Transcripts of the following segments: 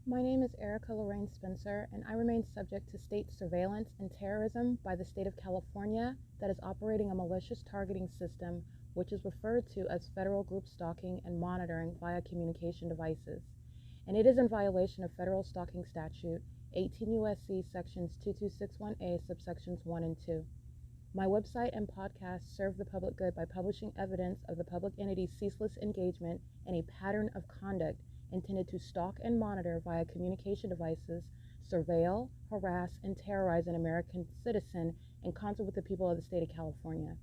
My name is Erica Lorraine Spencer, and I remain subject to state surveillance and terrorism by the state of California that is operating a malicious targeting system, which is referred to as federal group stalking and monitoring via communication devices. And it is in violation of federal stalking statute 18 U.S.C. sections 2261A subsections 1 and 2. My website and podcast serve the public good by publishing evidence of the public entity's ceaseless engagement in a pattern of conduct intended to stalk and monitor via communication devices, surveil, harass, and terrorize an American citizen in concert with the people of the state of California.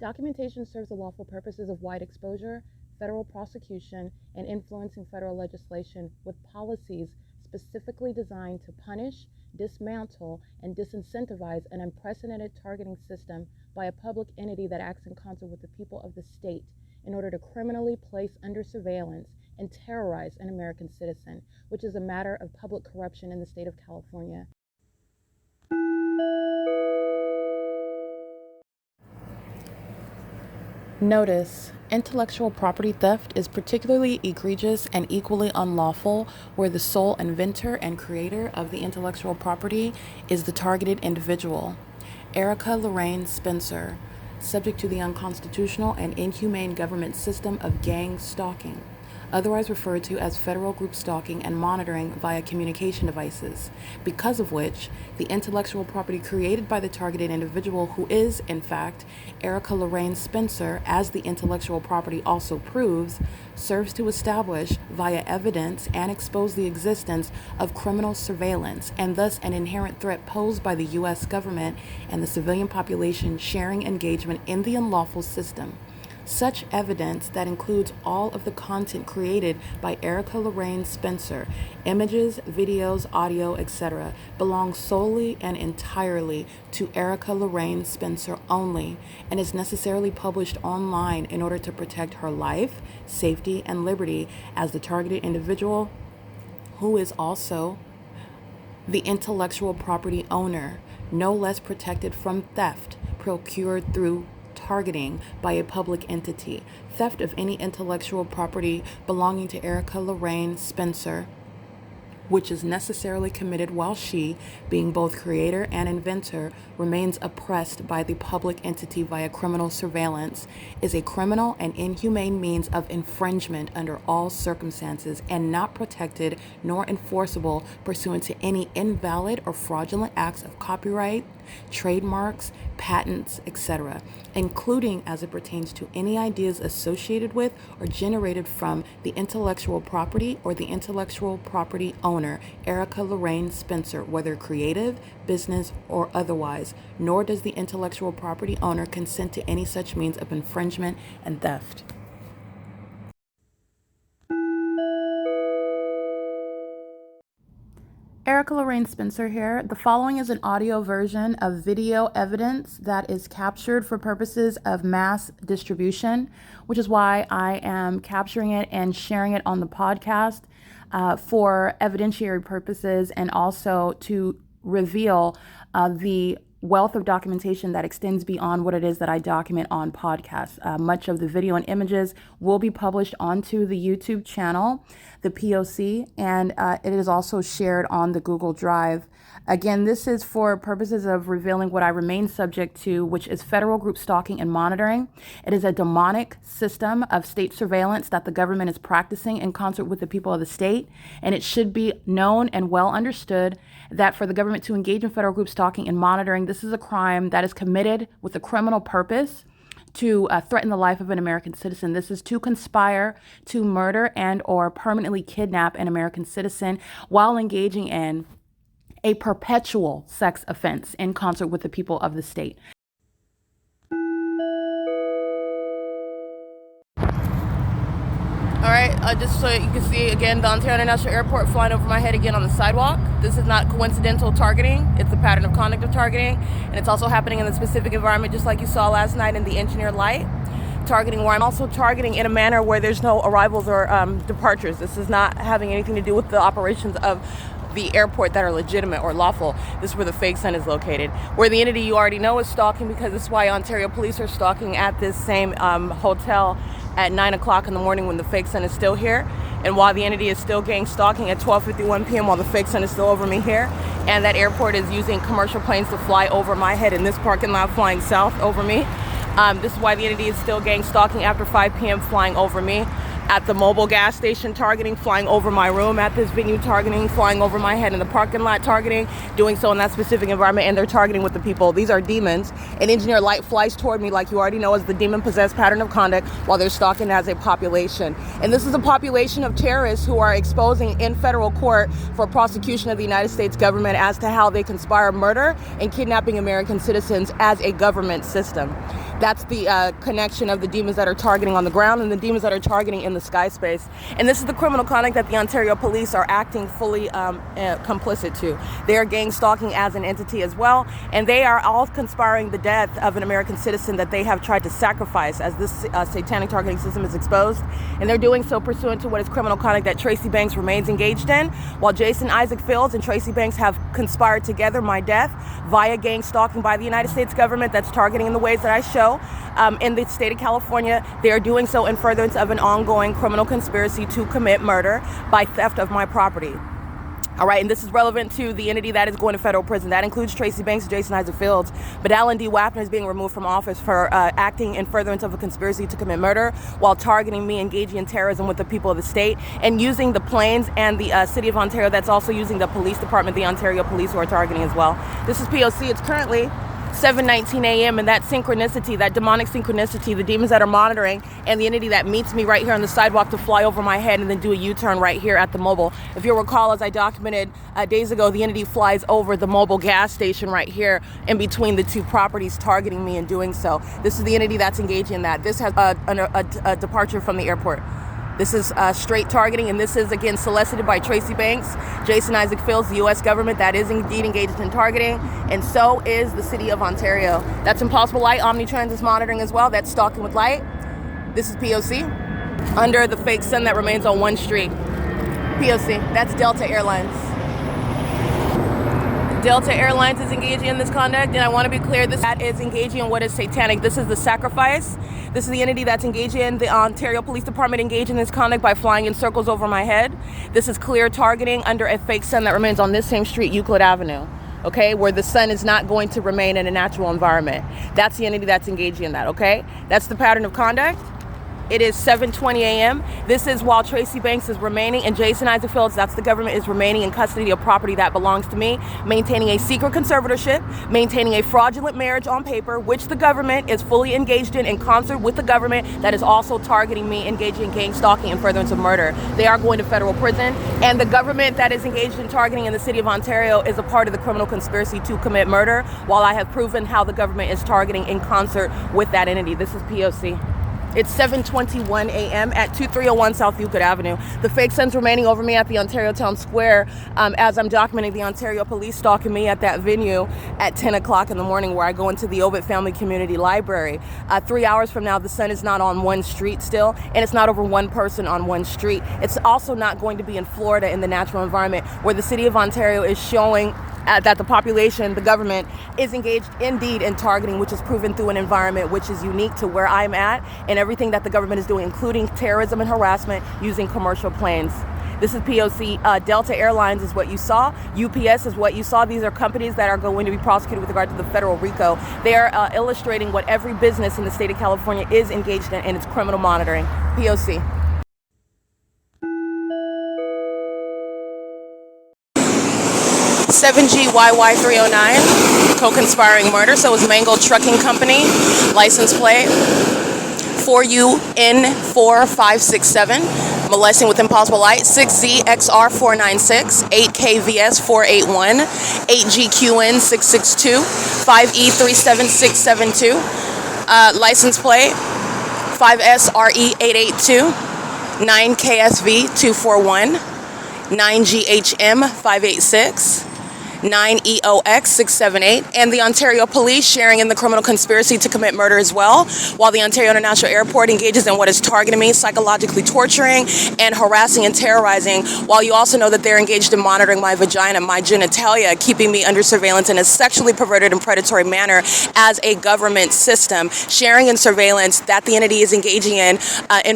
Documentation serves the lawful purposes of wide exposure, federal prosecution, and influencing federal legislation with policies specifically designed to punish, dismantle, and disincentivize an unprecedented targeting system by a public entity that acts in concert with the people of the state in order to criminally place under surveillance and terrorize an American citizen, which is a matter of public corruption in the state of California. Notice: intellectual property theft is particularly egregious and equally unlawful where the sole inventor and creator of the intellectual property is the targeted individual. Erica Lorraine Spencer, subject to the unconstitutional and inhumane government system of gang stalking, otherwise referred to as federal group stalking and monitoring via communication devices, because of which the intellectual property created by the targeted individual, who is, in fact, Erica Lorraine Spencer, as the intellectual property also proves, serves to establish via evidence and expose the existence of criminal surveillance and thus an inherent threat posed by the U.S. government and the civilian population sharing engagement in the unlawful system. Such evidence that includes all of the content created by Erica Lorraine Spencer, images, videos, audio, etc., belongs solely and entirely to Erica Lorraine Spencer only and is necessarily published online in order to protect her life, safety, and liberty as the targeted individual, who is also the intellectual property owner, no less protected from theft procured through targeting by a public entity. Theft of any intellectual property belonging to Erica Lorraine Spencer, which is necessarily committed while she, being both creator and inventor, remains oppressed by the public entity via criminal surveillance, is a criminal and inhumane means of infringement under all circumstances and not protected nor enforceable pursuant to any invalid or fraudulent acts of copyright, trademarks, patents, etc., including as it pertains to any ideas associated with or generated from the intellectual property or the intellectual property owner, Erica Lorraine Spencer, whether creative, business, or otherwise, nor does the intellectual property owner consent to any such means of infringement and theft. Erica Lorraine Spencer here. The following is an audio version of video evidence that is captured for purposes of mass distribution, which is why I am capturing it and sharing it on the podcast for evidentiary purposes and also to reveal the wealth of documentation that extends beyond what it is that I document on podcasts. Much of the video and images will be published onto the YouTube channel, the P.O.C, and it is also shared on the Google Drive. Again, this is for purposes of revealing what I remain subject to, which is federal group stalking and monitoring. It is a demonic system of state surveillance that the government is practicing in concert with the people of the state, and it should be known and well understood that for the government to engage in federal group stalking and monitoring, this is a crime that is committed with a criminal purpose to threaten the life of an American citizen. This is to conspire to murder and or permanently kidnap an American citizen while engaging in a perpetual sex offense in concert with the people of the state. All right, just so you can see again, the Ontario International Airport flying over my head again on the sidewalk. This is not coincidental targeting. It's a pattern of conduct of targeting, and it's also happening in the specific environment, just like you saw last night in the engineered light targeting, where I'm also targeting in a manner where there's no arrivals or departures. This is not having anything to do with the operations of the airport that are legitimate or lawful. This is where the fake sun is located. Where the entity you already know is stalking, because this is why Ontario police are stalking at this same hotel at 9 o'clock in the morning when the fake sun is still here, and while the entity is still gang stalking at 12:51 p.m. while the fake sun is still over me here, and that airport is using commercial planes to fly over my head in this parking lot flying south over me. This is why the entity is still gang stalking after 5 p.m. flying over me. At the mobile gas station targeting, flying over my room, at this venue targeting, flying over my head in the parking lot targeting, doing so in that specific environment, and they're targeting with the people. These are demons. An engineer light flies toward me, like you already know, as the demon-possessed pattern of conduct, while they're stalking as a population. And this is a population of terrorists who are exposing in federal court for prosecution of the United States government as to how they conspire murder and kidnapping American citizens as a government system. That's the connection of the demons that are targeting on the ground and the demons that are targeting in the sky space. And this is the criminal conduct that the Ontario police are acting fully complicit to. They are gang stalking as an entity as well, and they are all conspiring the death of an American citizen that they have tried to sacrifice as this satanic targeting system is exposed. And they're doing so pursuant to what is criminal conduct that Tracy Banks remains engaged in, while Jason Isaac Fields and Tracy Banks have conspired together my death via gang stalking by the United States government that's targeting in the ways that I show. In the state of California, they are doing so in furtherance of an ongoing criminal conspiracy to commit murder by theft of my property. All right, and this is relevant to the entity that is going to federal prison. That includes Tracy Banks and Jason Isaac Fields. But Alan D. WAPNER is being removed from office for acting in furtherance of a conspiracy to commit murder while targeting me, engaging in terrorism with the people of the state, and using the planes and the city of Ontario that's also using the police department, the Ontario police, who are targeting as well. This is P.O.C. It's currently 7:19 a.m. and that synchronicity, that demonic synchronicity, the demons that are monitoring, and the entity that meets me right here on the sidewalk to fly over my head and then do a U-turn right here at the mobile. If you'll recall, as I documented days ago, the entity flies over the mobile gas station right here in between the two properties, targeting me and doing so. This is the entity that's engaging in that. This has a departure from the airport. This is straight targeting, and this is, again, solicited by Tracy Banks, Jason Isaac Fields, the U.S. government that is indeed engaged in targeting, and so is the city of Ontario. That's Impossible Light. Omnitrans is monitoring as well. That's Stalking with Light. This is P.O.C. under the fake sun that remains on one street. P.O.C. That's Delta Airlines. Delta Airlines is engaging in this conduct, and I want to be clear, that is engaging in what is satanic. This is the sacrifice. This is the entity that's engaging in the Ontario Police Department engaging in this conduct by flying in circles over my head. This is clear targeting under a fake sun that remains on this same street, Euclid Avenue, okay, where the sun is not going to remain in a natural environment. That's the entity that's engaging in that, okay? That's the pattern of conduct. It is 7:20 a.m. This is while Tracy Banks is remaining, and Jason Isaac Fields, that's the government, is remaining in custody of property that belongs to me, maintaining a secret conservatorship, maintaining a fraudulent marriage on paper, which the government is fully engaged in concert with the government that is also targeting me, engaging in gang stalking and furtherance of murder. They are going to federal prison, and the government that is engaged in targeting in the city of Ontario is a part of the criminal conspiracy to commit murder, while I have proven how the government is targeting in concert with that entity. This is P.O.C. It's 7:21 a.m. at 2301 South Euclid Avenue. The fake sun's remaining over me at the Ontario Town Square as I'm documenting the Ontario police stalking me at that venue at 10 o'clock in the morning, where I go into the OVITT Family Community Library. 3 hours from now, the sun is not on one street still, and it's not over one person on one street. It's also not going to be in Florida in the natural environment, where the city of Ontario is showing that the population, the government, is engaged indeed in targeting, which is proven through an environment which is unique to where I'm at and everything that the government is doing, including terrorism and harassment using commercial planes. This is P.O.C. Delta Airlines is what you saw. UPS is what you saw. These are companies that are going to be prosecuted with regard to the federal RICO. They are illustrating what every business in the state of California is engaged in its criminal monitoring. P.O.C. (7GYY 309), co-conspiring murder. So is Mango Trucking Company, license plate 4UN4567, molesting with Impossible Light, 6ZXR496, 8KVS481, 8GQN662, 5E37672, license plate 5SRE882, 9KSV241, 9GHM586, 9EOX678, and the Ontario Police sharing in the criminal conspiracy to commit murder as well, while the Ontario International Airport engages in what is targeting me, psychologically torturing and harassing and terrorizing, while you also know that they're engaged in monitoring my vagina, my genitalia, keeping me under surveillance in a sexually perverted and predatory manner as a government system, sharing in surveillance that the entity is engaging in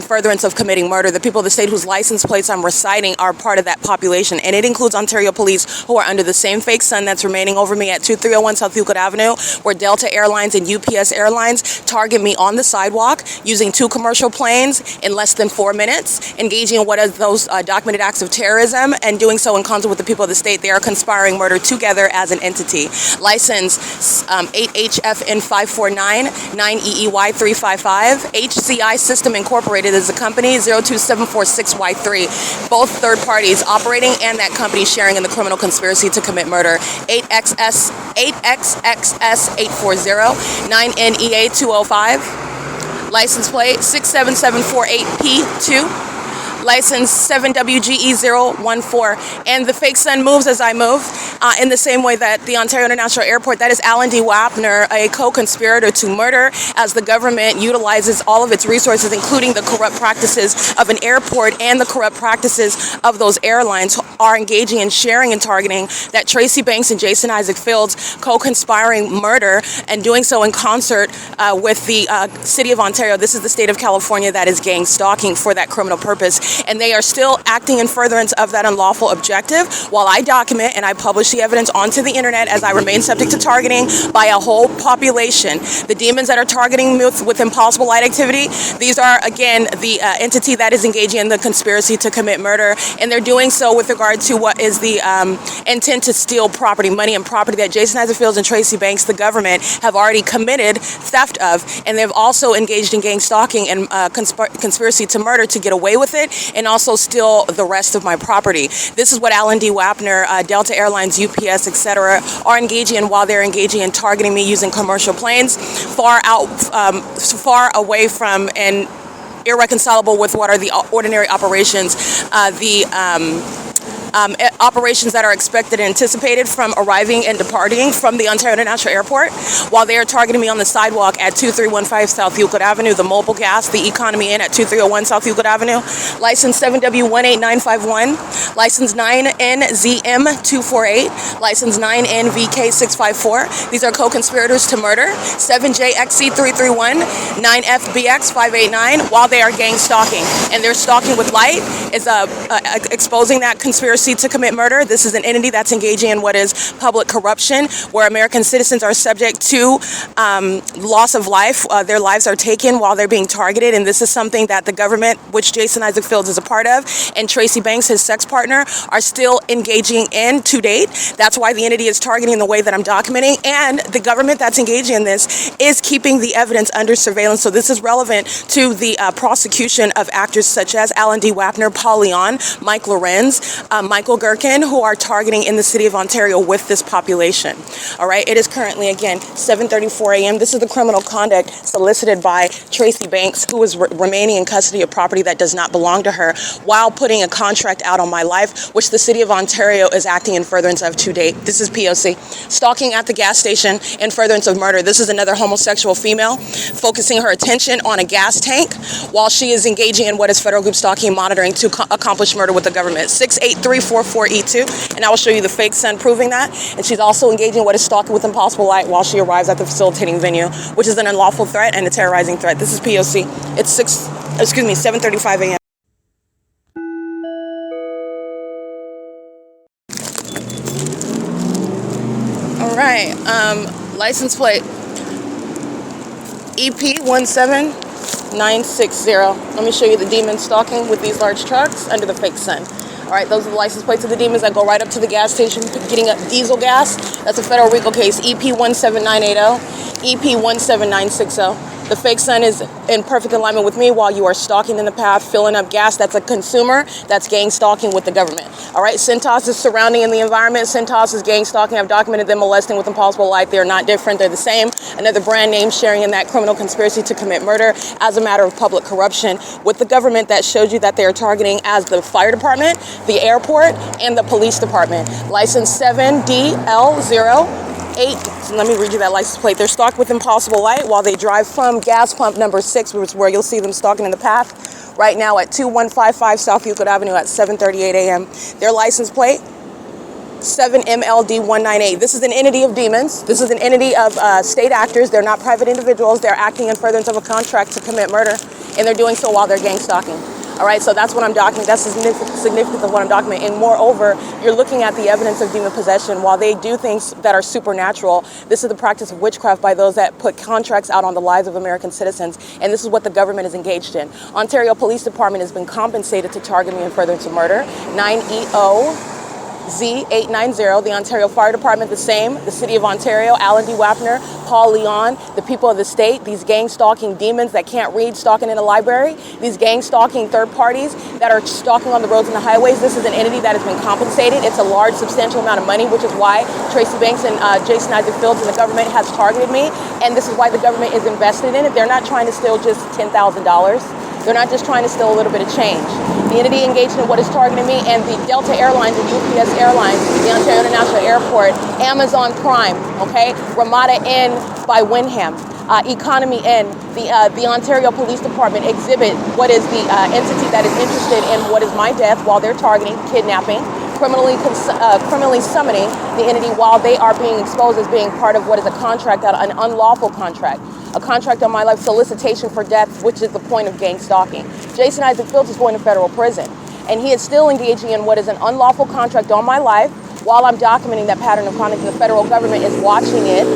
furtherance of committing murder. The people of the state whose license plates I'm reciting are part of that population, and it includes Ontario Police, who are under the same fake sun that's remaining over me at 2301 South Euclid Avenue, where Delta Airlines and UPS Airlines target me on the sidewalk using 2 commercial planes in less than 4 minutes, engaging in what are those documented acts of terrorism, and doing so in concert with the people of the state. They are conspiring murder together as an entity. License 8HFN549, 9EEY355, HCI System Incorporated is the company, 02746Y3. Both third parties operating and that company sharing in the criminal conspiracy to commit murder. 8XXX840, 9NEA205. License plate 67748P2. License 7WGE014, and the fake sun moves as I move in the same way that the Ontario International Airport, that is Alan D. Wapner, a co-conspirator to murder, as the government utilizes all of its resources, including the corrupt practices of an airport and the corrupt practices of those airlines, are engaging in sharing and targeting that Tracy Banks and Jason Isaac Fields co-conspiring murder and doing so in concert with the City of Ontario. This is the state of California that is gang stalking for that criminal purpose. And they are still acting in furtherance of that unlawful objective while I document and I publish the evidence onto the internet as I remain subject to targeting by a whole population. The demons that are targeting me with impossible light activity, these are, again, the entity that is engaging in the conspiracy to commit murder, and they're doing so with regard to what is the intent to steal property, money and property that Jason Isaac Fields and Tracy Banks, the government, have already committed theft of, and they've also engaged in gang stalking and conspiracy to murder to get away with it, and also steal the rest of my property. This is what Alan D. Wapner, Delta Airlines, UPS, etc., are engaging in while they're engaging in targeting me using commercial planes, far away from and irreconcilable with what are the ordinary operations, operations that are expected and anticipated from arriving and departing from the Ontario International Airport, while they are targeting me on the sidewalk at 2315 South Euclid Avenue, the Mobile Gas, the Economy Inn at 2301 South Euclid Avenue, license 7W18951, license 9NZM248, license 9NVK654. These are co-conspirators to murder. 7JXC331, 9FBX589, while they are gang stalking. And they're stalking with light, is exposing that conspiracy to commit murder. This is an entity that's engaging in what is public corruption, where American citizens are subject to loss of life. Their lives are taken while they're being targeted, and this is something that the government, which Jason Isaac Fields is a part of, and Tracy Banks, his sex partner, are still engaging in to date. That's why the entity is targeting the way that I'm documenting, and the government that's engaging in this is keeping the evidence under surveillance. So this is relevant to the prosecution of actors such as Alan D. Wapner, Paul Leon, Mike LORENZ, Michael GERKEN, who are targeting in the city of Ontario with this population. All right, it is currently, again, 7:34 a.m. This is the criminal conduct solicited by Tracy Banks, who is remaining in custody of property that does not belong to her, while putting a contract out on my life, which the city of Ontario is acting in furtherance of to date. This is P.O.C. Stalking at the gas station in furtherance of murder. This is another homosexual female focusing her attention on a gas tank while she is engaging in what is federal group stalking and monitoring to accomplish murder with the government. 68344E2, and I will show you the fake sun proving that. And she's also engaging in what is stalking with impossible light while she arrives at the facilitating venue, which is an unlawful threat and a terrorizing threat. This is P.O.C. It's 7:35 a.m. All right, license plate EP17960. Let me show you the demon stalking with these large trucks under the fake sun. All right, those are the license plates of the demons that go right up to the gas station getting up diesel gas. That's a federal RICO case, EP17980, EP17960. The fake sun is in perfect alignment with me while you are stalking in the path, filling up gas. That's a consumer. That's gang stalking with the government. All right, CENTOS is surrounding in the environment. CENTOS is gang stalking. I've documented them molesting with impossible light. They are not different. They're the same. Another brand name sharing in that criminal conspiracy to commit murder as a matter of public corruption with the government that showed you that they are targeting as the fire department, the airport, and the police department. License 7DL08. Let me read you that license plate. They're stalked with impossible light while they drive from gas pump number 6, which is where you'll see them stalking in the path right now at 2155 South Euclid Avenue at 7:38 a.m. Their license plate 7MLD198. This is an entity of demons. This is an entity of state actors. They're not private individuals. They're acting in furtherance of a contract to commit murder, and they're doing so while they're gang stalking. All right, so that's what I'm documenting. That's the significance of what I'm documenting. And moreover, you're looking at the evidence of demon possession. While they do things that are supernatural, this is the practice of witchcraft by those that put contracts out on the lives of American citizens. And this is what the government is engaged in. Ontario Police Department has been compensated to target me in furtherance of murder. 9EOZ890, the Ontario Fire Department, the same. The City of Ontario, Alan D. Wapner, Paul Leon, the people of the state, these gang stalking demons that can't read, stalking in a library, these gang stalking third parties that are stalking on the roads and the highways. This is an entity that has been compensated. It's a large, substantial amount of money, which is why Tracy Banks and Jason Isaac Fields and the government has targeted me. And this is why the government is invested in it. They're not trying to steal just $10,000. They're not just trying to steal a little bit of change. The entity engaged in what is targeting me, and the Delta Airlines and UPS Airlines, the Ontario International Airport, Amazon Prime, okay, Ramada Inn by Wyndham, Economy Inn, the Ontario Police Department exhibit what is the entity that is interested in what is my death while they're targeting, kidnapping, criminally summoning the entity while they are being exposed as being part of what is a contract, an unlawful contract. A contract on my life, solicitation for death, which is the point of gang stalking. Jason Isaac Fields is going to federal prison, and he is still engaging in what is an unlawful contract on my life while I'm documenting that pattern of conduct, and the federal government is watching it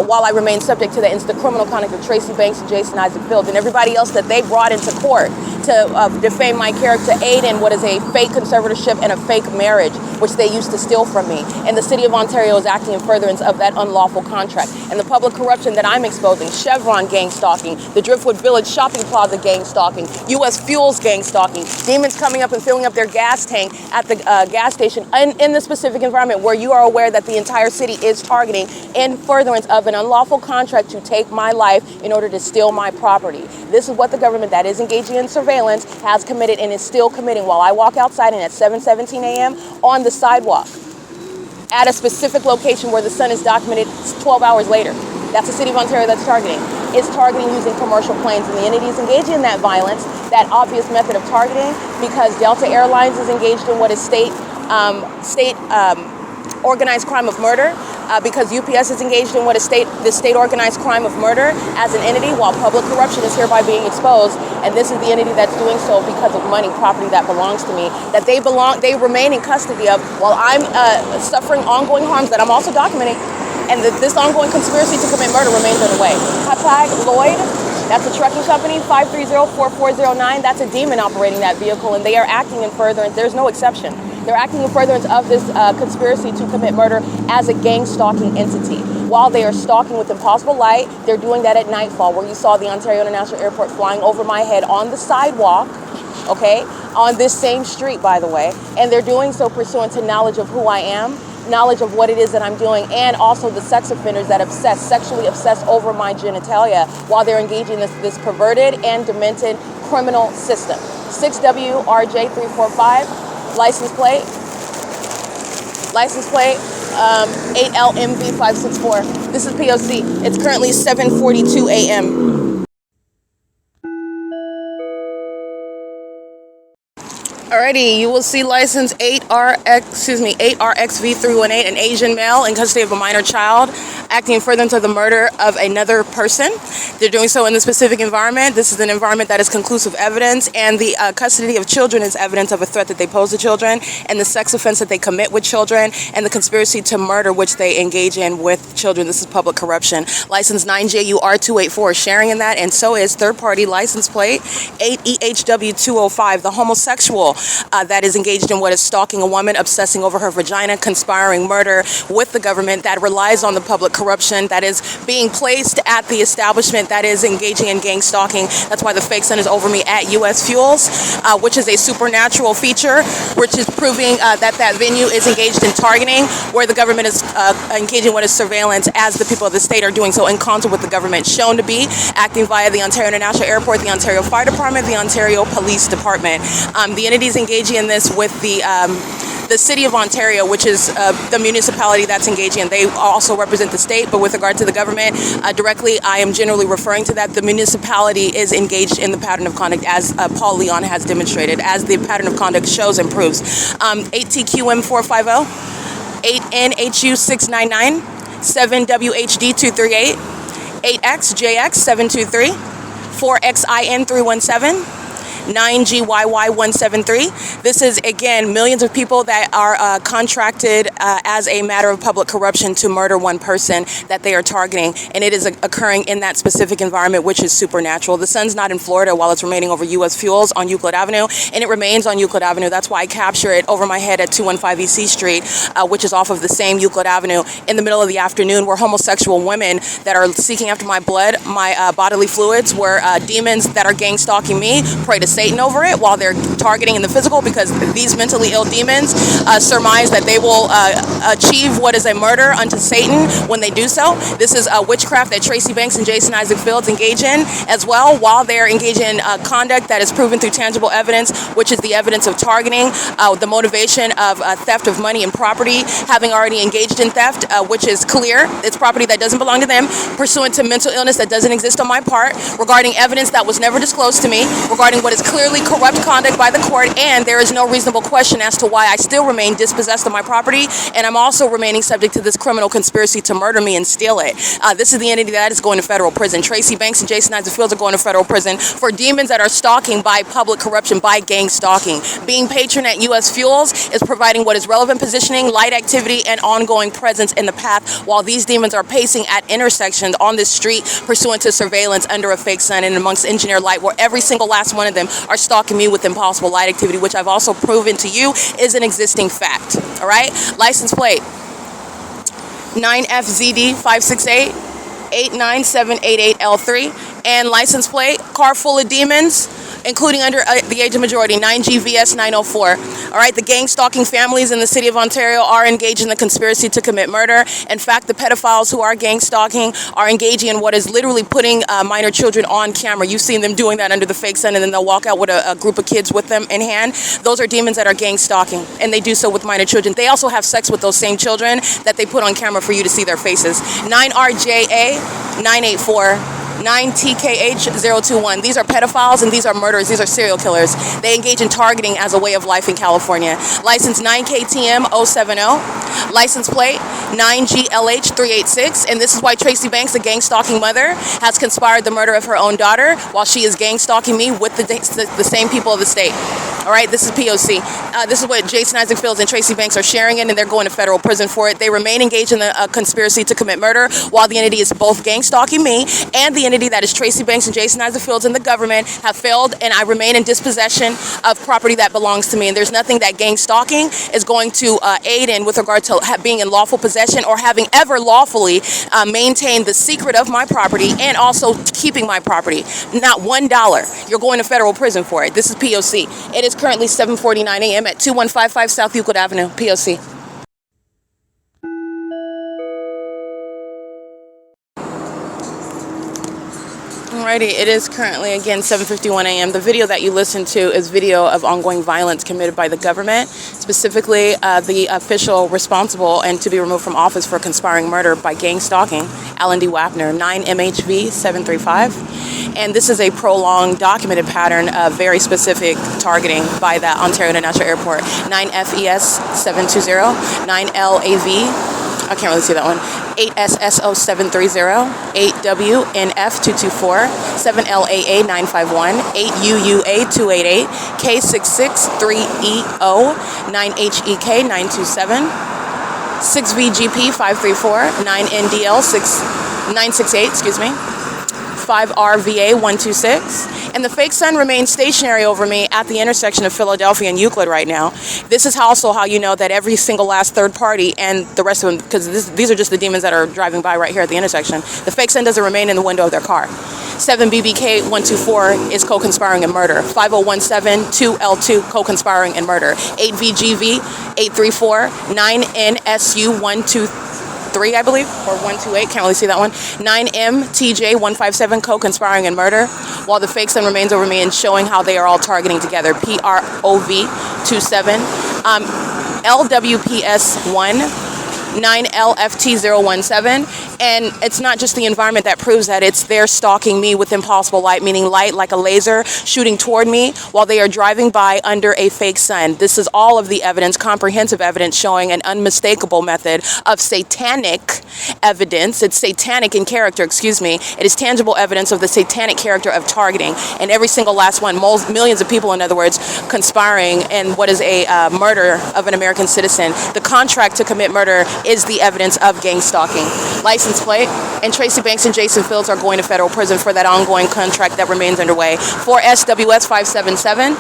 while I remain subject to that. It's the criminal conduct of Tracy Banks and Jason Isaac Fields and everybody else that they brought into court to defame my character, aid in what is a fake conservatorship and a fake marriage, which they used to steal from me. And the City of Ontario is acting in furtherance of that unlawful contract. And the public corruption that I'm exposing, Chevron gang stalking, the Driftwood Village Shopping Plaza gang stalking, U.S. Fuels gang stalking, demons coming up and filling up their gas tank at the gas station in the specific environment where you are aware that the entire city is targeting in furtherance of an unlawful contract to take my life in order to steal my property. This is what the government that is engaging in surveillance has committed and is still committing while I walk outside and at 7:17 a.m. on the sidewalk at a specific location where the sun is documented 12 hours later. That's the City of Ontario that's targeting. It's targeting using commercial planes, and the entity is engaging in that violence, that obvious method of targeting, because Delta Airlines is engaged in what is state organized crime of murder, because UPS is engaged in what is the state organized crime of murder as an entity, while public corruption is hereby being exposed. And this is the entity that's doing so because of money, property that belongs to me, that they remain in custody of, while I'm suffering ongoing harms that I'm also documenting. And this ongoing conspiracy to commit murder remains underway. Hapag Lloyd, that's a trucking company, 530-4409. That's a demon operating that vehicle, and they are acting in furtherance. There's no exception. They're acting in furtherance of this conspiracy to commit murder as a gang stalking entity. While they are stalking with impossible light, they're doing that at nightfall, where you saw the Ontario International Airport flying over my head on the sidewalk, okay, on this same street, by the way. And they're doing so pursuant to knowledge of who I am, knowledge of what it is that I'm doing, and also the sex offenders that sexually obsess over my genitalia while they're engaging in this perverted and demented criminal system. 6WRJ345, license plate 8LMV564. This is P.O.C. It's currently 7:42 a.m. Alrighty, you will see license 8RXV318, an Asian male in custody of a minor child, acting in furtherance of the murder of another person. They're doing so in the specific environment. This is an environment that is conclusive evidence, and the custody of children is evidence of a threat that they pose to children, and the sex offense that they commit with children, and the conspiracy to murder which they engage in with children. This is public corruption. License 9JUR284 is sharing in that, and so is third-party license plate 8EHW205, the homosexual that is engaged in what is stalking a woman, obsessing over her vagina, conspiring murder with the government that relies on the public corruption that is being placed at the establishment that is engaging in gang stalking. That's why the fake sun is over me at U.S. Fuels, which is a supernatural feature, which is proving that venue is engaged in targeting, where the government is engaging what is surveillance, as the people of the state are doing so in concert with the government, shown to be acting via the Ontario International Airport, the Ontario Fire Department, the Ontario Police Department. The entities engaging in this with the City of Ontario, which is the municipality that's engaging, they also represent the state, but with regard to the government directly, I am generally referring to that. The municipality is engaged in the pattern of conduct, as Paul Leon has demonstrated, as the pattern of conduct shows and proves. 8TQM450, 8NHU699, 7WHD238, 8XJX723, 4XIN317, 9GYY173. This is, again, millions of people that are contracted as a matter of public corruption to murder one person that they are targeting, and it is occurring in that specific environment, which is supernatural. The sun's not in Florida while it's remaining over U.S. Fuels on Euclid Avenue, and it remains on Euclid Avenue. That's why I capture it over my head at 215 E.C. Street, which is off of the same Euclid Avenue, in the middle of the afternoon, where homosexual women that are seeking after my blood, my bodily fluids, where demons that are gang stalking me pray to Satan over it while they're targeting in the physical, because these mentally ill demons surmise that they will achieve what is a murder unto Satan when they do so. This is witchcraft that Tracy Banks and Jason Isaac Fields engage in as well, while they're engaging in conduct that is proven through tangible evidence, which is the evidence of targeting, the motivation of theft of money and property, having already engaged in theft, which is clear. It's property that doesn't belong to them, pursuant to mental illness that doesn't exist on my part, regarding evidence that was never disclosed to me, regarding what is clearly corrupt conduct by the court, and there is no reasonable question as to why I still remain dispossessed of my property, and I'm also remaining subject to this criminal conspiracy to murder me and steal it. This is the entity that is going to federal prison. Tracy Banks and Jason Isaac Fields are going to federal prison for demons that are stalking by public corruption, by gang stalking. Being patron at U.S. Fuels is providing what is relevant positioning, light activity, and ongoing presence in the path, while these demons are pacing at intersections on this street pursuant to surveillance under a fake sun and amongst engineered light, where every single last one of them are stalking me with impossible light activity, which I've also proven to you is an existing fact. All right? License plate 9FZD568 89788L3, and license plate car full of demons, including under the age of majority, 9GVS904. All right, the gang stalking families in the city of Ontario are engaged in the conspiracy to commit murder. In fact, the pedophiles who are gang stalking are engaging in what is literally putting minor children on camera. You've seen them doing that under the fake sun, and then they'll walk out with a group of kids with them in hand. Those are demons that are gang stalking, and they do so with minor children. They also have sex with those same children that they put on camera for you to see their faces. 9RJA984. 9TKH021. These are pedophiles and these are murderers. These are serial killers. They engage in targeting as a way of life in California. License 9KTM070. License plate 9GLH386. And this is why Tracy Banks, the gang stalking mother, has conspired the murder of her own daughter while she is gang stalking me with the same people of the state. All right, this is P.O.C. This is what Jason Isaac Fields and Tracy Banks are sharing in, and they're going to federal prison for it. They remain engaged in the conspiracy to commit murder, while the entity is both gang stalking me and the entity that is Tracy Banks and Jason Isaac Fields and the government have failed, and I remain in dispossession of property that belongs to me. And there's nothing that gang stalking is going to aid in with regard to being in lawful possession or having ever lawfully maintained the secret of my property and also keeping my property. Not $1. You're going to federal prison for it. This is P.O.C. It is currently 7:49 a.m. at 2155 South Euclid Avenue. P.O.C. Alrighty, it is currently, again, 7:51 a.m. The video that you listen to is video of ongoing violence committed by the government, specifically the official responsible and to be removed from office for conspiring murder by gang stalking, Alan D. Wapner, 9MHV735. And this is a prolonged, documented pattern of very specific targeting by the Ontario International Airport, 9FES720, 9LAV, I can't really see that one, 8SSO730, 8WNF224, 7LAA951, 8UUA288, K663EO, 9HEK927, 6VGP534, 9NDL968, 5RVA126, And the fake sun remains stationary over me at the intersection of Philadelphia and Euclid right now. This is also how you know that every single last third party and the rest of them, because these are just the demons that are driving by right here at the intersection, the fake sun doesn't remain in the window of their car. 7BBK124 is co-conspiring in murder. 5017-2L2 co-conspiring in murder. 8VGV834 9NSU123, I believe, or 128, can't really see that one. 9MTJ157 co-conspiring in murder, while the fake sun remains over me and showing how they are all targeting together. PROV27, LWPS1, 9LFT017, and it's not just the environment that proves that, it's they're stalking me with impossible light, meaning light like a laser shooting toward me while they are driving by under a fake sun. This is all of the evidence, comprehensive evidence, showing an unmistakable method of satanic evidence. It's satanic in character, excuse me. It is tangible evidence of the satanic character of targeting, and every single last one, millions of people, in other words, conspiring in what is a murder of an American citizen. The contract to commit murder is the evidence of gang stalking. License plate, and Tracy Banks and Jason Fields are going to federal prison for that ongoing contract that remains underway. 4SWS577,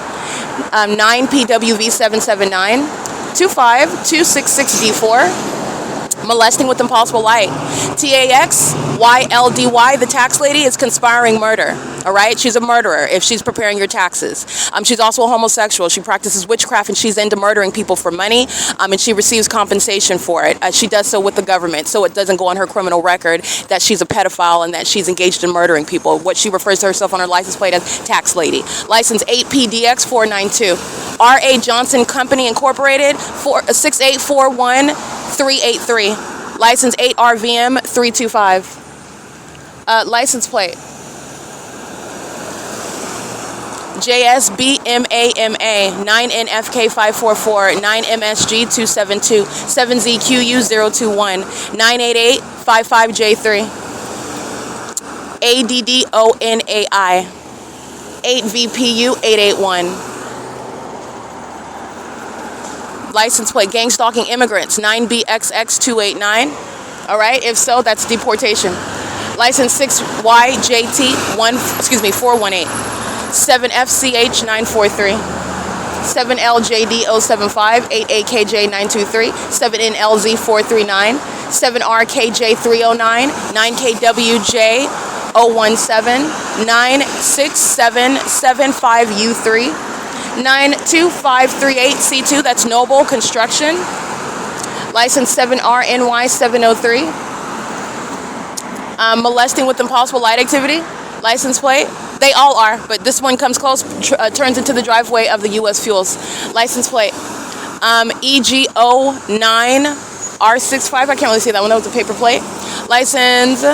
9PWV779, 25266D4, molesting with impossible light. TAXYLDY, the tax lady, is conspiring murder. All right, she's a murderer if she's preparing your taxes. She's also a homosexual. She practices witchcraft and she's into murdering people for money, and she receives compensation for it. She does so with the government, so it doesn't go on her criminal record that she's a pedophile and that she's engaged in murdering people. What she refers to herself on her license plate as tax lady. License 8PDX492. R.A. Johnson Company Incorporated, 6841383. License 8RVM325. License plate JSBMAMA 9NFK544 9MSG272 7ZQU021 98855J3 ADDONAI 8VPU881. License plate gang stalking immigrants 9BXX289. All right, if so, that's deportation. License 6YJT418. 7FCH943, 7LJD075, 8AKJ923, 7NLZ439, 7RKJ309, 9KWJ017, 96775U3, 92538C2, that's Noble Construction. License 7RNY703, molesting with impossible light activity. License plate. They all are, but this one comes close, turns into the driveway of the U.S. Fuels. License plate, EGO9R65. I can't really see that one. That was a paper plate. License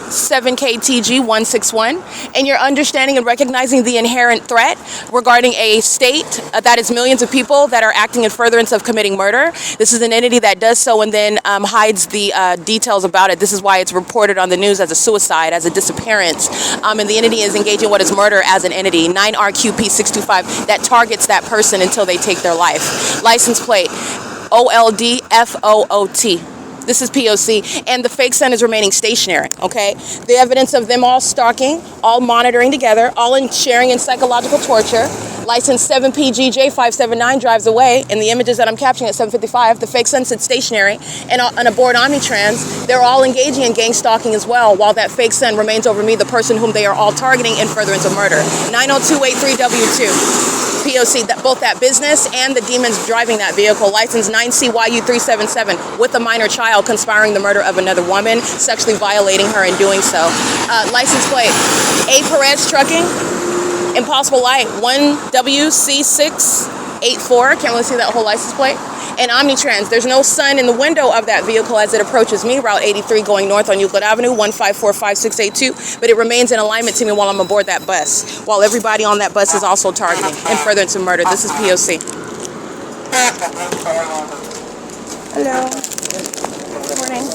7KTG161. And you're understanding and recognizing the inherent threat regarding a state that is millions of people that are acting in furtherance of committing murder. This is an entity that does so and then hides the details about it. This is why it's reported on the news as a suicide, as a disappearance. And the entity is engaging what is murder as an entity. 9RQP625 that targets that person until they take their life. License plate OLDFOOT. This is P.O.C. and the fake sun is remaining stationary, okay? The evidence of them all stalking, all monitoring together, all in sharing in psychological torture. License 7PGJ579 drives away. In the images that I'm capturing at 7:55, the fake sun sits stationary. And on aboard Omnitrans, they're all engaging in gang stalking as well, while that fake sun remains over me, the person whom they are all targeting in furtherance of murder. 90283W2. P.O.C. Both that business and the demons driving that vehicle. License 9CYU377 with a minor child conspiring the murder of another woman, sexually violating her in doing so. License plate A. Perez Trucking, Impossible Light 1WC684. Can't really see that whole license plate. And Omnitrans, there's no sun in the window of that vehicle as it approaches me, Route 83 going north on Euclid Avenue, 1545682, but it remains in alignment to me while I'm aboard that bus, while everybody on that bus is also targeting in furtherance of murder. This is P.O.C. Hello. Good morning.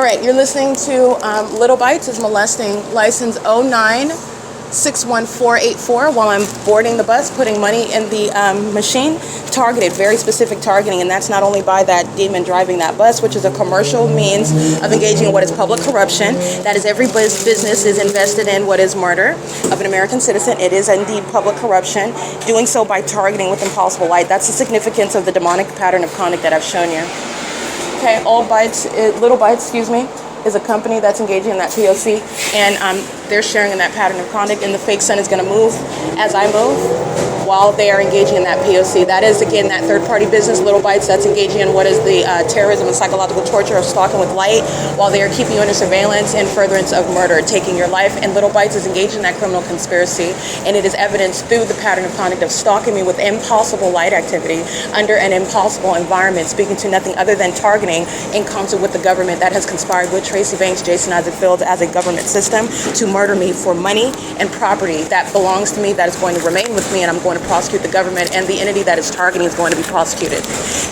right, you're listening to Little Bites is molesting license 09-61484 while I'm boarding the bus, putting money in the machine. Targeted, very specific targeting, and that's not only by that demon driving that bus, which is a commercial means of engaging in what is public corruption. That is, every business is invested in what is murder of an American citizen. It is indeed public corruption, doing so by targeting with impossible light. That's the significance of the demonic pattern of conduct that I've shown you. Okay, Little Bites, excuse me, is a company that's engaging in that P.O.C. and they're sharing in that pattern of conduct, and the fake son is going to move as I move while they are engaging in that P.O.C. That is, again, that third-party business, Little Bites, that's engaging in what is the terrorism and psychological torture of stalking with light while they are keeping you under surveillance in furtherance of murder, taking your life. And Little Bites is engaged in that criminal conspiracy, and it is evidenced through the pattern of conduct of stalking me with impossible light activity under an impossible environment, speaking to nothing other than targeting in concert with the government that has conspired with Tracy Banks, Jason Isaac Fields as a government system to murder me for money and property that belongs to me, that is going to remain with me, and I'm going to prosecute the government, and the entity that is targeting is going to be prosecuted.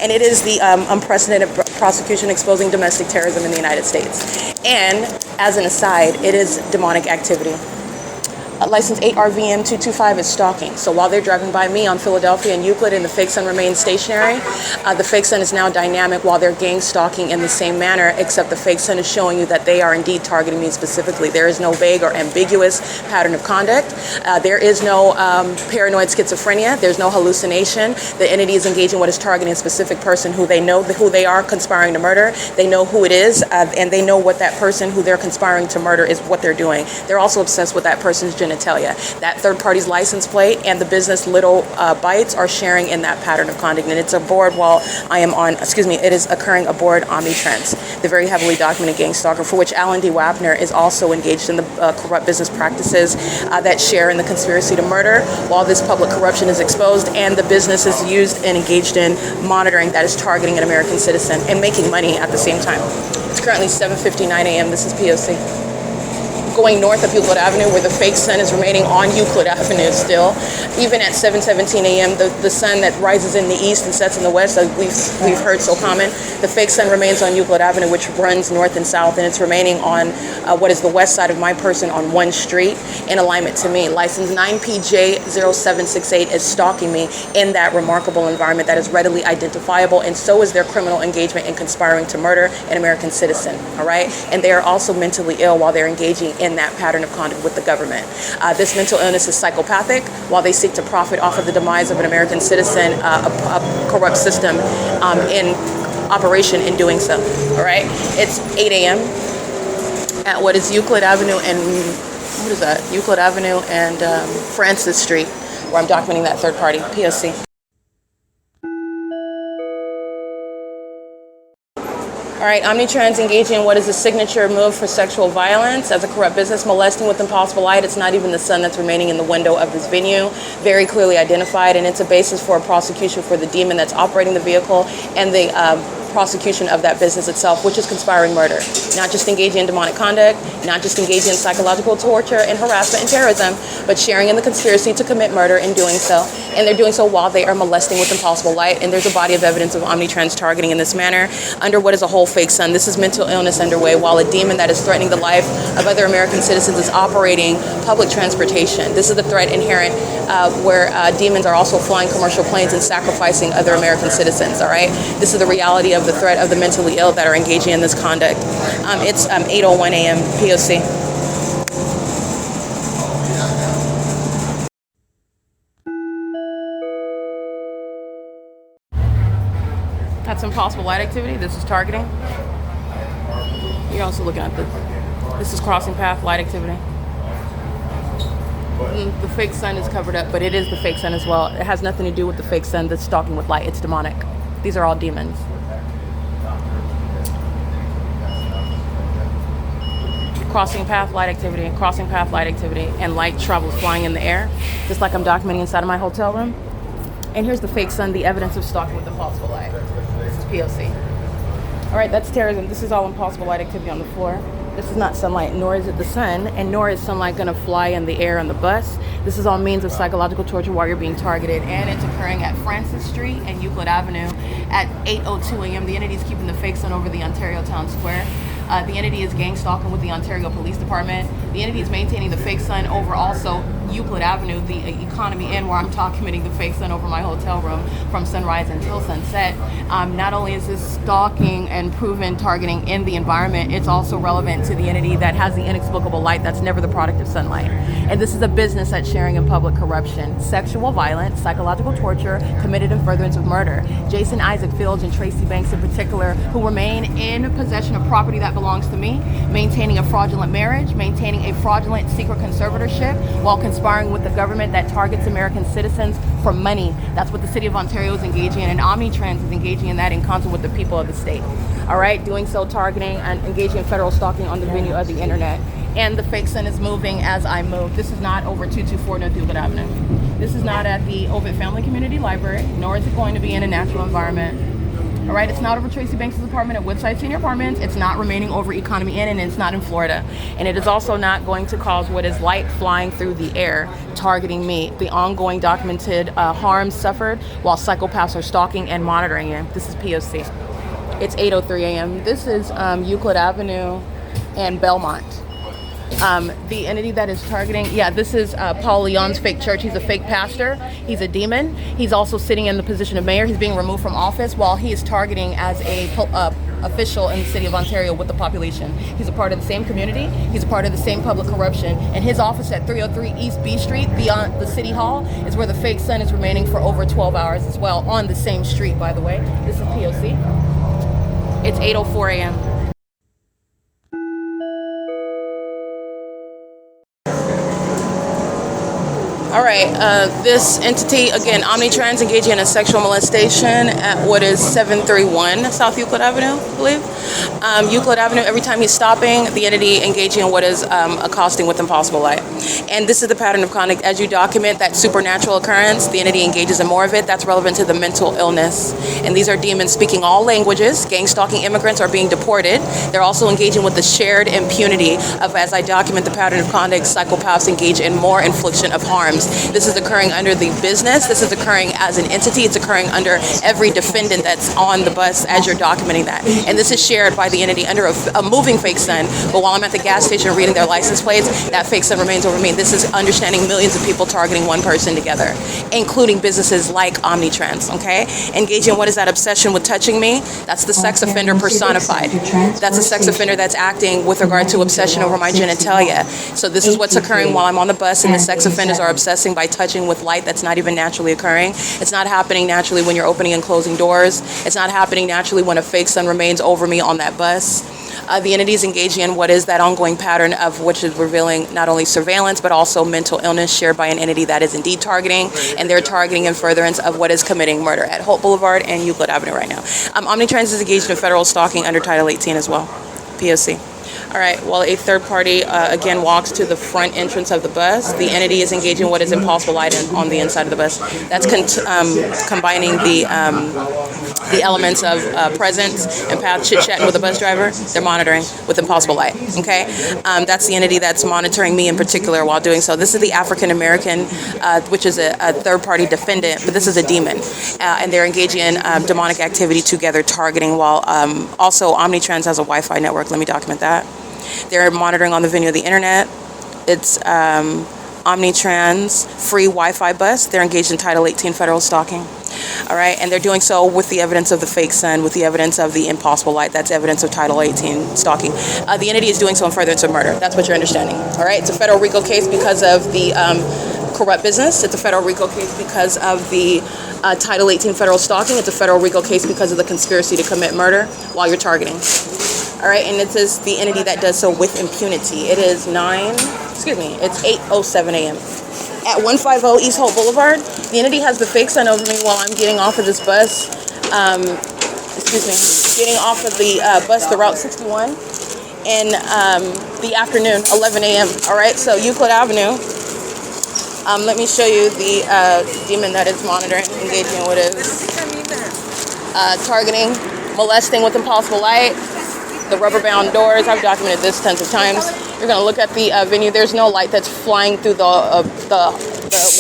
And it is the unprecedented prosecution exposing domestic terrorism in the United States. And as an aside, it is demonic activity. License 8RVM225 is stalking. So while they're driving by me on Philadelphia and Euclid and the fake son remains stationary, the fake son is now dynamic while they're gang stalking in the same manner, except the fake son is showing you that they are indeed targeting me specifically. There is no vague or ambiguous pattern of conduct. There is no paranoid schizophrenia. There's no hallucination. The entity is engaging what is targeting a specific person who they know who they are conspiring to murder. They know who it is, and they know what that person who they're conspiring to murder is, what they're doing. They're also obsessed with that person's genitalia. That third party's license plate and the business Little Bites are sharing in that pattern of conduct, and it's aboard while I am on, it is occurring aboard Omnitrends, the very heavily documented gang stalker for which Alan D. Wapner is also engaged in the corrupt business practices that share in the conspiracy to murder while this public corruption is exposed, and the business is used and engaged in monitoring that is targeting an American citizen and making money at the same time. It's currently 7:59 a.m. This is P.O.C. Going north of Euclid Avenue, where the fake sun is remaining on Euclid Avenue still. Even at 7:17 a.m., the sun that rises in the east and sets in the west, as we've heard so common, the fake sun remains on Euclid Avenue, which runs north and south, and it's remaining on what is the west side of my person on one street in alignment to me. License 9PJ0768 is stalking me in that remarkable environment that is readily identifiable, and so is their criminal engagement in conspiring to murder an American citizen, all right? And they are also mentally ill while they're engaging in that pattern of conduct with the government. This mental illness is psychopathic while they seek to profit off of the demise of an American citizen, a corrupt system in operation in doing so. All right, it's 8 a.m. at what is Euclid Avenue and Euclid Avenue and Francis Street, where I'm documenting that third party P.O.C. All right, Omnitrends engaging in what is a signature move for sexual violence as a corrupt business, molesting with impossible light. It's not even the sun that's remaining in the window of this venue, very clearly identified, and it's a basis for a prosecution for the demon that's operating the vehicle and the prosecution of that business itself, which is conspiring murder. Not just engaging in demonic conduct, not just engaging in psychological torture and harassment and terrorism, but sharing in the conspiracy to commit murder in doing so. And they're doing so while they are molesting with impossible light. And there's a body of evidence of Omnitrends targeting in this manner under what is a whole fake sun. This is mental illness underway while a demon that is threatening the life of other American citizens is operating public transportation. This is the threat inherent where demons are also flying commercial planes and sacrificing other American citizens, all right? This is the reality of the threat of the mentally ill that are engaging in this conduct. It's 8:01 a.m. P.O.C. That's impossible light activity. This is targeting. You're also looking at this is crossing path light activity. The fake sun is covered up, but it is the fake sun as well. It has nothing to do with the fake sun that's stalking with light. It's demonic. These are all demons. Crossing path light activity and crossing path light activity, and light travels flying in the air, just like I'm documenting inside of my hotel room. And here's the fake sun, the evidence of stalking with impossible light. This is P.O.C. All right, that's terrorism. This is all impossible light activity on the floor. This is not sunlight, nor is it the sun, and nor is sunlight going to fly in the air on the bus. This is all means of psychological torture while you're being targeted, and it's occurring at Francis Street and Euclid Avenue at 8:02 a.m. The entity is keeping the fake sun over the Ontario Town Square. The entity is gang stalking with the Ontario Police Department. The entity is maintaining the fake sun over also Euclid Avenue, the Economy Inn, where I'm documenting the fake sun over my hotel room from sunrise until sunset. Not only is this stalking and proven targeting in the environment, it's also relevant to the entity that has the inexplicable light that's never the product of sunlight. And this is a business that's sharing in public corruption, sexual violence, psychological torture, committed in furtherance of murder. Jason Isaac Fields and Tracy Banks in particular, who remain in possession of property that belongs to me, maintaining a fraudulent marriage, maintaining a fraudulent secret conservatorship, while conspiring with the government that targets American citizens for money. That's what the city of Ontario is engaging in, and Omnitrans is engaging in that in concert with the people of the state. All right, doing so, targeting and engaging in federal stalking on the venue of the internet. And the fake sun is moving as I move. This is not over 224 North Euclid Avenue. This is not at the OVITT Family Community Library, nor is it going to be in a natural environment. All right, it's not over Tracy Banks' apartment at Woodside Senior Apartments. It's not remaining over Economy Inn, and it's not in Florida. And it is also not going to cause what is light flying through the air, targeting me. The ongoing documented harm suffered while psychopaths are stalking and monitoring you. This is P.O.C. It's 8:03 a.m. This is Euclid Avenue and Belmont. The entity that is targeting, this is Paul Leon's fake church. He's a fake pastor. He's a demon. He's also sitting in the position of mayor. He's being removed from office while he is targeting as a official in the city of Ontario with the population. He's a part of the same community. He's a part of the same public corruption. And his office at 303 East B Street, beyond the city hall, is where the fake sun is remaining for over 12 hours as well, on the same street, by the way. This is P.O.C. It's 8:04 a.m. All right, this entity, again, Omnitrans, engaging in a sexual molestation at what is 731 South Euclid Avenue, I believe. Euclid Avenue, every time he's stopping, the entity engaging in what is accosting with impossible light. And this is the pattern of conduct. As you document that supernatural occurrence, the entity engages in more of it. That's relevant to the mental illness. And these are demons speaking all languages. Gang stalking immigrants are being deported. They're also engaging with the shared impunity of, as I document the pattern of conduct, psychopaths engage in more infliction of harms. This is occurring under the business. This is occurring as an entity. It's occurring under every defendant that's on the bus as you're documenting that. And this is shared by the entity under a moving fake sun. But while I'm at the gas station reading their license plates, that fake sun remains over me. This is understanding millions of people targeting one person together, including businesses like Omnitrans, okay? Engaging what is that obsession with touching me? That's the sex offender personified. That's a sex offender that's acting with regard to obsession over my genitalia. So this is what's occurring while I'm on the bus, and the sex offenders are obsessing by touching with light that's not even naturally occurring. It's not happening naturally when you're opening and closing doors. It's not happening naturally when a fake sun remains over me on that bus. The entity is engaging in what is that ongoing pattern of which is revealing not only surveillance but also mental illness shared by an entity that is indeed targeting, and they're targeting in furtherance of what is committing murder at Holt Boulevard and Euclid Avenue right now. Omnitrans is engaged in federal stalking under Title 18 as well, POC. All right, while a third party, again, walks to the front entrance of the bus, the entity is engaging what is impossible light on the inside of the bus. That's combining the elements of presence and path chit-chatting with the bus driver. They're monitoring with impossible light, okay? That's the entity that's monitoring me in particular while doing so. This is the African-American, which is a third-party defendant, but this is a demon. And they're engaging in demonic activity together, targeting while also Omnitrans has a Wi-Fi network. Let me document that. They're monitoring on the venue of the internet. It's Omnitrans free Wi-Fi bus. They're engaged in Title 18 federal stalking. All right, and they're doing so with the evidence of the fake sun, with the evidence of the impossible light. That's evidence of Title 18 stalking. The entity is doing so in furtherance of murder. That's what you're understanding. All right, it's a federal RICO case because of the corrupt business. It's a federal RICO case because of the Title 18 federal stalking. It's a federal RICO case because of the conspiracy to commit murder while you're targeting. All right, and it says the entity that does so with impunity. It is it's 8:07 a.m. At 150 East Holt Boulevard. The entity has the fake sun over me while I'm getting off of this bus. Getting off of the bus, the Route 61, in the afternoon, 11 a.m. All right, so Euclid Avenue. Let me show you the demon that is monitoring, engaging what is targeting, molesting with impossible light. The rubber-bound doors, I've documented this tons of times. You're going to look at the venue. There's no light that's flying through the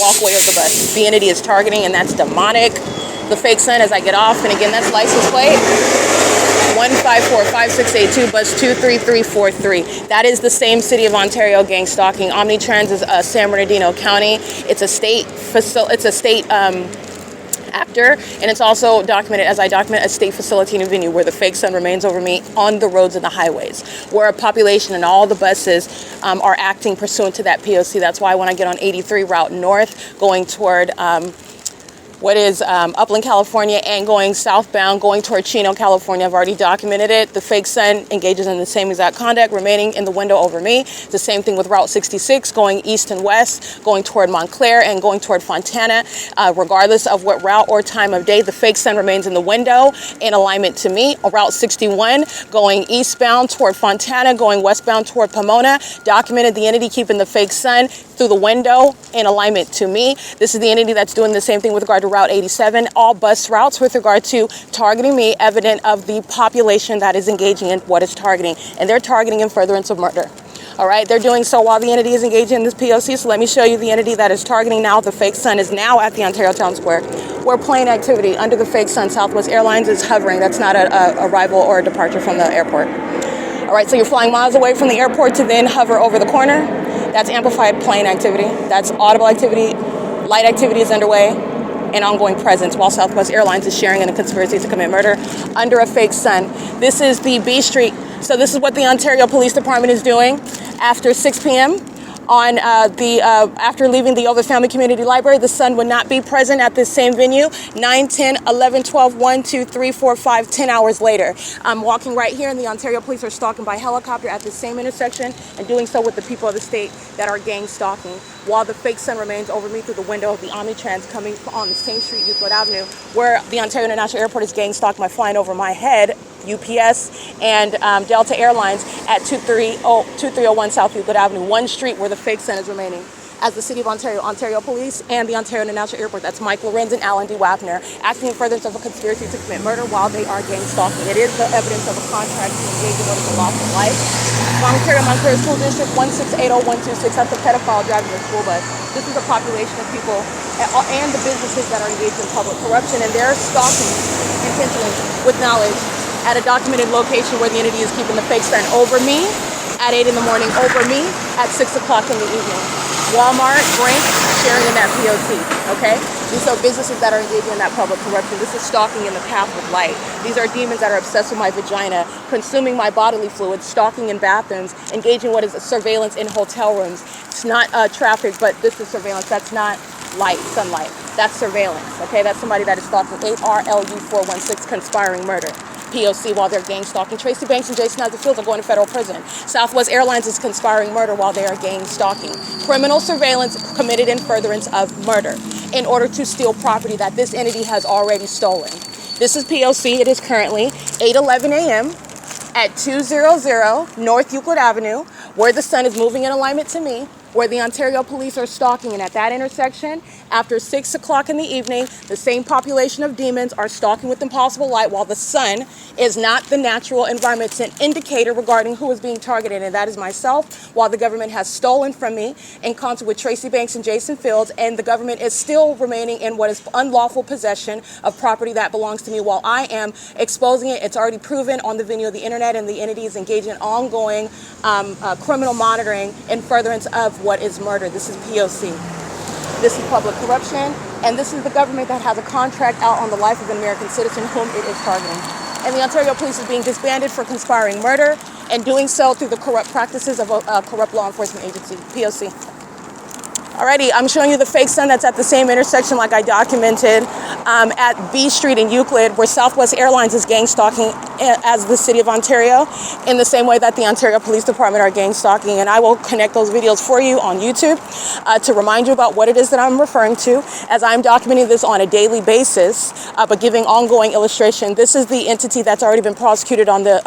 walkway of the bus. The entity is targeting, and that's demonic. The fake sun as I get off, and again, that's license plate 154-5682, bus 23343. That is the same City of Ontario gang stalking. Omnitrans is San Bernardino County. It's a state actor, and it's also documented, as I document, a state facilitating venue where the fake sun remains over me on the roads and the highways, where a population and all the buses are acting pursuant to that P.O.C. That's why when I get on 83 route north, going toward Upland, California, and going southbound, going toward Chino, California. I've already documented it. The fake sun engages in the same exact conduct, remaining in the window over me. The same thing with Route 66, going east and west, going toward Montclair and going toward Fontana. Regardless of what route or time of day, the fake sun remains in the window in alignment to me. Route 61, going eastbound toward Fontana, going westbound toward Pomona. Documented the entity keeping the fake sun through the window in alignment to me. This is the entity that's doing the same thing with regard to Route 87, all bus routes with regard to targeting me, evident of the population that is engaging in what is targeting. And they're targeting in furtherance of murder. All right, they're doing so while the entity is engaging in this P.O.C. So let me show you the entity that is targeting now. The fake sun is now at the Ontario Town Square, where plane activity under the fake sun. Southwest Airlines is hovering. That's not a arrival or a departure from the airport. All right, so you're flying miles away from the airport to then hover over the corner. That's amplified plane activity. That's audible activity. Light activity is underway and ongoing presence while Southwest Airlines is sharing in a conspiracy to commit murder under a fake sun. This is the B Street. So this is what the Ontario Police Department is doing after 6 p.m. on after leaving the OVITT Family Community Library. The sun would not be present at this same venue 9, 10, 11, 12, 1, 2, 3, 4, 5, 10 hours later. I'm walking right here, and the Ontario Police are stalking by helicopter at the same intersection and doing so with the people of the state that are gang stalking, while the fake sun remains over me through the window of the Omnitrans coming on the same street, Euclid Avenue, where the Ontario International Airport is gang stalked by flying over my head, UPS and Delta Airlines at 2301 South Euclid Avenue, one street where the fake sun is remaining. As the City of Ontario, Ontario Police, and the Ontario International Airport, that's Mike Lorenz and Alan D. WAPNER, acting in furtherance of a conspiracy to commit murder while they are gang stalking. It is the evidence of a contract to engage in what is a lawful life. Montclair School District 1680126, that's a pedophile driving a school bus. This is a population of people and the businesses that are engaged in public corruption, and they're stalking intentionally with knowledge at a documented location where the entity is keeping the fake sun over me at 8 in the morning, over me at 6 o'clock in the evening. Walmart, Brink, sharing in that P.O.C., okay? These are businesses that are engaging in that public corruption. This is stalking in the path of light. These are demons that are obsessed with my vagina, consuming my bodily fluids, stalking in bathrooms, engaging what is surveillance in hotel rooms. It's not traffic, but this is surveillance. That's not light, sunlight. That's surveillance, okay? That's somebody that is stalking 8RLU416, conspiring murder. P.O.C. while they're gang stalking. Tracy Banks and Jason Fields are going to federal prison. Southwest Airlines is conspiring murder while they are gang stalking. Criminal surveillance committed in furtherance of murder in order to steal property that this entity has already stolen. This is P.O.C. It is currently 8:11 a.m. at 200 North Euclid Avenue, where the sun is moving in alignment to me, where the Ontario Police are stalking. And at that intersection, after 6 o'clock in the evening, the same population of demons are stalking with impossible light while the sun is not the natural environment. It's an indicator regarding who is being targeted, and that is myself, while the government has stolen from me in concert with Tracy Banks and Jason Fields, and the government is still remaining in what is unlawful possession of property that belongs to me while I am exposing it. It's already proven on the venue of the internet, and the entity is engaged in ongoing criminal monitoring in furtherance of what is murder. This is P.O.C. This is public corruption, and this is the government that has a contract out on the life of an American citizen whom it is targeting. And the Ontario Police is being disbanded for conspiring murder and doing so through the corrupt practices of a corrupt law enforcement agency, P.O.C. Alrighty, I'm showing you the fake sun that's at the same intersection like I documented at B Street in Euclid, where Southwest Airlines is gang stalking as the City of Ontario, in the same way that the Ontario Police Department are gang stalking. And I will connect those videos for you on YouTube to remind you about what it is that I'm referring to, as I'm documenting this on a daily basis, but giving ongoing illustration. This is the entity that's already been prosecuted on the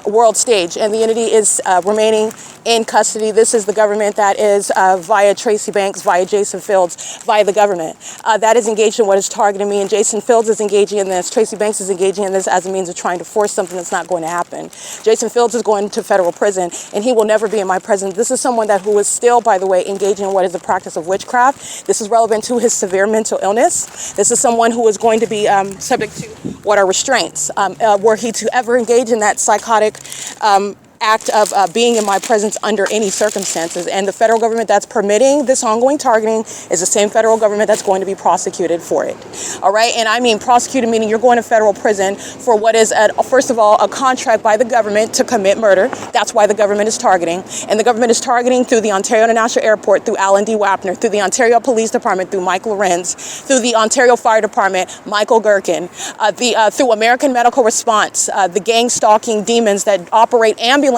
world stage, and the entity is remaining in custody. This is the government that is via Tracy Banks, via Jason Fields, via the government that is engaged in what is targeting me, and Jason Fields is engaging in this. Tracy Banks is engaging in this as a means of trying to force something that's not going to happen. Jason Fields is going to federal prison, and he will never be in my presence. This is someone who is still, by the way, engaging in what is the practice of witchcraft. This is relevant to his severe mental illness. This is someone who is going to be subject to what are restraints. Were he to ever engage in that psychotic act of being in my presence under any circumstances. And the federal government that's permitting this ongoing targeting is the same federal government that's going to be prosecuted for it. All right. And I mean prosecuted meaning you're going to federal prison for what is, first of all, a contract by the government to commit murder. That's why the government is targeting. And the government is targeting through the Ontario International Airport, through Alan D. WAPNER, through the Ontario Police Department, through Mike LORENZ, through the Ontario Fire Department, Michael GERKEN, through American Medical Response, the gang stalking demons that operate ambulances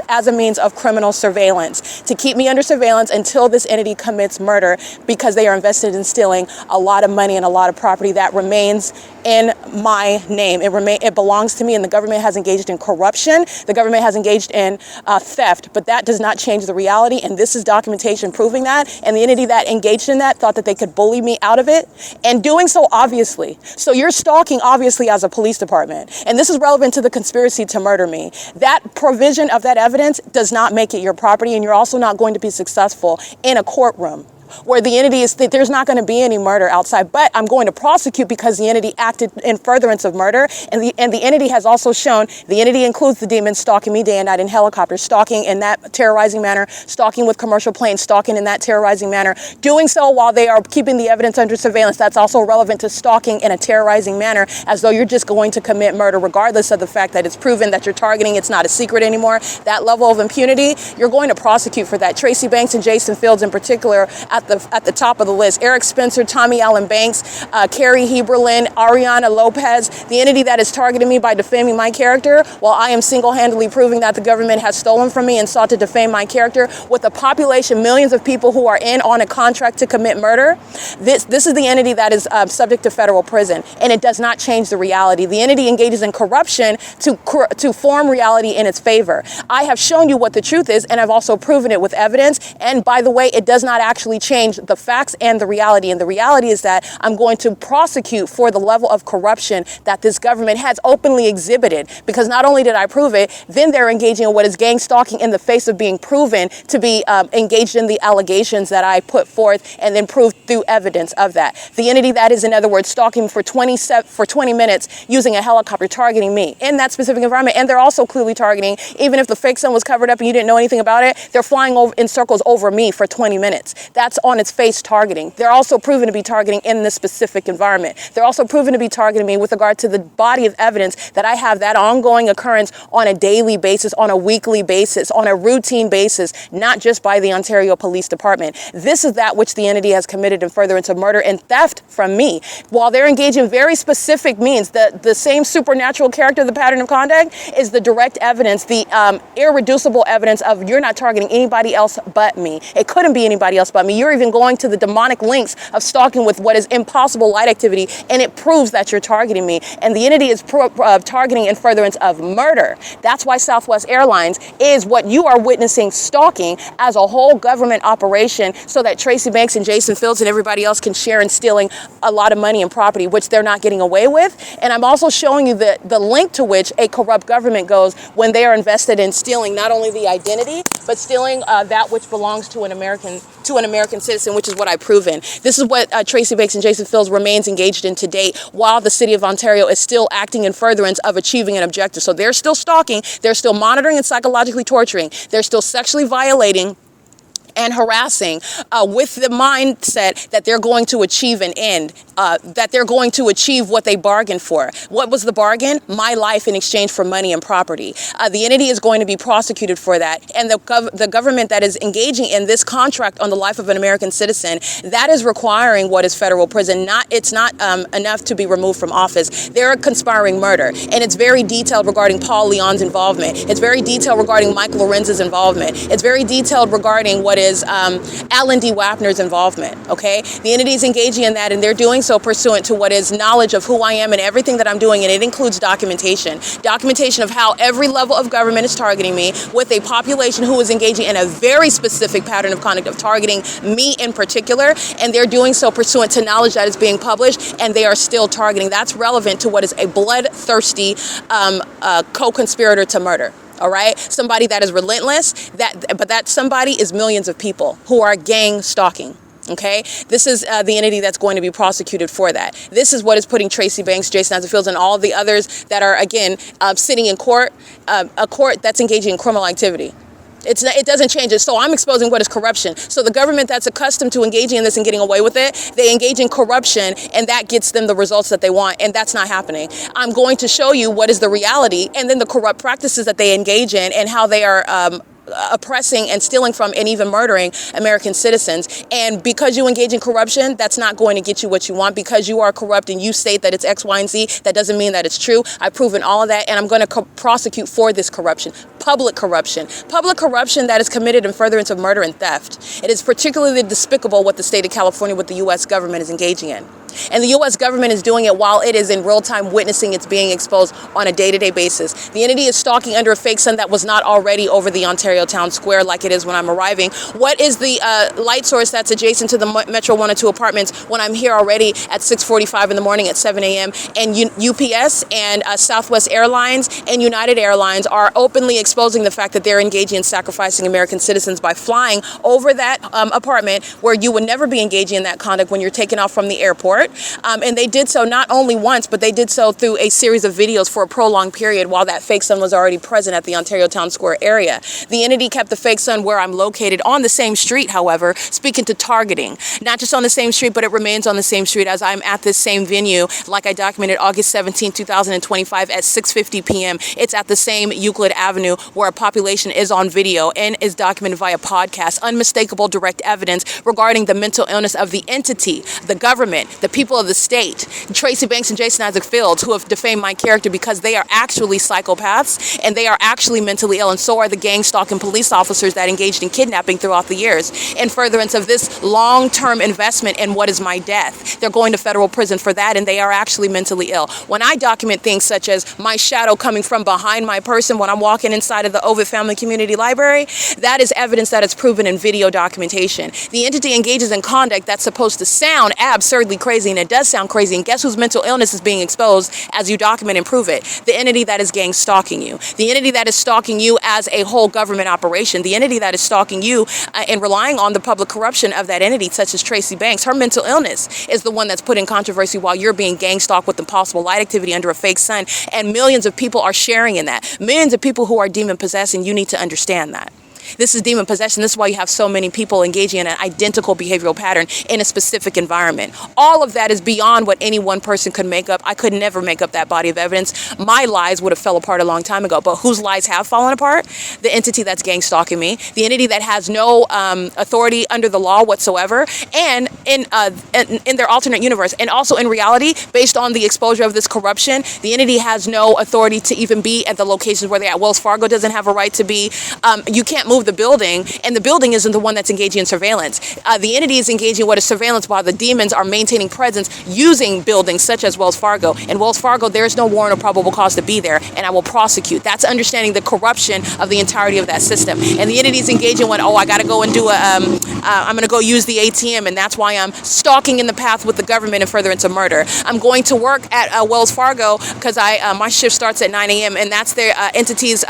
as a means of criminal surveillance to keep me under surveillance until this entity commits murder, because they are invested in stealing a lot of money and a lot of property that remains in my name. It belongs to me, and the government has engaged in corruption. The government has engaged in theft, but that does not change the reality, and this is documentation proving that, and the entity that engaged in that thought that they could bully me out of it, and doing so obviously. So you're stalking obviously as a police department, and this is relevant to the conspiracy to murder me. That provision of that evidence does not make it your property, and you're also not going to be successful in a courtroom where the entity is that there's not going to be any murder outside, but I'm going to prosecute because the entity acted in furtherance of murder, and the entity has also shown, the entity includes the demons stalking me day and night in helicopters, stalking in that terrorizing manner, stalking with commercial planes, stalking in that terrorizing manner, doing so while they are keeping the evidence under surveillance. That's also relevant to stalking in a terrorizing manner, as though you're just going to commit murder regardless of the fact that it's proven that you're targeting. It's not a secret anymore. That level of impunity, you're going to prosecute for that. Tracy Banks and Jason Fields in particular at the top of the list. Eric Spencer, Tommy Allen Banks, Carrie Heberlin, Ariana Lopez, the entity that is targeting me by defaming my character, while I am single-handedly proving that the government has stolen from me and sought to defame my character, with a population, millions of people who are in on a contract to commit murder. This is the entity that is subject to federal prison, and it does not change the reality. The entity engages in corruption to form reality in its favor. I have shown you what the truth is, and I've also proven it with evidence. And by the way, it does not actually change the facts and the reality. And the reality is that I'm going to prosecute for the level of corruption that this government has openly exhibited, because not only did I prove it, then they're engaging in what is gang stalking in the face of being proven to be engaged in the allegations that I put forth and then proved through evidence of that. The entity that is, in other words, stalking for 20 minutes using a helicopter, targeting me in that specific environment. And they're also clearly targeting, even if the fake sun was covered up and you didn't know anything about it, they're flying over in circles over me for 20 minutes. That's on its face targeting. They're also proven to be targeting in this specific environment. They're also proven to be targeting me with regard to the body of evidence that I have that ongoing occurrence on a daily basis, on a weekly basis, on a routine basis, not just by the Ontario Police Department. This is that which the entity has committed in furtherance of murder and theft from me. While they're engaging in very specific means, the same supernatural character, the pattern of conduct, is the direct evidence, the irreducible evidence of you're not targeting anybody else but me. It couldn't be anybody else but me. You're even going to the demonic links of stalking with what is impossible light activity, and it proves that you're targeting me. And the entity is targeting in furtherance of murder. That's why Southwest Airlines is what you are witnessing, stalking as a whole government operation, so that Tracy Banks and Jason Fields and everybody else can share in stealing a lot of money and property, which they're not getting away with. And I'm also showing you the link to which a corrupt government goes when they are invested in stealing not only the identity, but stealing that which belongs to an American citizen, which is what I've proven. This is what Tracy Banks and Jason Fields remains engaged in to date, while the city of Ontario is still acting in furtherance of achieving an objective. So they're still stalking, they're still monitoring and psychologically torturing, they're still sexually violating and harassing with the mindset that they're going to achieve an end, that they're going to achieve what they bargained for. What was the bargain? My life in exchange for money and property. The entity is going to be prosecuted for that. And the government that is engaging in this contract on the life of an American citizen, that is requiring what is federal prison. It's not enough to be removed from office. They're conspiring murder. And it's very detailed regarding Paul Leon's involvement. It's very detailed regarding Michael Lorenz's involvement. It's very detailed regarding what is is L&D WAPNER's involvement, okay? The entity is engaging in that, and they're doing so pursuant to what is knowledge of who I am and everything that I'm doing, and it includes documentation. Documentation of how every level of government is targeting me, with a population who is engaging in a very specific pattern of conduct of targeting me in particular, and they're doing so pursuant to knowledge that is being published, and they are still targeting. That's relevant to what is a bloodthirsty co-conspirator to murder. All right, somebody that is relentless, but that somebody is millions of people who are gang stalking. Okay, this is the entity that's going to be prosecuted for that. This is what is putting Tracy Banks, Jason Fields, and all of the others that are, again, sitting in court, a court that's engaging in criminal activity. It doesn't change it. So I'm exposing what is corruption. So the government that's accustomed to engaging in this and getting away with it, they engage in corruption, and that gets them the results that they want, and that's not happening. I'm going to show you what is the reality, and then the corrupt practices that they engage in, and how they are oppressing and stealing from and even murdering American citizens. And because you engage in corruption, that's not going to get you what you want. Because you are corrupt and you state that it's X, Y, and Z, that doesn't mean that it's true. I've proven all of that, and I'm going to prosecute for this corruption. Public corruption that is committed in furtherance of murder and theft. It is particularly despicable what the state of California, what the U.S. government is engaging in. And the U.S. government is doing it while it is in real time witnessing it's being exposed on a day-to-day basis. The entity is stalking under a fake sun that was not already over the Ontario town square like it is when I'm arriving. What is the light source that's adjacent to the Metro 102 apartments when I'm here already at 6:45 in the morning, at 7 a.m. and UPS and Southwest Airlines and United Airlines are openly exposing the fact that they're engaging in sacrificing American citizens by flying over that apartment where you would never be engaging in that conduct when you're taking off from the airport. And they did so not only once, but they did so through a series of videos for a prolonged period while that fake sun was already present at the Ontario Town Square area. The entity kept the fake sun where I'm located on the same street, however, speaking to targeting. Not just on the same street, but it remains on the same street as I'm at this same venue, like I documented August 17, 2025 at 6:50 p.m. It's at the same Euclid Avenue where a population is on video and is documented via podcast. Unmistakable direct evidence regarding the mental illness of the entity, the government, the people of the state, Tracy Banks and Jason Fields, who have defamed my character because they are actually psychopaths and they are actually mentally ill, and so are the gang stalking police officers that engaged in kidnapping throughout the years. In furtherance of this long-term investment in what is my death, they're going to federal prison for that, and they are actually mentally ill. When I document things such as my shadow coming from behind my person when I'm walking inside of the OVITT Family Community Library, that is evidence that is proven in video documentation. The entity engages in conduct that's supposed to sound absurdly crazy, and it does sound crazy, and guess whose mental illness is being exposed as you document and prove it? The entity that is gang stalking you. The entity that is stalking you as a whole government operation. The entity that is stalking you and relying on the public corruption of that entity, such as Tracy Banks. Her mental illness is the one that's put in controversy while you're being gang stalked with impossible light activity under a fake sun, and millions of people are sharing in that. Millions of people who are demon possessed, and you need to understand that. This is demon possession. This is why you have so many people engaging in an identical behavioral pattern in a specific environment. All of that is beyond what any one person could make up. I could never make up that body of evidence. My lies would have fell apart a long time ago. But whose lies have fallen apart? The entity that's gang stalking me, the entity that has no authority under the law whatsoever, and in their alternate universe, and also in reality, based on the exposure of this corruption, the entity has no authority to even be at the locations where they're at. Wells Fargo doesn't have a right to be. You can't move the building, and the building isn't the one that's engaging in surveillance. The entity is engaging in what is surveillance while the demons are maintaining presence using buildings such as Wells Fargo. In Wells Fargo, there is no warrant or probable cause to be there, and I will prosecute. That's understanding the corruption of the entirety of that system. And the entity is engaging when, I got to go and do I'm going to go use the ATM, and that's why I'm stalking in the path with the government in furtherance of murder. I'm going to work at Wells Fargo because my shift starts at 9 a.m., and that's their entity's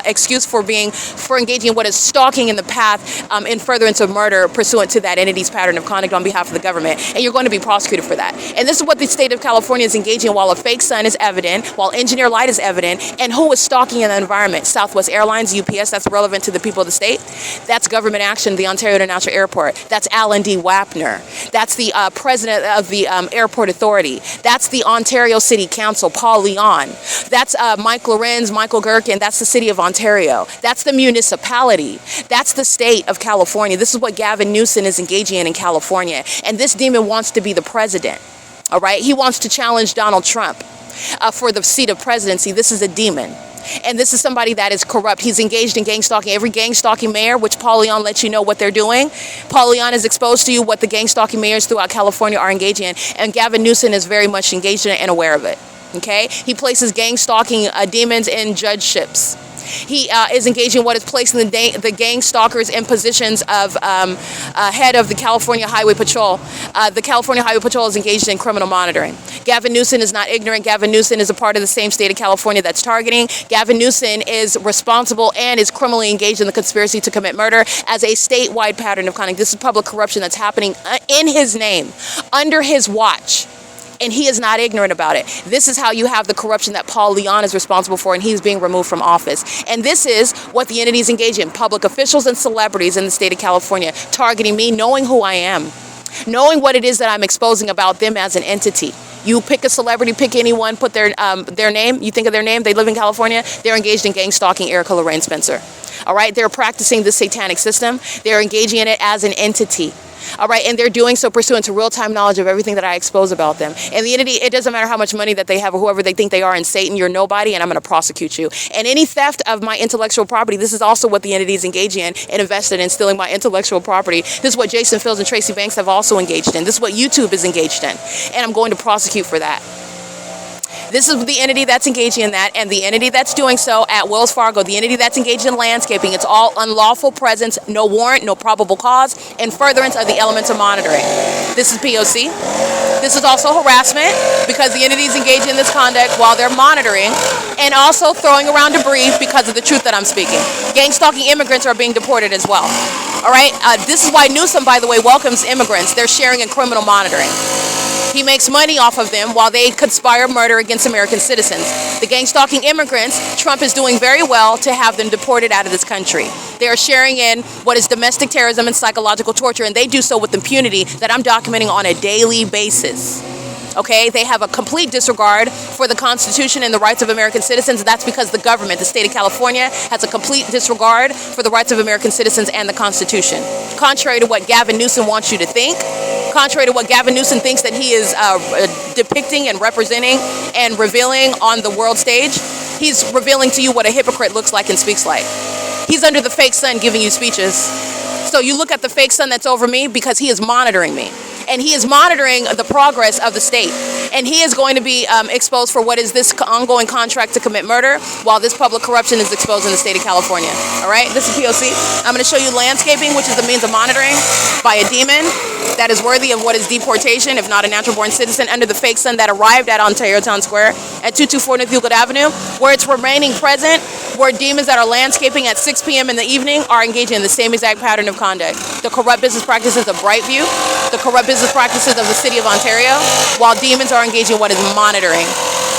excuse for engaging in what is stalking in the path in furtherance of murder pursuant to that entity's pattern of conduct on behalf of the government. And you're going to be prosecuted for that. And this is what the state of California is engaging in while a fake sun is evident, while engineer light is evident, and who is stalking in the environment? Southwest Airlines, UPS, that's relevant to the people of the state. That's government action, the Ontario International Airport. That's L&D WAPNER. That's the president of the airport authority. That's the Ontario City Council, Paul Leon. That's Mike LORENZ, Michael GERKEN. That's the city of Ontario. That's the municipality. That's the state of California. This is what Gavin Newsom is engaging in California. And this demon wants to be the president. All right? He wants to challenge Donald Trump for the seat of presidency. This is a demon. And this is somebody that is corrupt. He's engaged in gang stalking. Every gang stalking mayor, which Paul Leon lets you know what they're doing. Paul Leon is exposed to you what the gang stalking mayors throughout California are engaging in. And Gavin Newsom is very much engaged in it and aware of it. Okay? He places gang stalking demons in judgeships. He is engaging what is placing the gang stalkers in positions of head of the California Highway Patrol. The California Highway Patrol is engaged in criminal monitoring. Gavin Newsom is not ignorant. Gavin Newsom is a part of the same state of California that's targeting. Gavin Newsom is responsible and is criminally engaged in the conspiracy to commit murder as a statewide pattern of conduct. This is public corruption that's happening in his name, under his watch. And he is not ignorant about it. This is how you have the corruption that Paul Leon is responsible for, and he's being removed from office. And this is what the entities engage in. Public officials and celebrities in the state of California targeting me, knowing who I am, knowing what it is that I'm exposing about them as an entity. You pick a celebrity, pick anyone, put their name, you think of their name, they live in California, they're engaged in gang stalking Erica Lorraine Spencer. All right, they're practicing the satanic system. They're engaging in it as an entity. All right, and they're doing so pursuant to real-time knowledge of everything that I expose about them. And the entity, it doesn't matter how much money that they have or whoever they think they are in Satan, you're nobody, and I'm going to prosecute you. And any theft of my intellectual property, this is also what the entity is engaging in and invested in, stealing my intellectual property. This is what Jason Fields and Tracy Banks have also engaged in. This is what YouTube is engaged in. And I'm going to prosecute for that. This is the entity that's engaging in that, and the entity that's doing so at Wells Fargo, the entity that's engaged in landscaping. It's all unlawful presence, no warrant, no probable cause, and furtherance of the elements of monitoring. This is P.O.C. This is also harassment, because the entities engage in this conduct while they're monitoring, and also throwing around debris because of the truth that I'm speaking. Gang stalking immigrants are being deported as well. All right? This is why Newsom, by the way, welcomes immigrants. They're sharing in criminal monitoring. He makes money off of them while they conspire murder against American citizens. The gang stalking immigrants, Trump is doing very well to have them deported out of this country. They are sharing in what is domestic terrorism and psychological torture, and they do so with impunity that I'm documenting on a daily basis. Okay, they have a complete disregard for the Constitution and the rights of American citizens. That's because the government, the state of California, has a complete disregard for the rights of American citizens and the Constitution. Contrary to what Gavin Newsom wants you to think, contrary to what Gavin Newsom thinks that he is depicting and representing and revealing on the world stage, he's revealing to you what a hypocrite looks like and speaks like. He's under the fake sun giving you speeches. So you look at the fake sun that's over me because he is monitoring me. And he is monitoring the progress of the state. And he is going to be exposed for what is this ongoing contract to commit murder while this public corruption is exposed in the state of California. All right, this is P.O.C. I'm going to show you landscaping, which is the means of monitoring by a demon that is worthy of what is deportation, if not a natural-born citizen, under the fake sun that arrived at Ontario Town Square at 224 North Euclid Avenue, where it's remaining present, where demons that are landscaping at 6 p.m. in the evening are engaging in the same exact pattern of conduct. The corrupt business practices of Brightview, the corrupt business practices of the city of Ontario, while demons are engaging in what is monitoring.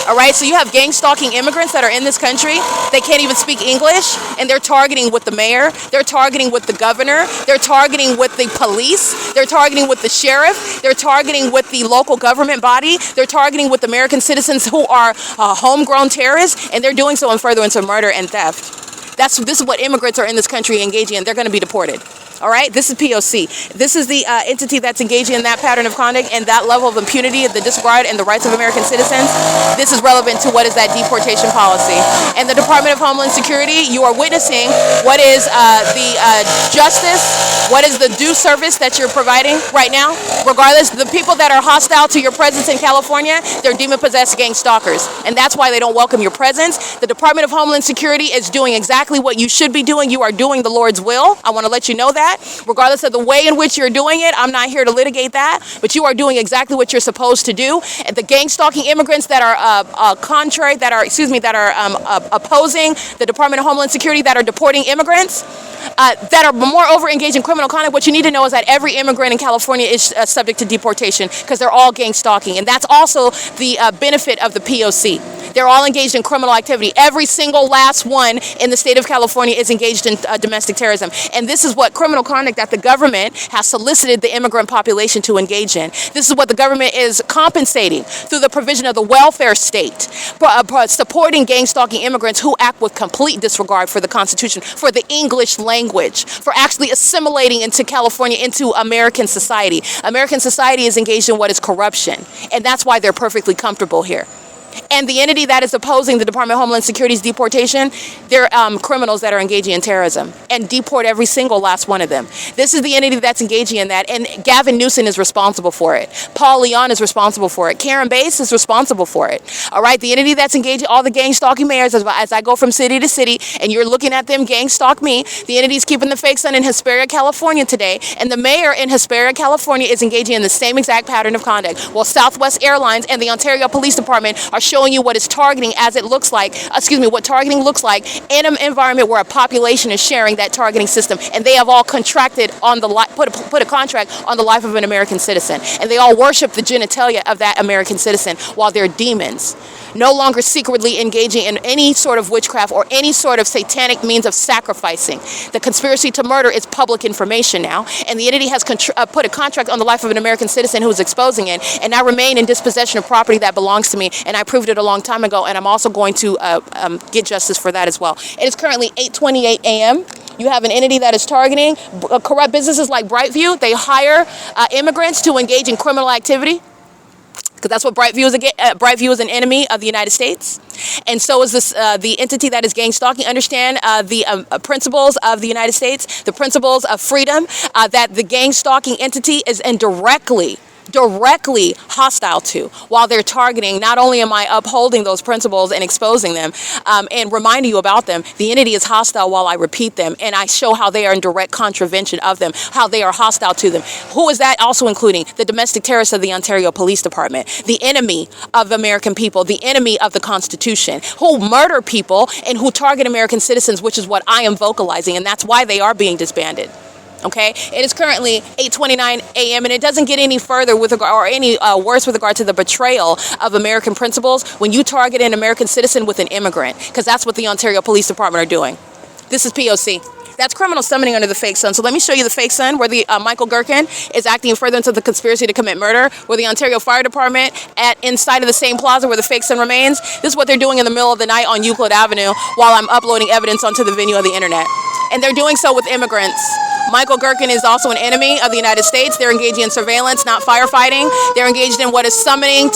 All right, so you have gang stalking immigrants that are in this country. They can't even speak English, and they're targeting with the mayor. They're targeting with the governor. They're targeting with the police. They're targeting with the sheriff. They're targeting with the local government body. They're targeting with American citizens who are homegrown terrorists, and they're doing so in furtherance of murder and theft. This is what immigrants are in this country engaging in. They're going to be deported. All right, this is P.O.C. This is the entity that's engaging in that pattern of conduct and that level of impunity, the disregard and the rights of American citizens. This is relevant to what is that deportation policy. And the Department of Homeland Security, you are witnessing what is the justice, what is the due service that you're providing right now. Regardless, the people that are hostile to your presence in California, they're demon-possessed gang stalkers. And that's why they don't welcome your presence. The Department of Homeland Security is doing exactly what you should be doing. You are doing the Lord's will. I want to let you know that. Regardless of the way in which you're doing it, I'm not here to litigate that, but you are doing exactly what you're supposed to do. And the gang stalking immigrants that are opposing the Department of Homeland Security, that are deporting immigrants, that are moreover engaged in criminal conduct, what you need to know is that every immigrant in California is subject to deportation because they're all gang stalking. And that's also the benefit of the P.O.C. They're all engaged in criminal activity. Every single last one in the state of California is engaged in domestic terrorism. And this is what criminal conduct that the government has solicited the immigrant population to engage in. This is what the government is compensating through the provision of the welfare state, supporting gang stalking immigrants who act with complete disregard for the Constitution, for the English language, for actually assimilating into California, into American society. American society is engaged in what is corruption. And that's why they're perfectly comfortable here. And the entity that is opposing the Department of Homeland Security's deportation, they're criminals that are engaging in terrorism, and deport every single last one of them. This is the entity that's engaging in that, and Gavin Newsom is responsible for it. Paul Leon is responsible for it. Karen Bass is responsible for it. All right, the entity that's engaging all the gang stalking mayors, as I go from city to city, and you're looking at them gang stalk me, the entity's keeping the fake sun in Hesperia, California today, and the mayor in Hesperia, California is engaging in the same exact pattern of conduct, while Southwest Airlines and the Ontario Police Department are showing you what is targeting as it looks like, what targeting looks like in an environment where a population is sharing that targeting system, and they have all contracted on the put a contract on the life of an American citizen, and they all worship the genitalia of that American citizen while they're demons, no longer secretly engaging in any sort of witchcraft or any sort of satanic means of sacrificing. The conspiracy to murder is public information now, and the entity has put a contract on the life of an American citizen who is exposing it, and I remain in dispossession of property that belongs to me, and I proved it a long time ago, and I'm also going to get justice for that as well. It is currently 8:28 a.m. You have an entity that is targeting corrupt businesses like Brightview. They hire immigrants to engage in criminal activity, because that's what Brightview is. Brightview is an enemy of the United States, and so is this the entity that is gang stalking. Understand the principles of the United States, the principles of freedom that the gang stalking entity is directly hostile to, while they're targeting. Not only am I upholding those principles and exposing them and reminding you about them, the entity is hostile while I repeat them, and I show how they are in direct contravention of them, how they are hostile to them. Who is that also including? The domestic terrorists of the Ontario Police Department, the enemy of American people, the enemy of the Constitution, who murder people and who target American citizens, which is what I am vocalizing, and that's why they are being disbanded. Okay, it is currently 8:29 a.m. and it doesn't get any further with regard, or any worse with regard to the betrayal of American principles when you target an American citizen with an immigrant, because that's what the Ontario Police Department are doing. This is P.O.C. That's criminal summoning under the fake sun. So let me show you the fake sun where the Michael Gerken is acting in furtherance of the conspiracy to commit murder, where the Ontario Fire Department inside of the same plaza where the fake sun remains. This is what they're doing in the middle of the night on Euclid Avenue while I'm uploading evidence onto the venue of the internet. And they're doing so with immigrants. Michael Gerken is also an enemy of the United States. They're engaging in surveillance, not firefighting. They're engaged in what is summoning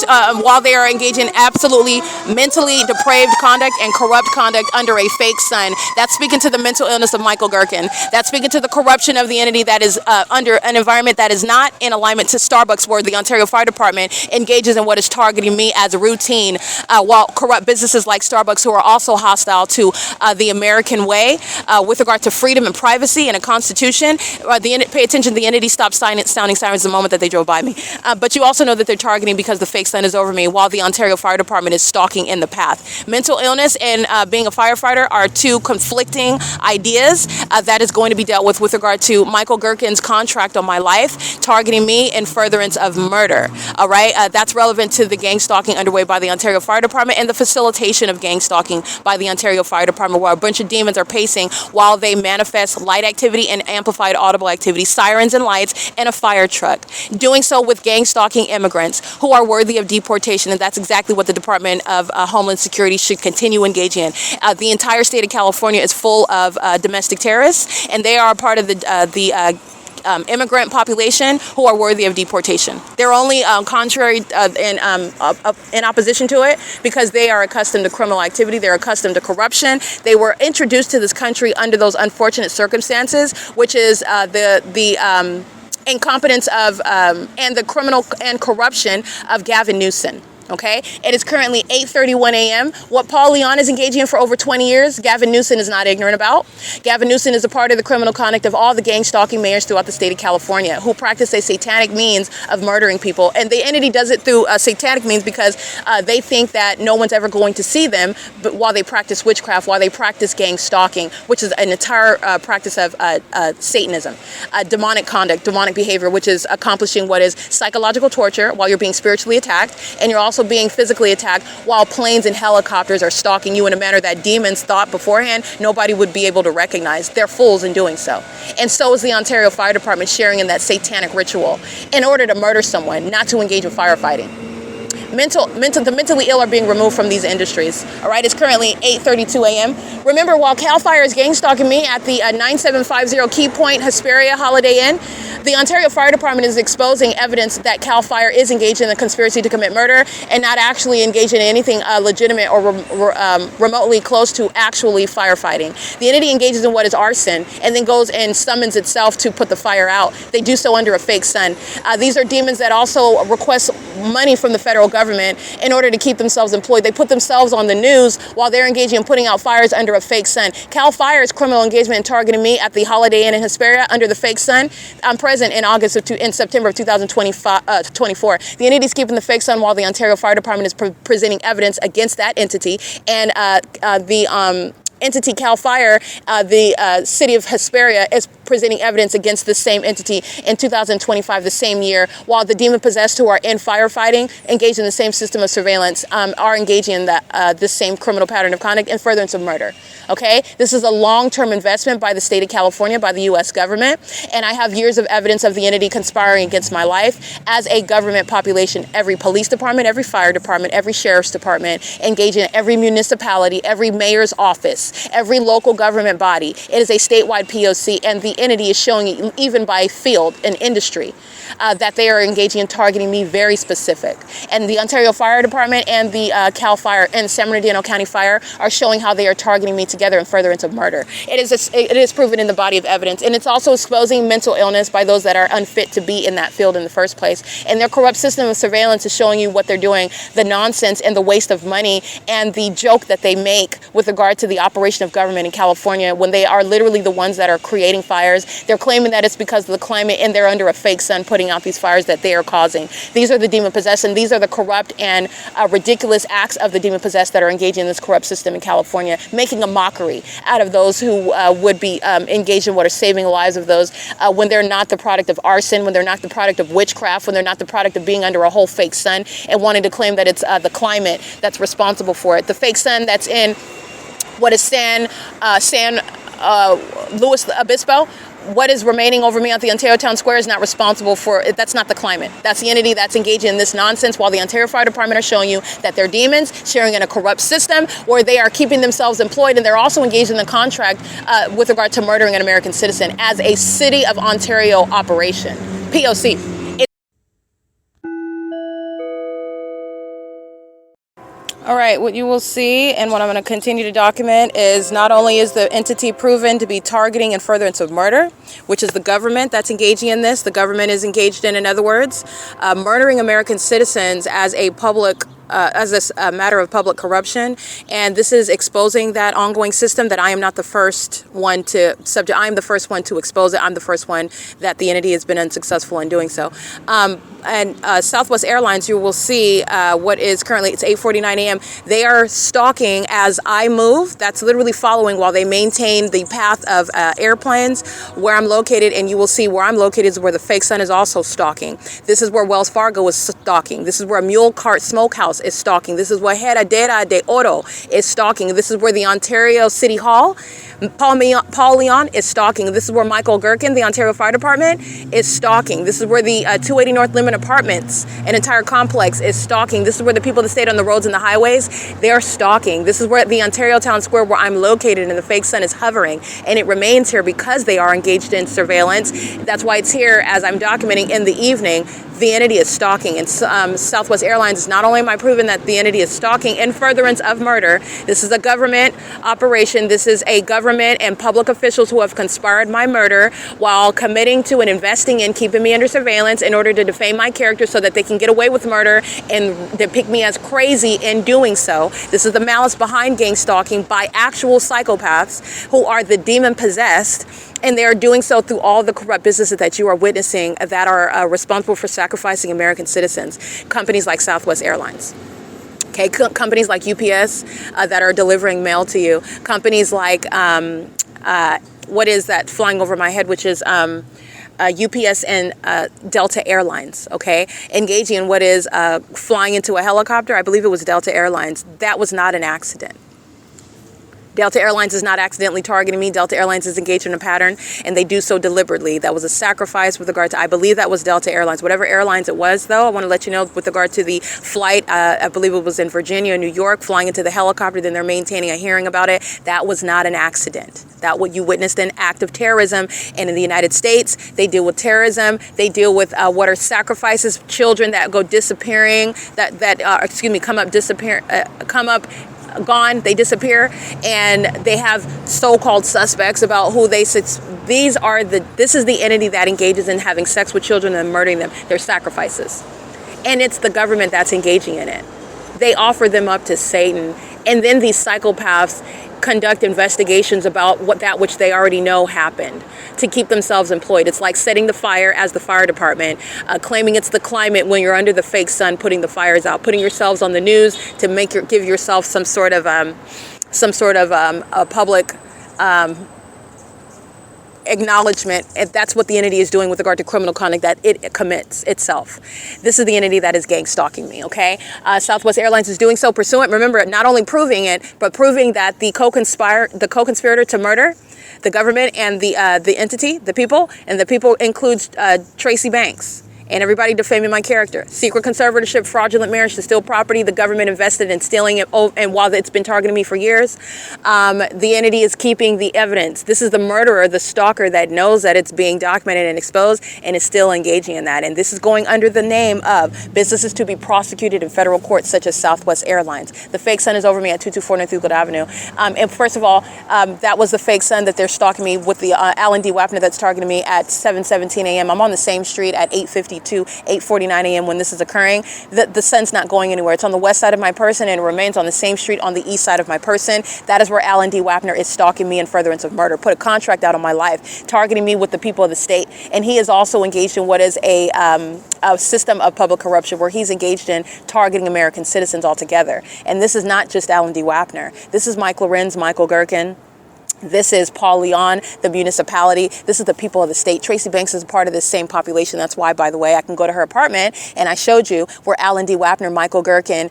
while they are engaged in absolutely mentally depraved conduct and corrupt conduct under a fake sun. That's speaking to the mental illness of Michael Gerken. That's speaking to the corruption of the entity that is under an environment that is not in alignment to Starbucks, where the Ontario Fire Department engages in what is targeting me as a routine, while corrupt businesses like Starbucks, who are also hostile to the American way with regard to freedom and privacy and a constitution. Pay attention, the entity stopped sounding sirens the moment that they drove by me. But you also know that they're targeting because the fake sun is over me, while the Ontario Fire Department is stalking in the path. Mental illness and being a firefighter are two conflicting ideas that is going to be dealt with regard to Michael Gerken's contract on my life, targeting me in furtherance of murder. All right, that's relevant to the gang stalking underway by the Ontario Fire Department and the facilitation of gang stalking by the Ontario Fire Department, where a bunch of demons are pacing while they manifest light activity and amplified audible activity, sirens and lights, and a fire truck. Doing so with gang stalking immigrants who are worthy of deportation, and that's exactly what the Department of Homeland Security should continue engaging in. The entire state of California is full of domestic terrorists, and they are a part of the immigrant population who are worthy of deportation. They're only contrary in opposition to it because they are accustomed to criminal activity. They're accustomed to corruption. They were introduced to this country under those unfortunate circumstances, which is the incompetence of and the criminal and corruption of Gavin Newsom. Okay, it is currently 8:31 a.m. What Paul Leon is engaging in for over 20 years, Gavin Newsom is not ignorant about. Gavin Newsom is a part of the criminal conduct of all the gang stalking mayors throughout the state of California who practice a satanic means of murdering people. And the entity does it through satanic means because they think that no one's ever going to see them, but while they practice witchcraft, while they practice gang stalking, which is an entire practice of Satanism, demonic conduct, demonic behavior, which is accomplishing what is psychological torture while you're being spiritually attacked, and you're also being physically attacked while planes and helicopters are stalking you in a manner that demons thought beforehand nobody would be able to recognize. They're fools in doing so. And so is the Ontario Fire Department sharing in that satanic ritual in order to murder someone, not to engage in firefighting. The mentally ill are being removed from these industries. All right, it's currently 8:32 a.m. Remember, while CAL FIRE is gang stalking me at the 9750 Key Point Hesperia Holiday Inn, The Ontario Fire Department is exposing evidence that CAL FIRE is engaged in a conspiracy to commit murder and not actually engaged in anything legitimate or remotely close to actually firefighting. The entity engages in what is arson and then goes and summons itself to put the fire out. They do so under a fake sun. These are demons that also request money from the federal government in order to keep themselves employed. They put themselves on the news while they're engaging in putting out fires under a fake sun. CAL FIRE's criminal engagement in targeting me at the Holiday Inn in Hesperia under the fake sun. I'm present in September of 2024. The entity is keeping the fake sun while the Ontario Fire Department is presenting evidence against that entity, and the entity CAL FIRE, the city of Hesperia, is presenting evidence against the same entity in 2025, the same year, while the demon-possessed who are in firefighting, engaged in the same system of surveillance, are engaging in this same criminal pattern of conduct and furtherance of murder. Okay? This is a long-term investment by the state of California, by the U.S. government, and I have years of evidence of the entity conspiring against my life as a government population. Every police department, every fire department, every sheriff's department, engaging in every municipality, every mayor's office, every local government body. It is a statewide P.O.C, and the entity is showing, even by field and industry, that they are engaging in targeting me very specific. And the Ontario Fire Department and the CAL FIRE and San Bernardino County Fire are showing how they are targeting me together in furtherance of murder. It is proven in the body of evidence, and it's also exposing mental illness by those that are unfit to be in that field in the first place. And their corrupt system of surveillance is showing you what they're doing, the nonsense and the waste of money and the joke that they make with regard to the operation of government in California when they are literally the ones that are creating fires. They're claiming that it's because of the climate, and they're under a fake sun putting out these fires that they are causing. These are the demon-possessed, and these are the corrupt and ridiculous acts of the demon-possessed that are engaging in this corrupt system in California, making a mockery out of those who would be engaged in what are saving the lives of those when they're not the product of arson, when they're not the product of witchcraft, when they're not the product of being under a whole fake sun and wanting to claim that it's the climate that's responsible for it. The fake sun that's in what is San Luis Obispo, what is remaining over me at the Ontario Town Square is not responsible for it. That's not the climate. That's the entity that's engaging in this nonsense, while the Ontario Fire Department are showing you that they're demons sharing in a corrupt system where they are keeping themselves employed, and they're also engaged in the contract with regard to murdering an American citizen as a City of Ontario operation. P.O.C. All right, what you will see and what I'm going to continue to document is not only is the entity proven to be targeting and furtherance of murder, which is the government that's engaging in this. The government is engaged in other words, murdering American citizens as a public as a matter of public corruption, and this is exposing that ongoing system that I am not the first one to I am the first one to expose it. I'm the first one that the entity has been unsuccessful in doing so. And Southwest Airlines, you will see what is currently, it's 8:49 a.m. They are stalking as I move. That's literally following while they maintain the path of airplanes where I'm located, and you will see where I'm located is where the fake sun is also stalking. This is where Wells Fargo is stalking. This is where Mule Cart Smokehouse is stalking. This is where Heredera de Oro is stalking. This is where the Ontario City Hall, Paul Leon, is stalking. This is where Michael GERKEN, the Ontario Fire Department, is stalking. This is where the 280 North Lemon Apartments, an entire complex, is stalking. This is where the people that stayed on the roads and the highways, they are stalking. This is where the Ontario Town Square, where I'm located, and the fake sun is hovering, and it remains here because they are engaged in surveillance. That's why it's here as I'm documenting in the evening. The entity is stalking, and Southwest Airlines is not only am I proven that the entity is stalking in furtherance of murder. This is a government operation. This is a government and public officials who have conspired my murder while committing to and investing in keeping me under surveillance in order to defame my character so that they can get away with murder and depict me as crazy in doing so. This is the malice behind gang stalking by actual psychopaths who are the demon possessed. And they are doing so through all the corrupt businesses that you are witnessing that are responsible for sacrificing American citizens. Companies like Southwest Airlines. Okay, companies like UPS that are delivering mail to you. Companies like, what is that flying over my head, which is UPS and Delta Airlines, okay? Engaging in what is flying into a helicopter. I believe it was Delta Airlines. That was not an accident. Delta Airlines is not accidentally targeting me. Delta Airlines is engaged in a pattern, and they do so deliberately. That was a sacrifice with regard to, I believe that was Delta Airlines. Whatever airlines it was, though, I want to let you know with regard to the flight, I believe it was in Virginia, New York, flying into the helicopter, then they're maintaining a hearing about it. That was not an accident. That what you witnessed an act of terrorism. And in the United States, they deal with terrorism. They deal with what are sacrifices, children that go disappearing, come up gone, they disappear, and they have so-called suspects about who this is the entity that engages in having sex with children and murdering them. They're sacrifices, and it's the government that's engaging in it. They offer them up to Satan, and then these psychopaths conduct investigations about that which they already know happened to keep themselves employed. It's like setting the fire as the fire department, claiming it's the climate when you're under the fake sun, putting the fires out, putting yourselves on the news to give yourself some sort of a public acknowledgement. That's what the entity is doing with regard to criminal conduct that it commits itself. This is the entity that is gang stalking me, okay? Southwest Airlines is doing so pursuant, remember, not only proving it, but proving that the co-conspirator to murder the government and the entity, the people includes Tracy Banks. And everybody defaming my character. Secret conservatorship, fraudulent marriage to steal property. The government invested in stealing it, and while it's been targeting me for years, the entity is keeping the evidence. This is the murderer, the stalker that knows that it's being documented and exposed and is still engaging in that. And this is going under the name of businesses to be prosecuted in federal courts, such as Southwest Airlines. The fake sun is over me at 224 North Euclid Avenue. And first of all, that was the fake sun that they're stalking me with the Alan D. WAPNER that's targeting me at 7:17 a.m. I'm on the same street at 8:52. To 8:49 a.m. when this is occurring. The sun's not going anywhere. It's on the west side of my person and it remains on the same street on the east side of my person. That is where Alan D. WAPNER is stalking me in furtherance of murder. Put a contract out on my life, targeting me with the people of the state. And he is also engaged in what is a system of public corruption where he's engaged in targeting American citizens altogether. And this is not just Alan D. WAPNER. This is Mike LORENZ, Michael GERKEN. This is Paul Leon, the municipality. This is the people of the state. Tracy Banks is a part of this same population. That's why, by the way, I can go to her apartment, and I showed you where Alan D. WAPNER, Michael GERKEN,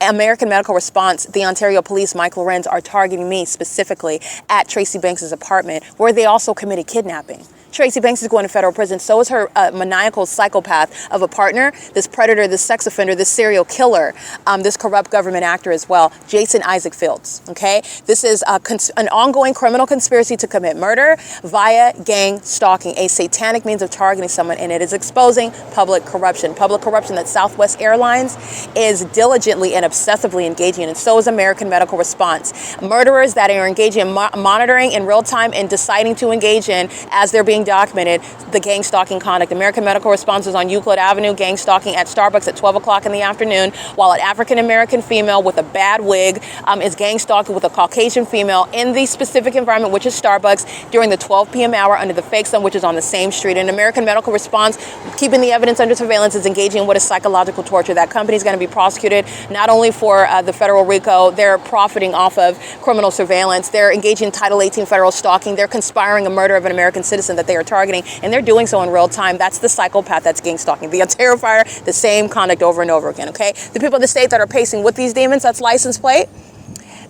American Medical Response, the Ontario Police, Mike LORENZ are targeting me specifically at Tracy Banks' apartment, where they also committed kidnapping. Tracy Banks is going to federal prison. So is her maniacal psychopath of a partner, this predator, this sex offender, this serial killer, this corrupt government actor as well, Jason Isaac Fields. Okay, this is an ongoing criminal conspiracy to commit murder via gang stalking, a satanic means of targeting someone, and it is exposing public corruption that Southwest Airlines is diligently and obsessively engaging in, and so is American Medical Response. Murderers that are engaging in monitoring in real time and deciding to engage in, as they're being documented, the gang stalking conduct. American Medical Response is on Euclid Avenue, gang stalking at Starbucks at 12 o'clock in the afternoon, while an African-American female with a bad wig is gang stalking with a Caucasian female in the specific environment, which is Starbucks, during the 12 p.m. hour under the fake sun, which is on the same street. And American Medical Response, keeping the evidence under surveillance, is engaging in what is psychological torture. That company is going to be prosecuted not only for the federal RICO, they're profiting off of criminal surveillance, they're engaging in Title 18 federal stalking, they're conspiring a murder of an American citizen that they are targeting, and they're doing so in real time. That's the psychopath that's gang stalking. The Ontario Fire, the same conduct over and over again, okay? The people of the state that are pacing with these demons, that's license plate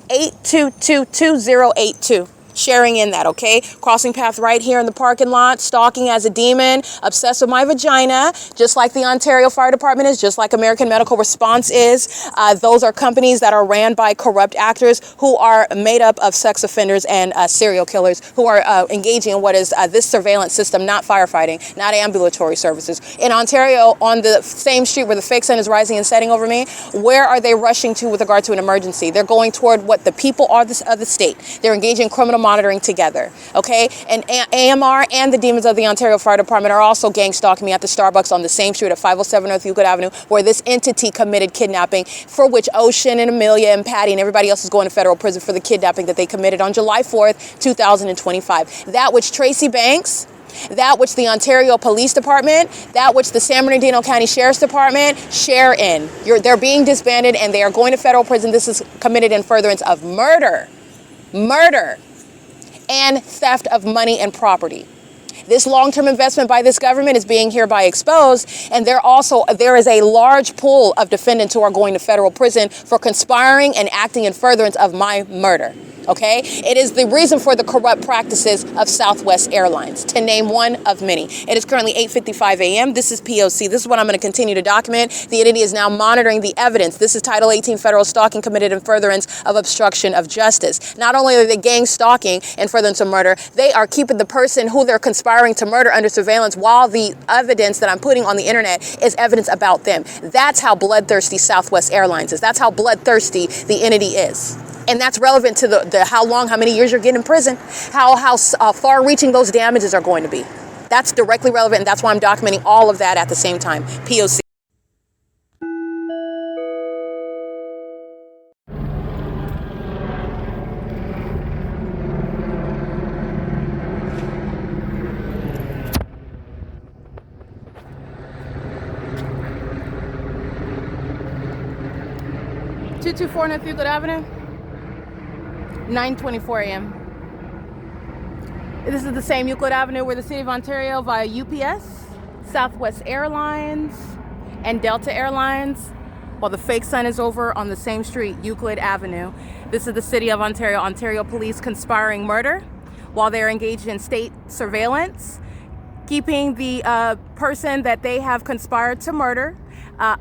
8222082. Sharing in that, okay? Crossing path right here in the parking lot, stalking as a demon, obsessed with my vagina, just like the Ontario Fire Department is, just like American Medical Response is. Those are companies that are ran by corrupt actors who are made up of sex offenders and serial killers who are engaging in what is this surveillance system, not firefighting, not ambulatory services. In Ontario, on the same street where the fake sun is rising and setting over me, where are they rushing to with regard to an emergency? They're going toward what the people are of the state. They're engaging in criminal monitoring together, okay? And AMR and the demons of the Ontario Fire Department are also gang stalking me at the Starbucks on the same street at 507 North Euclid Avenue, where this entity committed kidnapping, for which Ocean and Amelia and Patty and everybody else is going to federal prison for the kidnapping that they committed on July 4th, 2025. That which Tracy Banks, that which the Ontario Police Department, that which the San Bernardino County Sheriff's Department share in. They're being disbanded and they are going to federal prison. This is committed in furtherance of murder, and theft of money and property. This long-term investment by this government is being hereby exposed, and there is a large pool of defendants who are going to federal prison for conspiring and acting in furtherance of my murder. okay? It is the reason for the corrupt practices of Southwest Airlines, to name one of many. It is currently 8:55 a.m. This is P.O.C. This is what I'm going to continue to document. The entity is now monitoring the evidence. This is Title 18 federal stalking committed in furtherance of obstruction of justice. Not only are they gang stalking in furtherance of murder, they are keeping the person who they're conspiring to murder under surveillance while the evidence that I'm putting on the internet is evidence about them. That's how bloodthirsty Southwest Airlines is. That's how bloodthirsty the entity is. And that's relevant to the how long, how many years you're getting in prison, how far-reaching those damages are going to be. That's directly relevant, and that's why I'm documenting all of that at the same time. POC. North Euclid Avenue, 9:24 a.m. This is the same Euclid Avenue where the City of Ontario via UPS, Southwest Airlines, and Delta Airlines, while the fake sun is over on the same street, Euclid Avenue. This is the City of Ontario, Ontario police conspiring murder while they're engaged in state surveillance, keeping the person that they have conspired to murder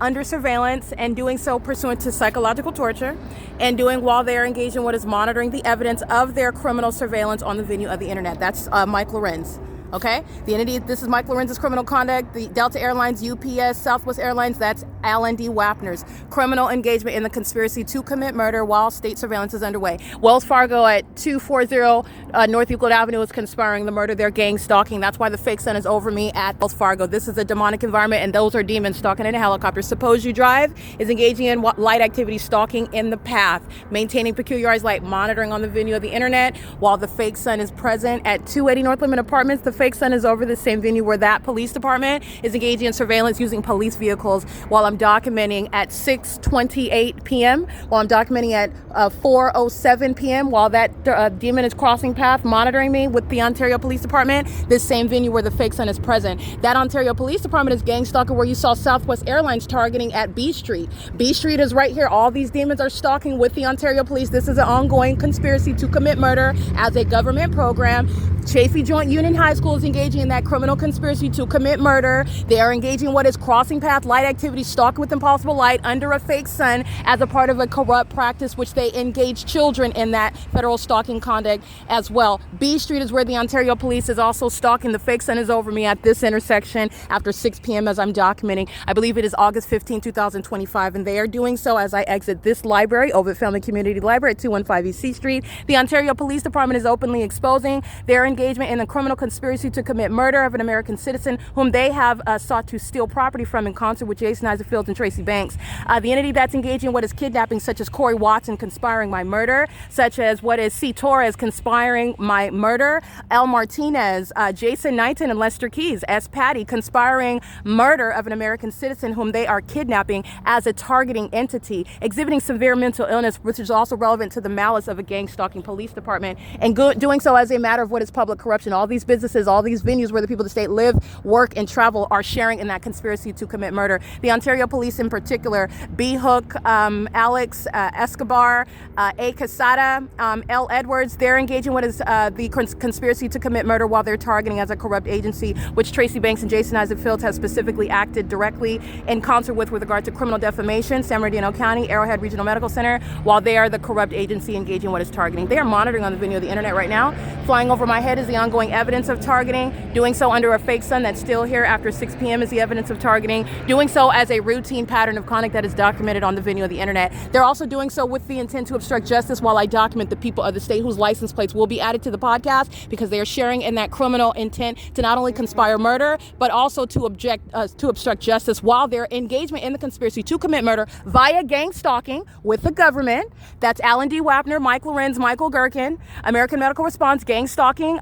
under surveillance, and doing so pursuant to psychological torture, and doing while they're engaged in what is monitoring the evidence of their criminal surveillance on the venue of the internet. That's Mike LORENZ. Okay, the entity, this is Mike LORENZ's criminal conduct. The Delta Airlines, UPS, Southwest Airlines, that's L&D WAPNER's criminal engagement in the conspiracy to commit murder while state surveillance is underway. Wells Fargo at 240 North Euclid Avenue is conspiring the murder. They're gang stalking. That's why the fake sun is over me at Wells Fargo. This is a demonic environment, and those are demons stalking in a helicopter. Suppose You Drive is engaging in light activity stalking in the path, maintaining peculiarized light monitoring on the venue of the internet while the fake sun is present at 280 North Limit Apartments. The fake sun is over the same venue where that police department is engaging in surveillance using police vehicles while I'm documenting at 6:28 p.m., while I'm documenting at 4:07 p.m., while that demon is crossing path monitoring me with the Ontario Police Department, this same venue where the fake sun is present. That Ontario Police Department is gang stalking where you saw Southwest Airlines targeting at B Street. B Street is right here. All these demons are stalking with the Ontario Police. This is an ongoing conspiracy to commit murder as a government program. Chaffee Joint Union High School is engaging in that criminal conspiracy to commit murder. They are engaging in what is crossing path light activity, stalking with impossible light under a fake sun as a part of a corrupt practice which they engage children in that federal stalking conduct as well. B Street is where the Ontario Police is also stalking. The fake sun is over me at this intersection after 6 p.m. as I'm documenting. I believe it is August 15, 2025, and they are doing so as I exit this library, OVITT Family Community Library at 215 EC Street. The Ontario Police Department is openly exposing their engagement in the criminal conspiracy to commit murder of an American citizen whom they have sought to steal property from in concert with Jason Isaac Fields and Tracy Banks. The entity that's engaging in what is kidnapping, such as Corey Watson conspiring my murder, such as what is C. Torres conspiring my murder, L. Martinez, Jason Knighton, and Lester Keys, S. Patty conspiring murder of an American citizen whom they are kidnapping as a targeting entity, exhibiting severe mental illness, which is also relevant to the malice of a gang stalking police department, and doing so as a matter of what is public corruption. All these businesses, all these venues where the people of the state live, work, and travel are sharing in that conspiracy to commit murder. The Ontario Police in particular, B. Hook, Alex Escobar, A. Casada, L. Edwards, they're engaging what is the conspiracy to commit murder while they're targeting as a corrupt agency, which Tracy Banks and Jason Isaac Fields have specifically acted directly in concert with regard to criminal defamation, San Bernardino County, Arrowhead Regional Medical Center, while they are the corrupt agency engaging what is targeting. They are monitoring on the venue of the internet right now. Flying over my head is the ongoing evidence of targeting. Doing so under a fake sun that's still here after 6 p.m. is the evidence of targeting. Doing so as a routine pattern of conduct that is documented on the venue of the internet. They're also doing so with the intent to obstruct justice while I document the people of the state whose license plates will be added to the podcast because they are sharing in that criminal intent to not only conspire murder, but also to obstruct justice while their engagement in the conspiracy to commit murder via gang stalking with the government. That's L&D WAPNER, Mike LORENZ, Michael GERKEN, American Medical Response gang stalking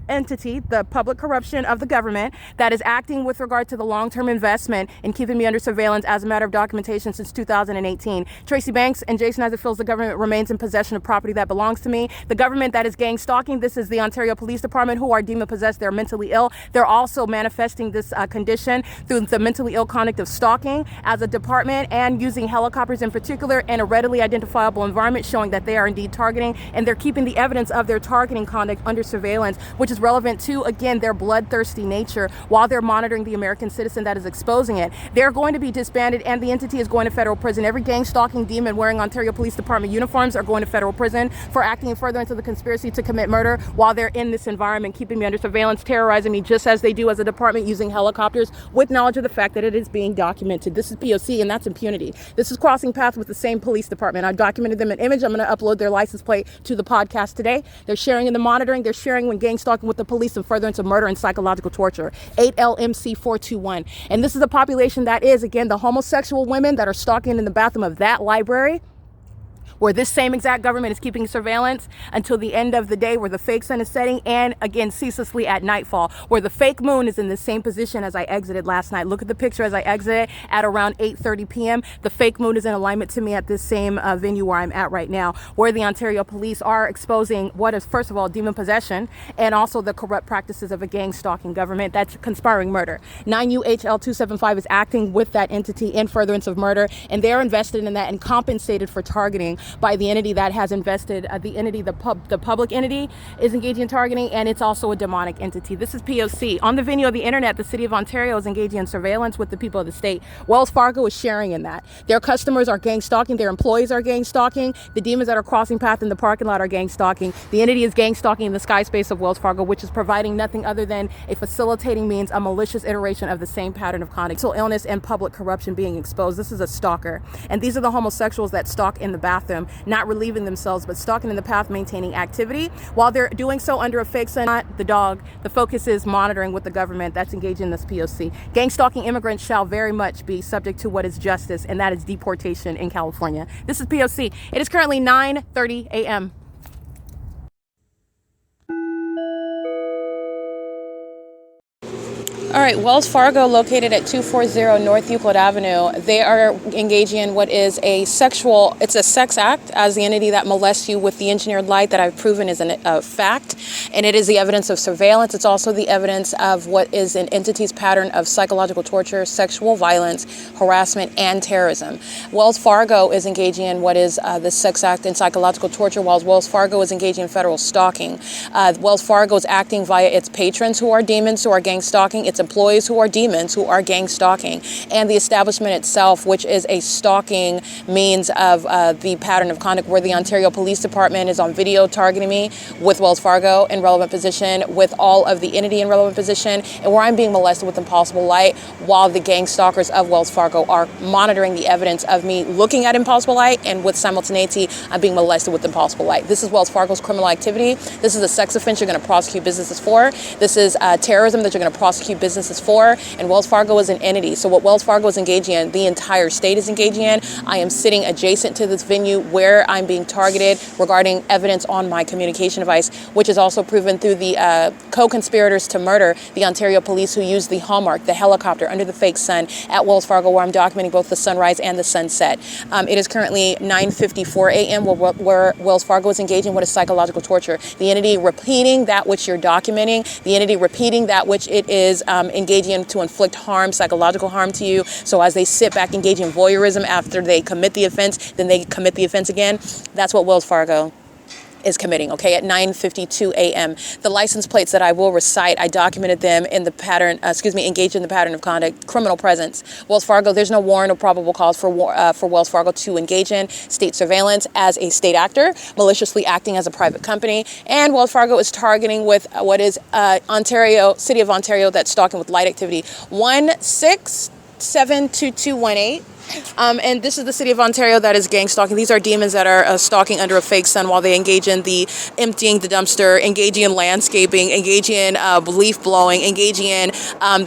entity, the the public corruption of the government that is acting with regard to the long-term investment in keeping me under surveillance as a matter of documentation since 2018. Tracy Banks and Jason Isaac feels the government remains in possession of property that belongs to me. The government that is gang stalking, this is the Ontario Police Department, who are demon-possessed. They're mentally ill. They're also manifesting this condition through the mentally ill conduct of stalking as a department and using helicopters in particular in a readily identifiable environment, showing that they are indeed targeting, and they're keeping the evidence of their targeting conduct under surveillance, which is relevant to, again, their bloodthirsty nature while they're monitoring the American citizen that is exposing it. They're going to be disbanded and the entity is going to federal prison. Every gang stalking demon wearing Ontario Police Department uniforms are going to federal prison for acting further into the conspiracy to commit murder while they're in this environment, keeping me under surveillance, terrorizing me just as they do as a department, using helicopters with knowledge of the fact that it is being documented. This is P.O.C. and that's impunity. This is crossing paths with the same police department. I've documented them in image. I'm going to upload their license plate to the podcast today. They're sharing in the monitoring. They're sharing when gang stalking with the police and furtherance of murder and psychological torture. 8LMC421. And this is a population that is, again, the homosexual women that are stalking in the bathroom of that library, where this same exact government is keeping surveillance until the end of the day, where the fake sun is setting, and again ceaselessly at nightfall, where the fake moon is in the same position as I exited last night. Look at the picture as I exited at around 8:30 p.m. The fake moon is in alignment to me at this same venue where I'm at right now, where the Ontario police are exposing what is, first of all, demon possession and also the corrupt practices of a gang stalking government that's conspiring murder. 9UHL275 is acting with that entity in furtherance of murder, and they're invested in that and compensated for targeting by the entity that has invested. The public entity is engaging in targeting, and it's also a demonic entity. This is P.O.C. On the venue of the internet, the city of Ontario is engaging in surveillance with the people of the state. Wells Fargo is sharing in that. Their customers are gang stalking. Their employees are gang stalking. The demons that are crossing path in the parking lot are gang stalking. The entity is gang stalking in the sky space of Wells Fargo, which is providing nothing other than a facilitating means, a malicious iteration of the same pattern of conduct. Mental illness and public corruption being exposed. This is a stalker. And these are the homosexuals that stalk in the bathroom, not relieving themselves, but stalking in the path, maintaining activity while they're doing so under a fake sun. Not the dog. The focus is monitoring with the government that's engaged in this P.O.C. Gang stalking immigrants shall very much be subject to what is justice, and that is deportation in California. This is P.O.C. It is currently 9:30 a.m. All right, Wells Fargo, located at 240 North Euclid Avenue, they are engaging in what is it's a sex act as the entity that molests you with the engineered light that I've proven is a fact, and it is the evidence of surveillance. It's also the evidence of what is an entity's pattern of psychological torture, sexual violence, harassment, and terrorism. Wells Fargo is engaging in what is the sex act and psychological torture, while Wells Fargo is engaging in federal stalking. Wells Fargo is acting via its patrons who are demons who are gang stalking, its employees who are demons who are gang stalking, and the establishment itself, which is a stalking means of the pattern of conduct, where the Ontario Police Department is on video targeting me with Wells Fargo in relevant position, with all of the entity in relevant position, and where I'm being molested with impossible light while the gang stalkers of Wells Fargo are monitoring the evidence of me looking at impossible light, and with simultaneity I'm being molested with impossible light. This is Wells Fargo's criminal activity. This is a sex offense you're going to prosecute businesses for. This is terrorism that you're going to prosecute businesses for, and Wells Fargo is an entity. So what Wells Fargo is engaging in, the entire state is engaging in. I am sitting adjacent to this venue where I'm being targeted regarding evidence on my communication device, which is also proven through the co-conspirators to murder the Ontario police who used the Hallmark, the helicopter under the fake sun at Wells Fargo, where I'm documenting both the sunrise and the sunset. It is currently 9:54 a.m. where Wells Fargo is engaging in what is psychological torture. The entity repeating that which you're documenting, the entity repeating that which it is engaging in to inflict harm, psychological harm to you. So as they sit back engaging in voyeurism after they commit the offense, then they commit the offense again. That's what Wells Fargo is committing, okay, at 9:52 a.m. The license plates that I will recite, I documented them in the pattern, engaged in the pattern of conduct, criminal presence. Wells Fargo, there's no warrant or probable cause for Wells Fargo to engage in state surveillance as a state actor, maliciously acting as a private company, and Wells Fargo is targeting with what is City of Ontario that's stalking with light activity. 1672218. And this is the city of Ontario that is gang stalking. These are demons that are stalking under a fake sun while they engage in the emptying the dumpster, engaging in landscaping, engaging in leaf blowing, engaging in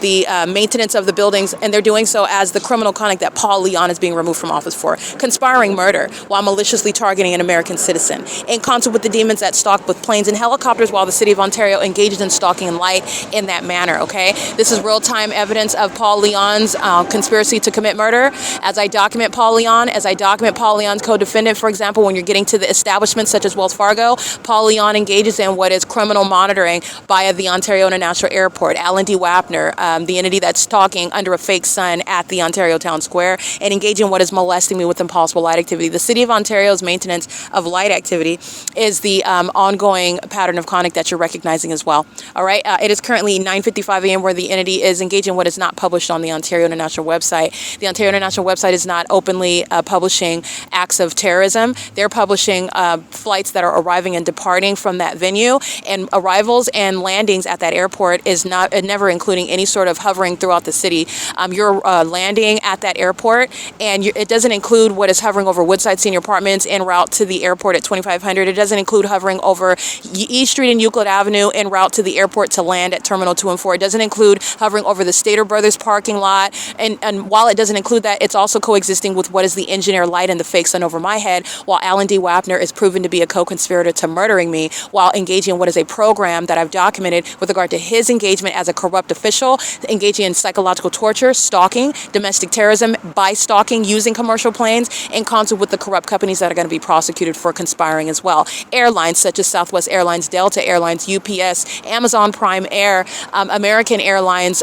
the maintenance of the buildings, and they're doing so as the criminal conduct that Paul Leon is being removed from office for, conspiring murder while maliciously targeting an American citizen. In concert with the demons that stalk with planes and helicopters while the city of Ontario engages in stalking and light in that manner, okay? This is real-time evidence of Paul Leon's conspiracy to commit murder. As I document Paul Leon, as I document Paul Leon's co-defendant, for example, when you're getting to the establishments such as Wells Fargo, Paul Leon engages in what is criminal monitoring via the Ontario International Airport, L&D WAPNER, the entity that's stalking under a fake sun at the Ontario Town Square, and engaging in what is molesting me with impossible light activity. The City of Ontario's maintenance of light activity is the ongoing pattern of conduct that you're recognizing as well. All right, it is currently 9:55 a.m. where the entity is engaging in what is not published on the Ontario International website. The Ontario International website is not openly publishing acts of terrorism. They're publishing flights that are arriving and departing from that venue, and arrivals and landings at that airport is never including any sort of hovering throughout the city. You're landing at that airport, and it doesn't include what is hovering over Woodside Senior Apartments en route to the airport at 2500. It doesn't include hovering over E Street and Euclid Avenue en route to the airport to land at Terminal 2 and 4. It doesn't include hovering over the Stater Brothers parking lot, and while it doesn't include that, it's also coexisting with what is the engineer light and the fake sun over my head, while Alan D. Wapner is proven to be a co-conspirator to murdering me while engaging in what is a program that I've documented with regard to his engagement as a corrupt official, engaging in psychological torture, stalking, domestic terrorism by stalking, using commercial planes, in concert with the corrupt companies that are going to be prosecuted for conspiring as well. Airlines such as Southwest Airlines, Delta Airlines, UPS, Amazon Prime Air, American Airlines,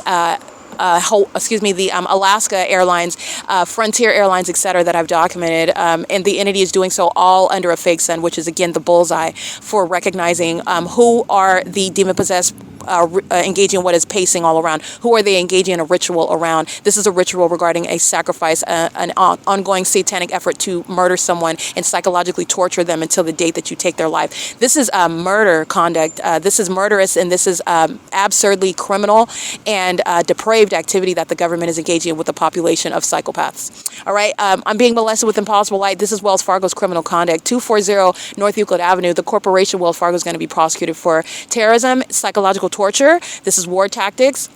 Alaska Airlines, Frontier Airlines, etc., that I've documented, and the entity is doing so all under a fake sun, which is again the bullseye for recognizing who are the demon-possessed engaging in what is pacing all around. Who are they engaging in a ritual around? This is a ritual regarding a sacrifice, an ongoing satanic effort to murder someone and psychologically torture them until the date that you take their life. This is murder conduct. This is murderous, and this is absurdly criminal and depraved activity that the government is engaging in with a population of psychopaths. All right, I'm being molested with impossible light. This is Wells Fargo's criminal conduct. 240 North Euclid Avenue. The corporation Wells Fargo is going to be prosecuted for terrorism, psychological torture. This is war tactics.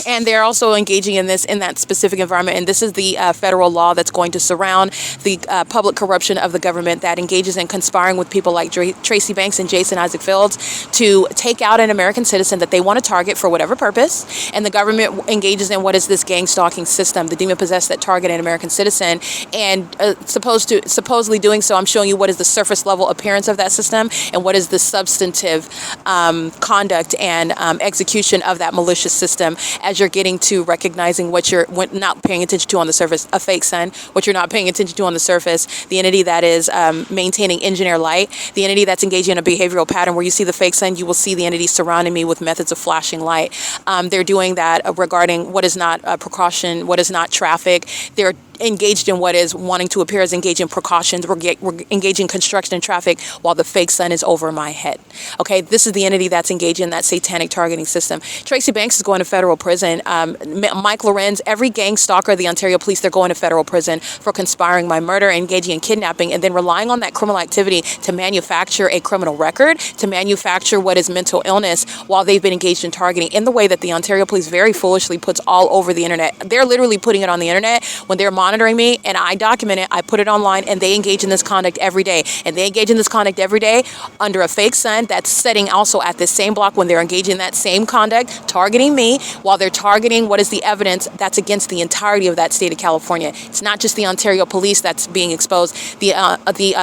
And they're also engaging in this in that specific environment. And this is the federal law that's going to surround the public corruption of the government that engages in conspiring with people like Tracy Banks and Jason Isaac Fields to take out an American citizen that they want to target for whatever purpose. And the government engages in what is this gang stalking system, the demon-possessed that target an American citizen. And supposedly doing so, I'm showing you what is the surface level appearance of that system and what is the substantive conduct and execution of that malicious system, as you're getting to recognizing what you're not paying attention to on the surface, a fake sun, what you're not paying attention to on the surface, the entity that is maintaining engineer light, the entity that's engaging in a behavioral pattern where you see the fake sun, you will see the entity surrounding me with methods of flashing light. They're doing that regarding what is not precaution, what is not traffic. They're engaged in what is wanting to appear as engaging precautions. We're engaging construction and traffic while the fake sun is over my head. Okay, this is the entity that's engaged in that satanic targeting system. Tracy Banks is going to federal prison. Mike Lorenz, every gang stalker of the Ontario police, they're going to federal prison for conspiring my murder, engaging in kidnapping, and then relying on that criminal activity to manufacture a criminal record, to manufacture what is mental illness while they've been engaged in targeting in the way that the Ontario police very foolishly puts all over the internet. They're literally putting it on the internet when they're monitoring me, and I document it, I put it online, and they engage in this conduct every day. And they engage in this conduct every day under a fake sun that's setting also at this same block when they're engaging in that same conduct, targeting me while they're targeting what is the evidence that's against the entirety of that state of California. It's not just the Ontario police that's being exposed. The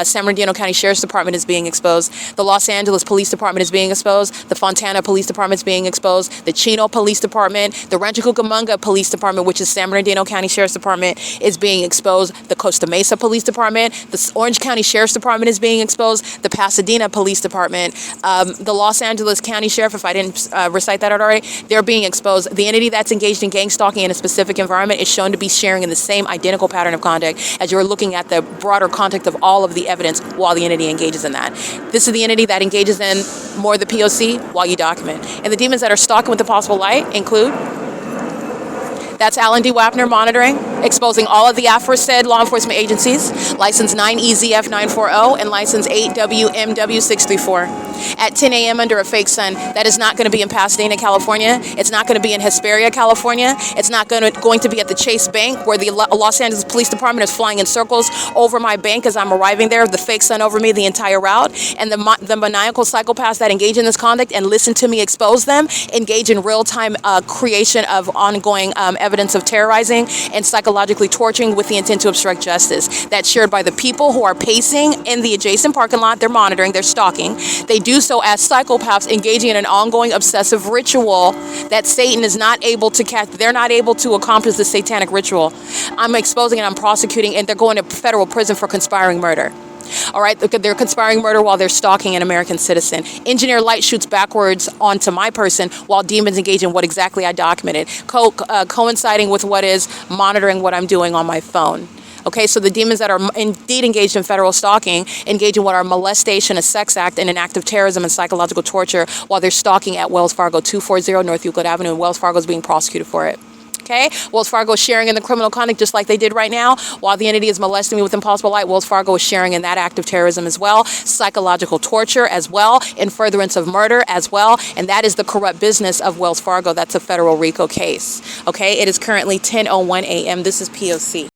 San Bernardino County Sheriff's Department is being exposed. The Los Angeles Police Department is being exposed. The Fontana Police Department is being exposed. The Chino Police Department, the Rancho Cucamonga Police Department, which is San Bernardino County Sheriff's Department, is being exposed. The Costa Mesa Police Department, the Orange County Sheriff's Department is being exposed. The Pasadena Police Department, the Los Angeles County Sheriff, if I didn't recite that already, they're being exposed. The entity that's engaged in gang stalking in a specific environment is shown to be sharing in the same identical pattern of conduct as you're looking at the broader context of all of the evidence while the entity engages in that. This is the entity that engages in more of the P.O.C. while you document. And the demons that are stalking with the possible light include That's Alan D. Wapner monitoring, exposing all of the aforesaid law enforcement agencies, license 9EZF940 and license 8WMW634. At 10 a.m. under a fake sun. That is not going to be in Pasadena, California. It's not going to be in Hesperia, California. It's not going to be at the Chase Bank, where the Los Angeles Police Department is flying in circles over my bank as I'm arriving there, the fake sun over me the entire route. And the maniacal psychopaths that engage in this conduct and listen to me expose them engage in real-time creation of ongoing evidence of terrorizing and psychologically torturing with the intent to obstruct justice. That's shared by the people who are pacing in the adjacent parking lot. They're monitoring, they're stalking. They do so as psychopaths engaging in an ongoing obsessive ritual that Satan is not able to catch. They're not able to accomplish the satanic ritual. I'm exposing and I'm prosecuting, and they're going to federal prison for conspiring murder. All right, they're conspiring murder while they're stalking an American citizen. Engineer light shoots backwards onto my person while demons engage in what exactly I documented, coinciding with what is monitoring what I'm doing on my phone. Okay, so the demons that are indeed engaged in federal stalking engage in what are molestation, a sex act, and an act of terrorism and psychological torture while they're stalking at Wells Fargo 240 North Euclid Avenue, and Wells Fargo is being prosecuted for it. Okay, Wells Fargo is sharing in the criminal conduct just like they did right now. While the entity is molesting me with impossible light, Wells Fargo is sharing in that act of terrorism as well, psychological torture as well, in furtherance of murder as well, and that is the corrupt business of Wells Fargo. That's a federal RICO case. Okay, it is currently 10:01 a.m. This is P.O.C.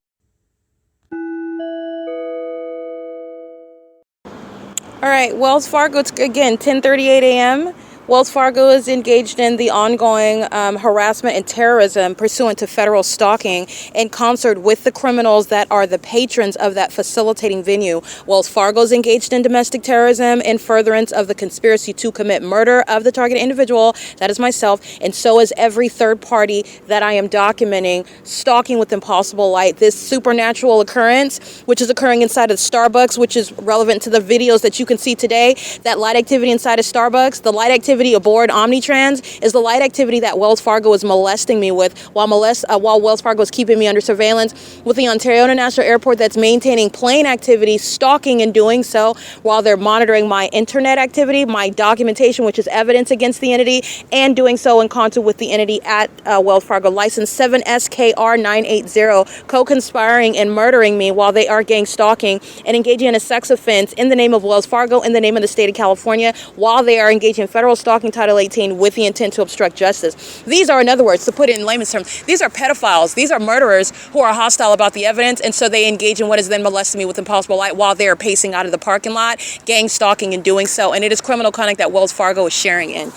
All right, Wells Fargo, it's again 10:38 a.m. Wells Fargo is engaged in the ongoing harassment and terrorism pursuant to federal stalking in concert with the criminals that are the patrons of that facilitating venue. Wells Fargo is engaged in domestic terrorism in furtherance of the conspiracy to commit murder of the target individual, that is myself, and so is every third party that I am documenting, stalking with impossible light. This supernatural occurrence, which is occurring inside of Starbucks, which is relevant to the videos that you can see today, that light activity inside of Starbucks, the light activity aboard Omnitrans is the light activity that Wells Fargo is molesting me with while Wells Fargo is keeping me under surveillance with the Ontario International Airport that's maintaining plane activity, stalking and doing so while they're monitoring my internet activity, my documentation, which is evidence against the entity, and doing so in concert with the entity at Wells Fargo, license 7SKR980, co-conspiring and murdering me while they are gang stalking and engaging in a sex offense in the name of Wells Fargo, in the name of the state of California, while they are engaging in federal stalking Title 18 with the intent to obstruct justice. These are, in other words, to put it in layman's terms, these are pedophiles. These are murderers who are hostile about the evidence, and so they engage in what is then molesting me with impossible light while they are pacing out of the parking lot, gang stalking and doing so. And it is criminal conduct that Wells Fargo is sharing in.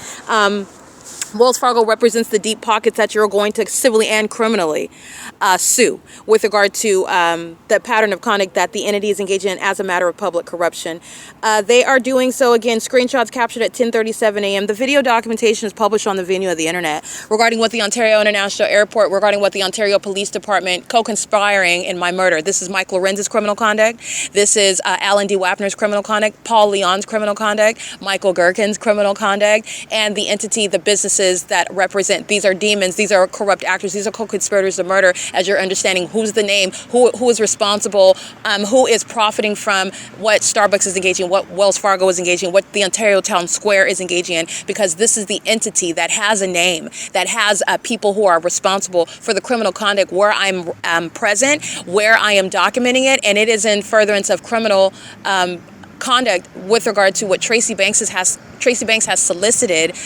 Wells Fargo represents the deep pockets that you're going to civilly and criminally sue with regard to the pattern of conduct that the entity is engaging in as a matter of public corruption. They are doing so, again, screenshots captured at 10:37 a.m. The video documentation is published on the venue of the internet regarding what the Ontario International Airport, regarding what the Ontario Police Department co-conspiring in my murder. This is Mike Lorenz's criminal conduct. This is Alan D. Wapner's criminal conduct, Paul Leon's criminal conduct, Michael GERKEN's criminal conduct, and the entity, the businesses that represent. These are demons. These are corrupt actors. These are co-conspirators of murder. As you're understanding, who's the name, who is responsible, who is profiting from what Starbucks is engaging in, what Wells Fargo is engaging in, what the Ontario Town Square is engaging in, because this is the entity that has a name, that has people who are responsible for the criminal conduct where I'm present, where I am documenting it, and it is in furtherance of criminal conduct with regard to what Tracy Banks has solicited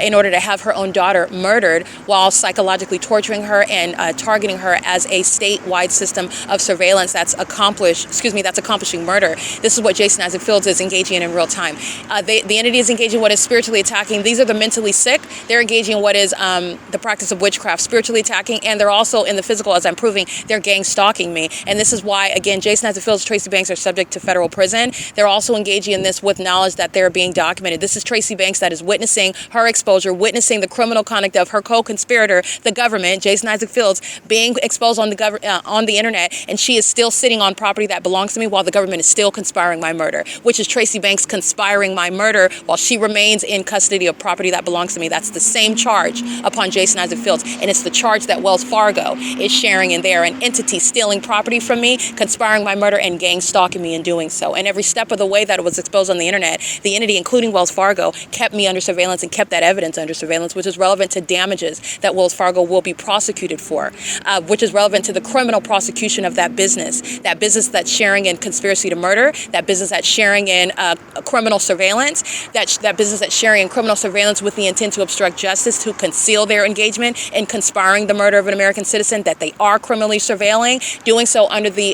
in order to have her own daughter murdered while psychologically torturing her and targeting her as a statewide system of surveillance that's accomplishing murder. This is what Jason Isaac Fields is engaging in real time. The entity is engaging in what is spiritually attacking. These are the mentally sick. They're engaging in what is the practice of witchcraft, spiritually attacking, and they're also in the physical, as I'm proving, they're gang stalking me. And this is why, again, Jason Isaac Fields, Tracy Banks are subject to federal prison. They're also engaging in this with knowledge that they're being documented. This is Tracy Banks that is witnessing her exposure, witnessing the criminal conduct of her co-conspirator, the government, Jason Isaac Fields, being exposed on the internet, and she is still sitting on property that belongs to me while the government is still conspiring my murder, which is Tracy Banks conspiring my murder while she remains in custody of property that belongs to me. That's the same charge upon Jason Isaac Fields, and it's the charge that Wells Fargo is sharing in there, an entity stealing property from me, conspiring my murder, and gang stalking me in doing so. And every step of the way that it was exposed on the internet, the entity, including Wells Fargo, Fargo kept me under surveillance and kept that evidence under surveillance, which is relevant to damages that Wells Fargo will be prosecuted for, which is relevant to the criminal prosecution of that business that's sharing in conspiracy to murder, that business that's sharing in criminal surveillance, that business that's sharing in criminal surveillance with the intent to obstruct justice, to conceal their engagement in conspiring the murder of an American citizen, that they are criminally surveilling, doing so under the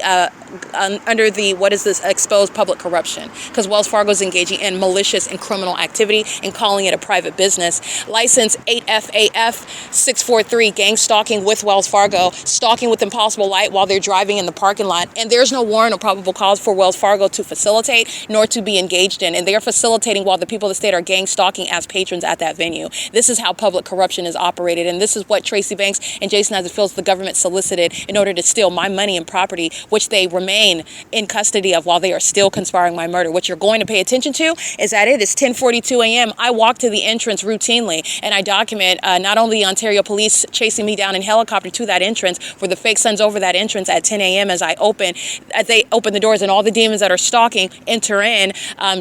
what is this, exposed public corruption, because Wells Fargo is engaging in malicious and criminal activity and calling it a private business. License 8FAF 643, gang stalking with Wells Fargo, stalking with impossible light while they're driving in the parking lot, and there's no warrant or probable cause for Wells Fargo to facilitate nor to be engaged in, and they are facilitating while the people of the state are gang stalking as patrons at that venue. This is how public corruption is operated, and this is what Tracy Banks and Jason Isaac feels the government solicited in order to steal my money and property, which they remain in custody of while they are still conspiring my murder. What you're going to pay attention to is that it is 10:42 a.m. I walk to the entrance routinely, and I document not only the Ontario police chasing me down in helicopter to that entrance, for the fake suns over that entrance at 10 a.m. as they open the doors, and all the demons that are stalking enter in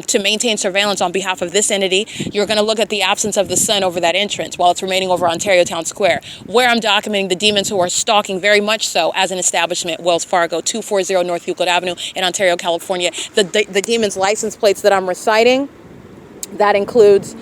to maintain surveillance on behalf of this entity. You're going to look at the absence of the sun over that entrance while it's remaining over Ontario Town Square, where I'm documenting the demons who are stalking very much so as an establishment, Wells Fargo, 240 North Euclid Avenue in Ontario, California. The demons' license plates that I'm reciting, that includes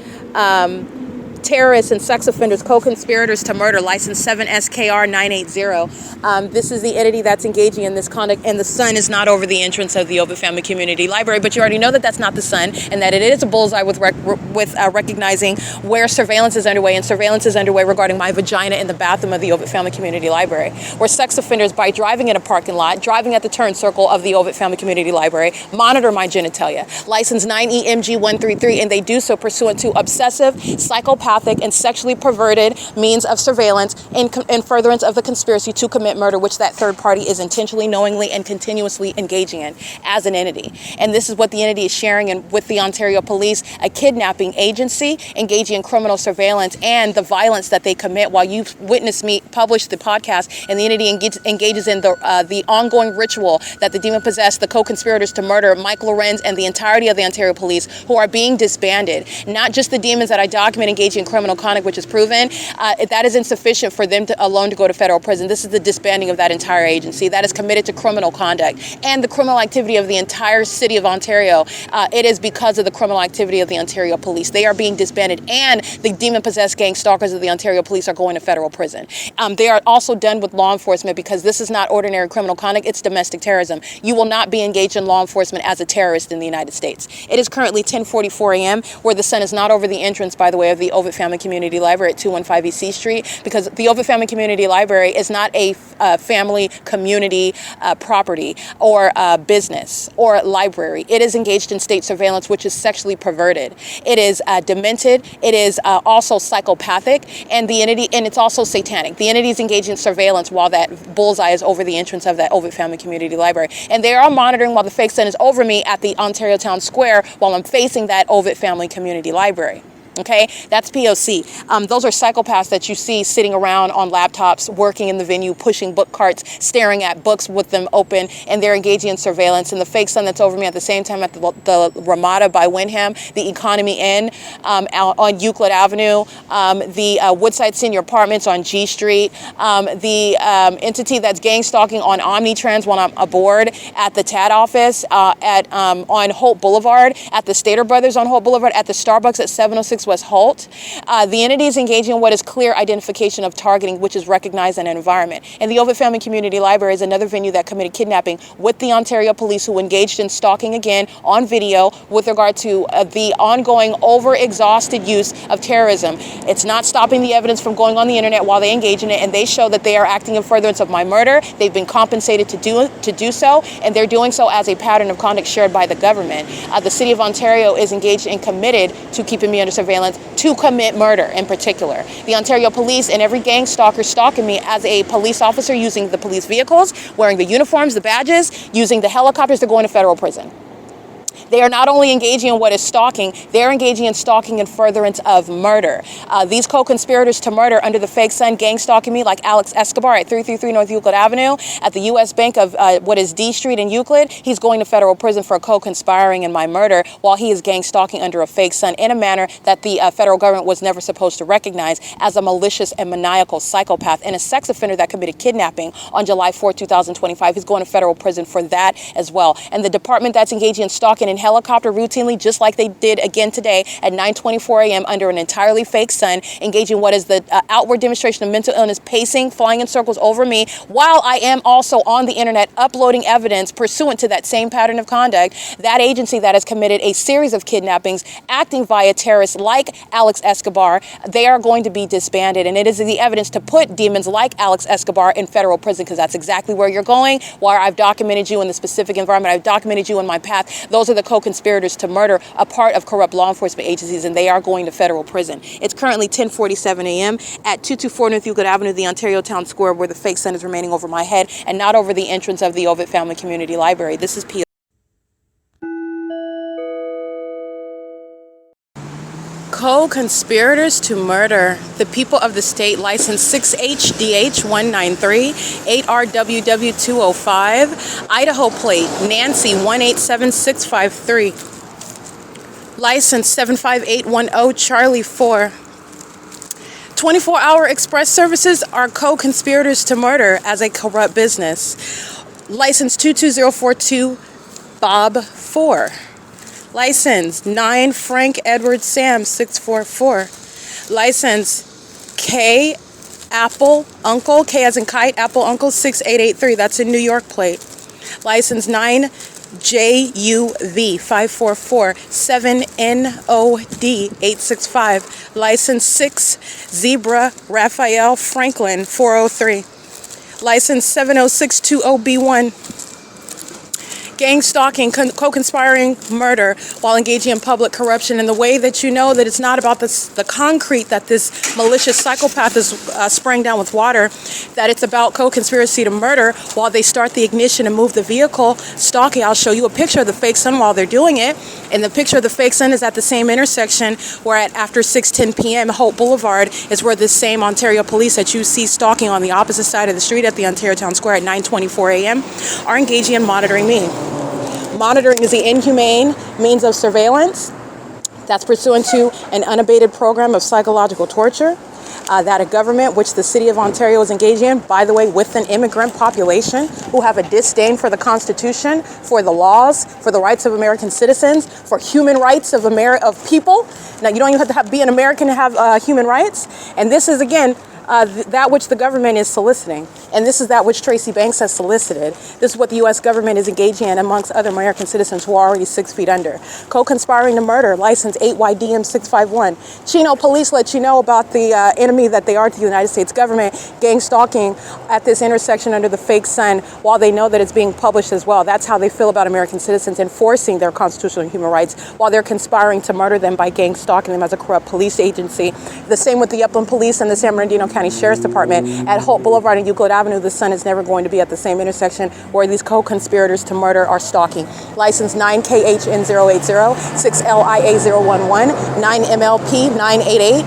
terrorists and sex offenders, co-conspirators to murder, license 7SKR980. This is the entity that's engaging in this conduct, and the sun is not over the entrance of the OVITT Family Community Library, but you already know that that's not the sun, and that it is a bullseye with recognizing where surveillance is underway, and surveillance is underway regarding my vagina in the bathroom of the OVITT Family Community Library, where sex offenders, by driving in a parking lot, driving at the turn circle of the OVITT Family Community Library, monitor my genitalia, license 9EMG133, and they do so pursuant to obsessive, psychopathic, and sexually perverted means of surveillance in furtherance of the conspiracy to commit murder, which that third party is intentionally, knowingly, and continuously engaging in as an entity. And this is what the entity is sharing in with the Ontario Police, a kidnapping agency engaging in criminal surveillance, and the violence that they commit while you witness me publish the podcast, and the entity engages in the ongoing ritual that the demon-possessed, the co-conspirators to murder Mike LORENZ and the entirety of the Ontario Police, who are being disbanded. Not just the demons that I document engaging in criminal conduct, which is proven, that is insufficient for them alone to go to federal prison. This is the disbanding of that entire agency that is committed to criminal conduct and the criminal activity of the entire city of Ontario. It is because of the criminal activity of the Ontario Police. They are being disbanded, and the demon-possessed gang stalkers of the Ontario Police are going to federal prison. They are also done with law enforcement, because this is not ordinary criminal conduct, it's domestic terrorism. You will not be engaged in law enforcement as a terrorist in the United States. It is currently 10:44 a.m., where the sun is not over the entrance, by the way, of the OVITT Family Community Library at 215 E.C. Street, because the OVITT Family Community Library is not a family community property or business or library. It is engaged in state surveillance, which is sexually perverted. It is demented. It is also psychopathic, and it's also satanic. The entity is engaged in surveillance while that bullseye is over the entrance of that OVITT Family Community Library, and they are monitoring while the fake sun is over me at the Ontario Town Square while I'm facing that OVITT Family Community Library. Okay, that's P.O.C. Those are psychopaths that you see sitting around on laptops, working in the venue, pushing book carts, staring at books with them open, and they're engaging in surveillance. And the fake sun that's over me at the same time at the Ramada by Wyndham, the Economy Inn on Euclid Avenue, the Woodside Senior Apartments on G Street, the entity that's gang stalking on Omnitrans when I'm aboard at the TAD office on Holt Boulevard, at the Stater Brothers on Holt Boulevard, at the Starbucks at 706 West Holt. The entity is engaging in what is clear identification of targeting, which is recognized in an environment. And the OVITT Family Community Library is another venue that committed kidnapping with the Ontario Police, who engaged in stalking again on video with regard to the ongoing over-exhausted use of terrorism. It's not stopping the evidence from going on the internet while they engage in it, and they show that they are acting in furtherance of my murder. They've been compensated to do so, and they're doing so as a pattern of conduct shared by the government. The City of Ontario is engaged and committed to keeping me under surveillance to commit murder in particular. The Ontario Police and every gang stalker stalking me as a police officer, using the police vehicles, wearing the uniforms, the badges, using the helicopters, they're going to federal prison. They are not only engaging in what is stalking, they're engaging in stalking in furtherance of murder. These co-conspirators to murder under the fake son gang stalking me, like Alex Escobar at 333 North Euclid Avenue, at the U.S. Bank of what is D Street in Euclid. He's going to federal prison for co-conspiring in my murder while he is gang stalking under a fake son in a manner that the federal government was never supposed to recognize as a malicious and maniacal psychopath and a sex offender that committed kidnapping on July 4, 2025. He's going to federal prison for that as well. And the department that's engaging in stalking in helicopter routinely, just like they did again today at 9:24 a.m. under an entirely fake sun, engaging what is the outward demonstration of mental illness, pacing, flying in circles over me, while I am also on the internet uploading evidence pursuant to that same pattern of conduct. That agency that has committed a series of kidnappings, acting via terrorists like Alex Escobar, they are going to be disbanded. And it is the evidence to put demons like Alex Escobar in federal prison, because that's exactly where you're going, where I've documented you in the specific environment. I've documented you in my path. Those are the co-conspirators to murder, a part of corrupt law enforcement agencies, and they are going to federal prison. It's currently 10:47 a.m. at 224 North Euclid Avenue, the Ontario Town Square, where the fake sun is remaining over my head and not over the entrance of the OVITT Family Community Library. This is P.O.C. Co-conspirators to murder. The people of the state, license 6HDH193, 8RWW205, Idaho plate, Nancy 187653, license 75810, Charlie 4. 24-hour express services are co-conspirators to murder as a corrupt business. License 22042, Bob 4. License 9 Frank Edward Sam 644. License K Apple Uncle, K as in kite, Apple Uncle 6883. That's a New York plate. License 9 JUV 544 7NOD 865. License 6 Zebra Raphael Franklin 403. License 70620B1. Gang stalking, co-conspiring murder while engaging in public corruption. And the way that you know that it's not about the concrete that this malicious psychopath is spraying down with water, that it's about co-conspiracy to murder while they start the ignition and move the vehicle, stalking. I'll show you a picture of the fake sun while they're doing it. And the picture of the fake sun is at the same intersection where after 6:10 p.m. Holt Boulevard is where this same Ontario police that you see stalking on the opposite side of the street at the Ontario Town Square at 9:24 a.m. are engaging in monitoring me. Monitoring is the inhumane means of surveillance that's pursuant to an unabated program of psychological torture that a government, which the city of Ontario is engaged in, by the way, with an immigrant population who have a disdain for the Constitution, for the laws, for the rights of American citizens, for human rights of people. Now, you don't even have to be an American to have human rights. And this is, again, that which the government is soliciting. And this is that which Tracy Banks has solicited. This is what the U.S. government is engaging in amongst other American citizens who are already 6 feet under. Co-conspiring to murder, license 8YDM651. Chino police let you know about the enemy that they are to the United States government, gang stalking at this intersection under the fake sun while they know that it's being published as well. That's how they feel about American citizens enforcing their constitutional and human rights while they're conspiring to murder them by gang stalking them as a corrupt police agency. The same with the Upland Police and the San Bernardino County Sheriff's Department. At Holt Boulevard and Euclid Avenue, the sun is never going to be at the same intersection where these co-conspirators to murder are stalking. License 9KHN080, 6LIA011, 9MLP988,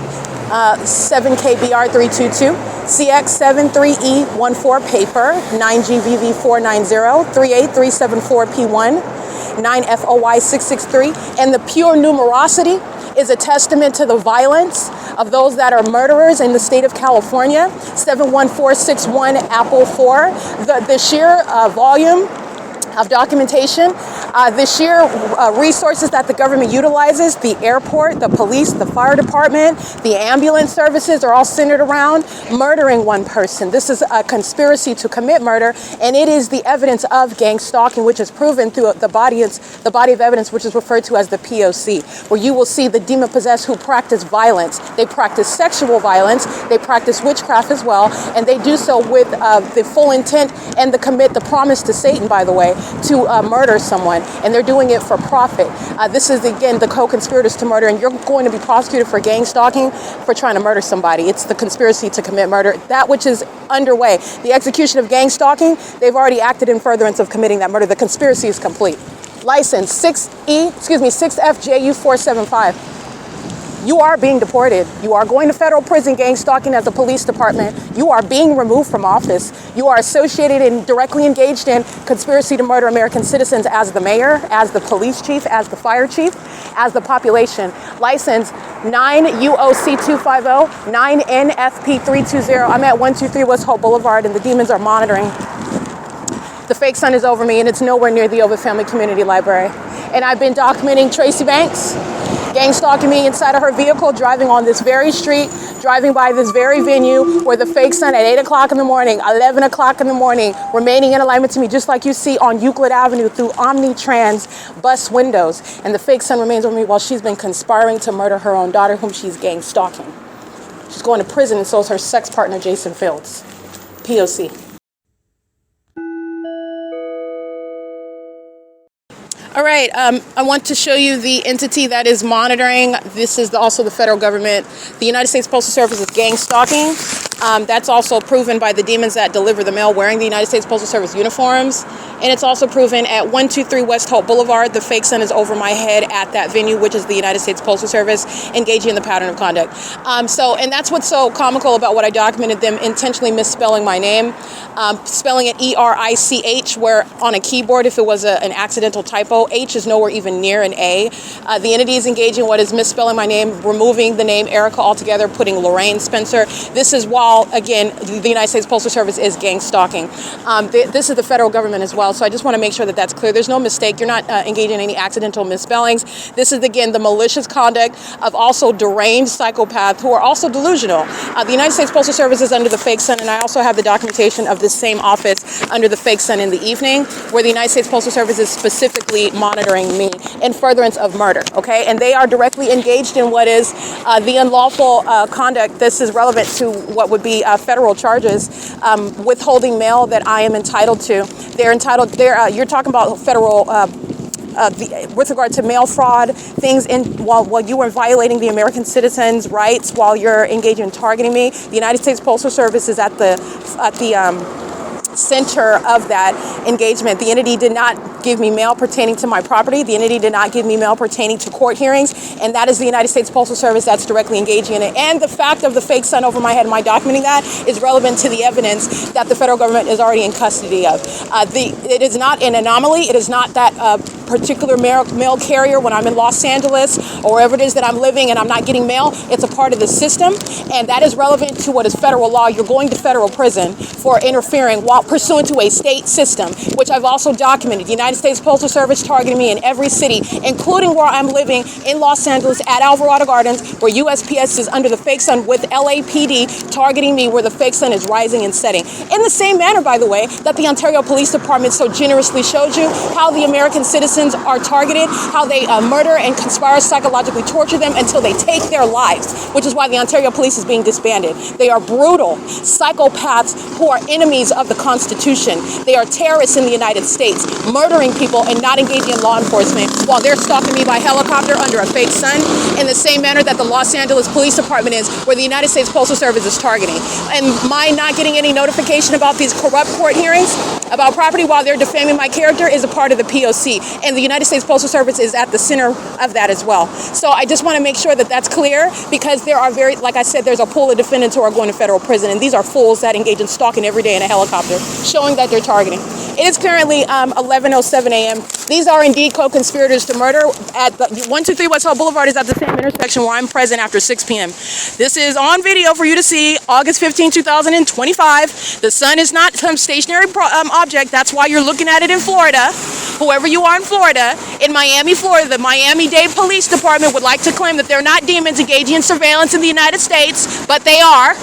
7KBR322, CX73E14 paper, 9GVV490, 38374P1, 9FOY663, and the pure numerosity is a testament to the violence of those that are murderers in the state of California. 71461 Apple 4. The sheer volume of documentation, the sheer resources that the government utilizes, the airport, the police, the fire department, the ambulance services are all centered around murdering one person. This is a conspiracy to commit murder, and it is the evidence of gang stalking, which is proven through the body of evidence, which is referred to as the P.O.C, where you will see the demon-possessed who practice violence. They practice sexual violence, they practice witchcraft as well, and they do so with the full intent and the promise to Satan, by the way, to murder someone, and they're doing it for profit. This is, again, the co-conspirators to murder, and you're going to be prosecuted for gang stalking for trying to murder somebody. It's the conspiracy to commit murder, that which is underway. The execution of gang stalking, they've already acted in furtherance of committing that murder. The conspiracy is complete. license 6FJU475. You are being deported. You are going to federal prison, gang stalking as a police department. You are being removed from office. You are associated and directly engaged in conspiracy to murder American citizens as the mayor, as the police chief, as the fire chief, as the population. License 9UOC250, 9NFP320. I'm at 123 West Holt Boulevard and the demons are monitoring. The fake sun is over me and it's nowhere near the OVITT Family Community Library. And I've been documenting Tracy Banks gang stalking me inside of her vehicle, driving on this very street, driving by this very venue where the fake sun at 8 o'clock in the morning, 11 o'clock in the morning, remaining in alignment to me, just like you see on Euclid Avenue through Omnitrans bus windows. And the fake sun remains over me while she's been conspiring to murder her own daughter, whom she's gang stalking. She's going to prison and so is her sex partner, Jason Fields. P.O.C. All right, I want to show you the entity that is monitoring. This is also the federal government. The United States Postal Service is gang stalking. That's also proven by the demons that deliver the mail wearing the United States Postal Service uniforms. And it's also proven at 123 West Holt Boulevard. The fake sun is over my head at that venue, which is the United States Postal Service, engaging in the pattern of conduct. And that's what's so comical about what I documented, them intentionally misspelling my name, spelling it E-R-I-C-H, where on a keyboard, if it was an accidental typo, H is nowhere even near an A. The entity is engaging what is misspelling my name, removing the name Erica altogether, putting LORENZ Spencer. This is while, again, the United States Postal Service is gang stalking. This is the federal government as well, so I just want to make sure that that's clear. There's no mistake. You're not engaging in any accidental misspellings. This is, again, the malicious conduct of also deranged psychopaths who are also delusional. The United States Postal Service is under the fake sun, and I also have the documentation of this same office under the fake sun in the evening, where the United States Postal Service is specifically monitoring me in furtherance of murder, okay? And they are directly engaged in what is the unlawful conduct. This is relevant to what would be federal charges, withholding mail that I am entitled to. They're entitled, you're talking about federal with regard to mail fraud, things while you are violating the American citizens' rights, while you're engaging in targeting me. The United States Postal Service is at the center of that engagement. The entity did not give me mail pertaining to my property. The entity did not give me mail pertaining to court hearings, and that is the United States Postal Service that's directly engaging in it. And the fact of the fake sun over my head, my documenting that, is relevant to the evidence that the federal government is already in custody of. It is not an anomaly. It is not that particular mail carrier when I'm in Los Angeles or wherever it is that I'm living and I'm not getting mail. It's a part of the system, and that is relevant to what is federal law. You're going to federal prison for interfering while pursuant to a state system, which I've also documented. The United States Postal Service targeting me in every city, including where I'm living in Los Angeles at Alvarado Gardens, where USPS is under the fake sun, with LAPD targeting me where the fake sun is rising and setting. In the same manner, by the way, that the Ontario Police Department so generously showed you how the American citizens are targeted, how they murder and conspire, psychologically torture them until they take their lives, which is why the Ontario Police is being disbanded. They are brutal psychopaths who are enemies of the Constitution. They are terrorists in the United States, murdering people and not engaging in law enforcement while they're stalking me by helicopter under a fake sun, in the same manner that the Los Angeles Police Department is, where the United States Postal Service is targeting. And my not getting any notification about these corrupt court hearings about property while they're defaming my character is a part of the P.O.C. And the United States Postal Service is at the center of that as well. So I just want to make sure that that's clear, because there are like I said, there's a pool of defendants who are going to federal prison, and these are fools that engage in stalking every day in a helicopter, showing that they're targeting. It is currently 11:07 a.m. These are indeed co-conspirators to murder. At the 123 West Holt Boulevard is at the same intersection where I'm present after 6 p.m. This is on video for you to see, August 15, 2025. The sun is not some stationary object. That's why you're looking at it in Florida. Whoever you are in Florida, in Miami, Florida, the Miami-Dade Police Department would like to claim that they're not demons engaging in surveillance in the United States, but they are.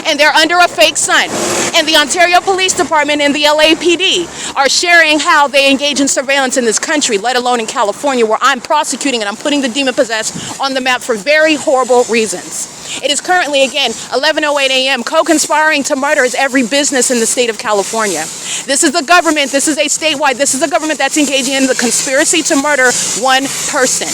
And they're under a fake sun. And the Ontario Police Department and the LAPD are sharing how they engage in surveillance in this country, let alone in California, where I'm prosecuting and I'm putting the demon-possessed on the map for very horrible reasons. It is currently, again, 11:08 a.m. Co-conspiring to murder is every business in the state of California. This is the government. This is a statewide. This is the government that's engaging in the conspiracy to murder one person.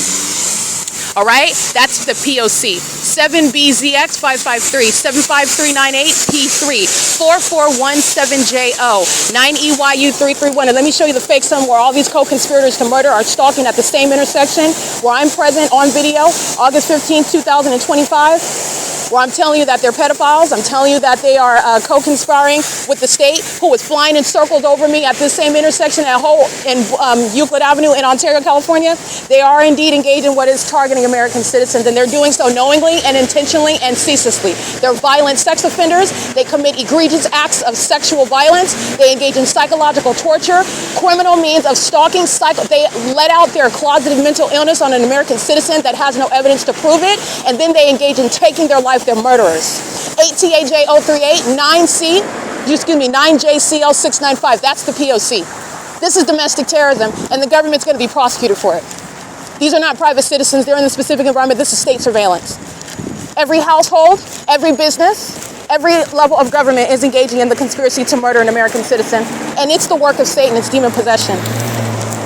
All right? That's the P.O.C. 7BZX 553, 75398P3, 4417JO, 9EYU 331. And let me show you the fake son where all these co-conspirators to murder are stalking at the same intersection where I'm present on video, August 15, 2025. Where I'm telling you that they're pedophiles. I'm telling you that they are co-conspiring with the state, who is flying in circles over me at this same intersection at HOLT in Euclid Avenue in Ontario, California. They are indeed engaged in what is targeting American citizens, and they're doing so knowingly and intentionally and ceaselessly. They're violent sex offenders. They commit egregious acts of sexual violence. They engage in psychological torture, criminal means of stalking. They let out their closeted mental illness on an American citizen that has no evidence to prove it, and then they engage in taking their life. They're murderers. 8TAJ038, 9JCL695. That's the P.O.C. This is domestic terrorism, and the government's going to be prosecuted for it. These are not private citizens. They're in the specific environment. This is state surveillance. Every household, every business, every level of government is engaging in the conspiracy to murder an American citizen, and it's the work of Satan. It's demon possession.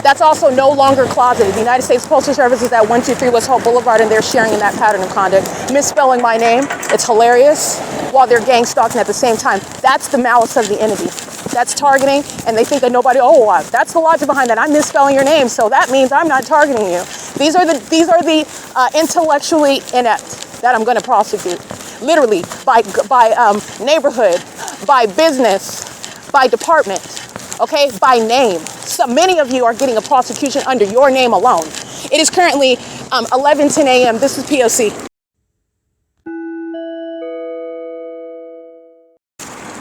That's also no longer closeted. The United States Postal Service is at 123 West Hope Boulevard, and they're sharing in that pattern of conduct. Misspelling my name, it's hilarious, while they're gang stalking at the same time. That's the malice of the enemy. That's targeting, and they think that nobody, that's the logic behind that. I'm misspelling your name, so that means I'm not targeting you. These are the intellectually inept that I'm going to prosecute. Literally, by neighborhood, by business, by department, okay, by name. So many of you are getting a prosecution under your name alone. It is currently 11:10 a.m. This is P.O.C.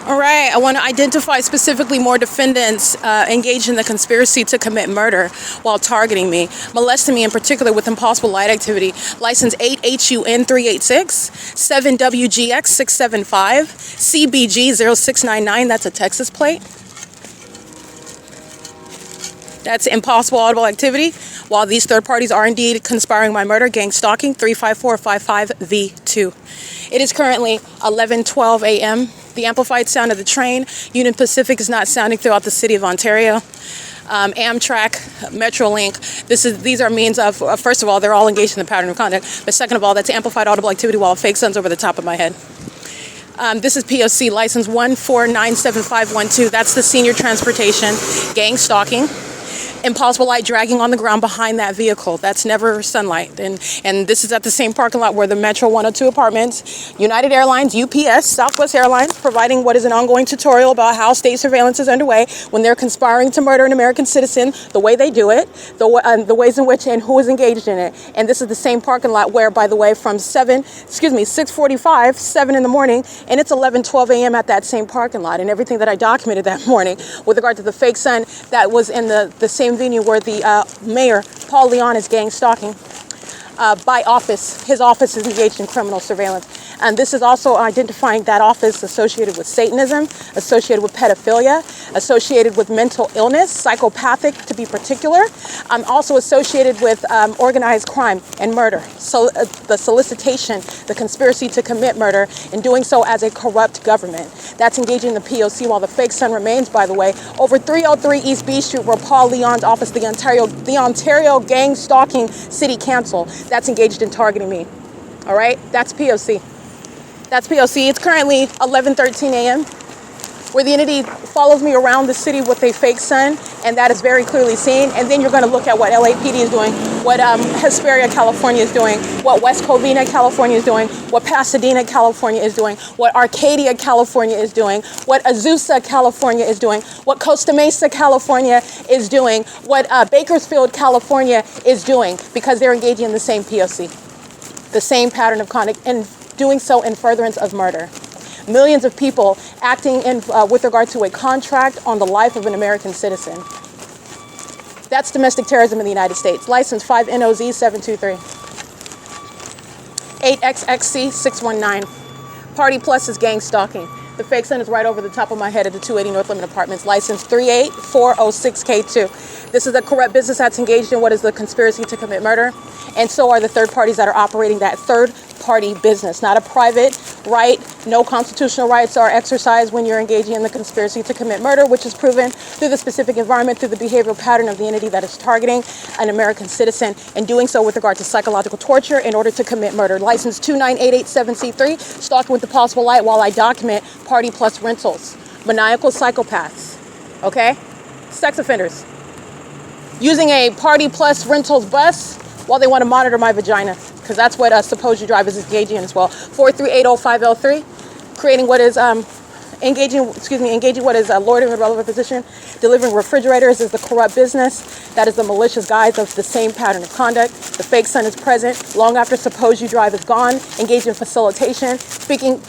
All right, I want to identify specifically more defendants engaged in the conspiracy to commit murder while targeting me, molesting me in particular with impossible light activity. License 8HUN386, 7WGX675, CBG0699, that's a Texas plate. That's impossible audible activity. While these third parties are indeed conspiring my murder, gang stalking, 35455V2. It is currently 11:12 a.m. The amplified sound of the train, Union Pacific, is not sounding throughout the city of Ontario. Amtrak, Metrolink, these are means of, first of all, they're all engaged in the pattern of conduct. But second of all, that's amplified audible activity while a fake sun's over the top of my head. This is P.O.C. license 1497512. That's the senior transportation, gang stalking. Impossible light dragging on the ground behind that vehicle. That's never sunlight. And this is at the same parking lot where the Metro 102 apartments, United Airlines, UPS, Southwest Airlines, providing what is an ongoing tutorial about how state surveillance is underway when they're conspiring to murder an American citizen, the way they do it, the ways in which and who is engaged in it. And this is the same parking lot where, by the way, from 6:45, 7 in the morning, and it's 11:12 a.m. at that same parking lot. And everything that I documented that morning with regard to the fake son that was in the same venue where the mayor, Paul Leon, is gang stalking by office. His office is engaged in criminal surveillance. And this is also identifying that office associated with Satanism, associated with pedophilia, associated with mental illness, psychopathic to be particular, also associated with organized crime and murder. So the solicitation, the conspiracy to commit murder, and doing so as a corrupt government. That's engaging the P.O.C. while the fake son remains, by the way, over 303 East B Street, where Paul Leon's office, the Ontario Gang Stalking City Council, that's engaged in targeting me. All right, that's P.O.C. That's P.O.C. It's currently 11:13 a.m. where the entity follows me around the city with a fake sun, and that is very clearly seen. And then you're going to look at what LAPD is doing, what Hesperia, California is doing, what West Covina, California is doing, what Pasadena, California is doing, what Arcadia, California is doing, what Azusa, California is doing, what Costa Mesa, California is doing, what Bakersfield, California is doing, because they're engaging in the same P.O.C., the same pattern of conduct, and doing so in furtherance of murder. Millions of people acting in with regard to a contract on the life of an American citizen. That's domestic terrorism in the United States. License 5NOZ723. 8XXC619. Party Plus is gang stalking. The fake son is right over the top of my head at the 280 North Limit Apartments. License 38406K2. This is a corrupt business that's engaged in what is the conspiracy to commit murder. And so are the third parties that are operating that third party business, not a private right? No constitutional rights are exercised when you're engaging in the conspiracy to commit murder, which is proven through the specific environment, through the behavioral pattern of the entity that is targeting an American citizen, and doing so with regard to psychological torture in order to commit murder. License 29887C3, stalking with the possible light while I document party plus rentals. Maniacal psychopaths, okay? Sex offenders. Using a party plus rentals bus while they want to monitor my vagina, because that's what supposed drive is engaging in as well. 43805L3, creating what is engaging what is loitering with relevant position, delivering refrigerators is the corrupt business. That is the malicious guise of the same pattern of conduct. The fake son is present long after supposed drive is gone, engaged in facilitation, speaking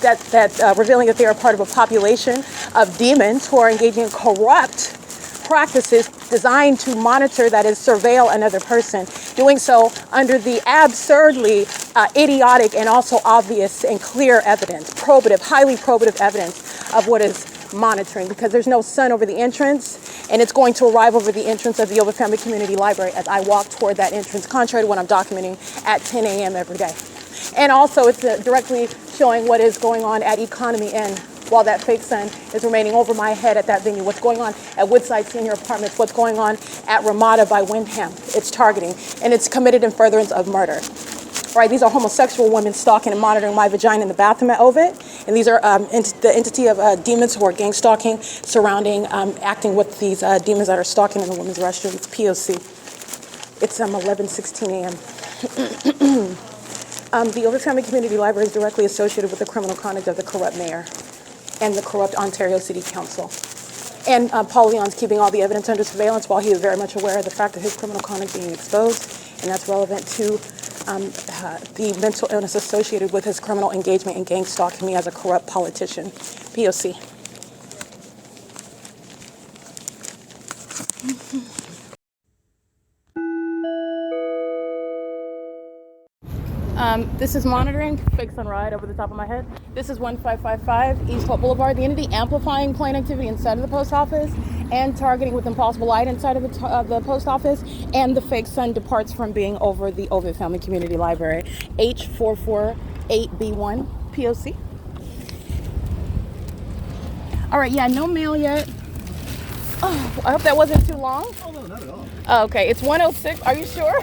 revealing that they are part of a population of demons who are engaging in corrupt practices designed to monitor, that is, surveil another person, doing so under the absurdly idiotic and also obvious and clear evidence, probative, highly probative evidence of what is monitoring, because there's no sun over the entrance, and it's going to arrive over the entrance of the OVITT Family Community Library as I walk toward that entrance, contrary to what I'm documenting at 10 a.m. every day. And also it's directly showing what is going on at Economy Inn while that fake sun is remaining over my head at that venue, what's going on at Woodside Senior Apartments, what's going on at Ramada by Wyndham. It's targeting, and it's committed in furtherance of murder. Right, these are homosexual women stalking and monitoring my vagina in the bathroom at OVITT, and these are the entity of demons who are gang stalking, surrounding, acting with these demons that are stalking in the women's restroom. It's P.O.C. It's 11:16 a.m. The OVITT Family Community Library is directly associated with the criminal conduct of the corrupt mayor and the corrupt Ontario City Council. And Paul Leon's keeping all the evidence under surveillance while he is very much aware of the fact of his criminal conduct being exposed, and that's relevant to the mental illness associated with his criminal engagement in gang stalking me as a corrupt politician. P.O.C. This is monitoring, fake sun ride over the top of my head. This is 1555 East Holt Boulevard. The entity amplifying plane activity inside of the post office and targeting with impossible light inside of the post office. And the fake sun departs from being over the OVITT Family Community Library. H448B1 P.O.C. All right, yeah, no mail yet. Oh, I hope that wasn't too long. Oh, no, not at all. Oh, okay, it's 106. Are you sure?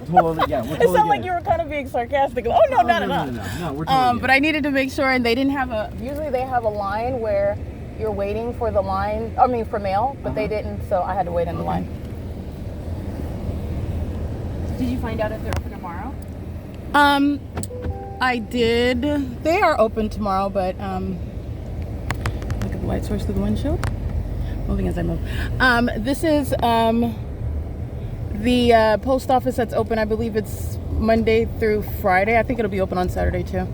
Totally, yeah. We're totally It sounded like you were kind of being sarcastic. Oh, no, not at all. No, we're totally but I needed to make sure, and they didn't have usually they have a line where you're waiting for the line, for mail, but they didn't, so I had to wait in the line. Did you find out if they're open tomorrow? I did. They are open tomorrow, but look at the light source through the windshield. Moving as I move. This is the post office that's open. I believe it's Monday through Friday. I think it'll be open on Saturday too.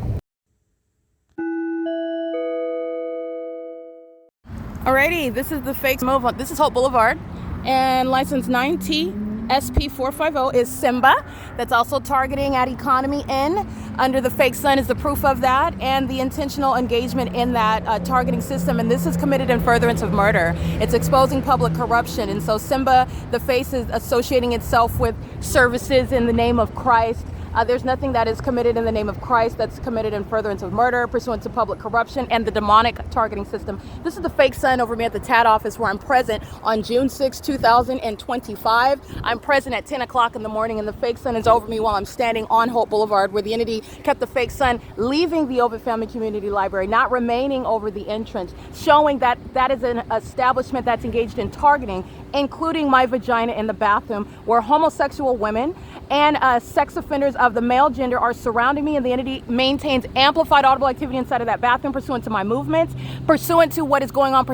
Alrighty, this is the fake move on. This is Holt Boulevard, and license 9T SP450 is Simba. That's also targeting at Economy Inn. Under the fake sun is the proof of that, and the intentional engagement in that targeting system. And this is committed in furtherance of murder. It's exposing public corruption. And so Simba, the face, is associating itself with services in the name of Christ. There's nothing that is committed in the name of Christ that's committed in furtherance of murder, pursuant to public corruption, and the demonic targeting system. This is the fake sun over me at the TAD office, where I'm present on June 6, 2025. I'm present at 10 o'clock in the morning, and the fake sun is over me while I'm standing on Holt Boulevard, where the entity kept the fake sun leaving the OVITT Family Community Library, not remaining over the entrance, showing that that is an establishment that's engaged in targeting, including my vagina in the bathroom, where homosexual women and sex offenders of the male gender are surrounding me, and the entity maintains amplified audible activity inside of that bathroom pursuant to my movements, pursuant to what is going on,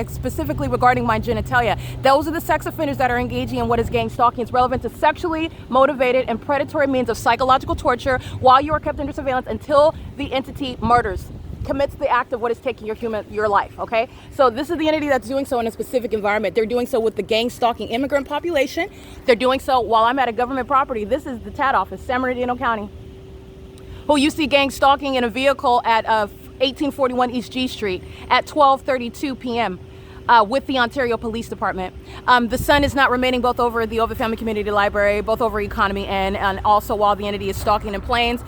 specifically regarding my genitalia. Those are the sex offenders that are engaging in what is gang stalking. It's relevant to sexually motivated and predatory means of psychological torture while you are kept under surveillance until the entity commits the act of what is taking your life, okay? So this is the entity that's doing so in a specific environment. They're doing so with the gang stalking immigrant population. They're doing so while I'm at a government property. This is the TAD office, San Bernardino County, who you see gang stalking in a vehicle at 1841 East G Street at 12:32 p.m. With the Ontario Police Department. The sun is not remaining both over the OVITT Family Community Library, both over Economy and also while the entity is stalking in planes.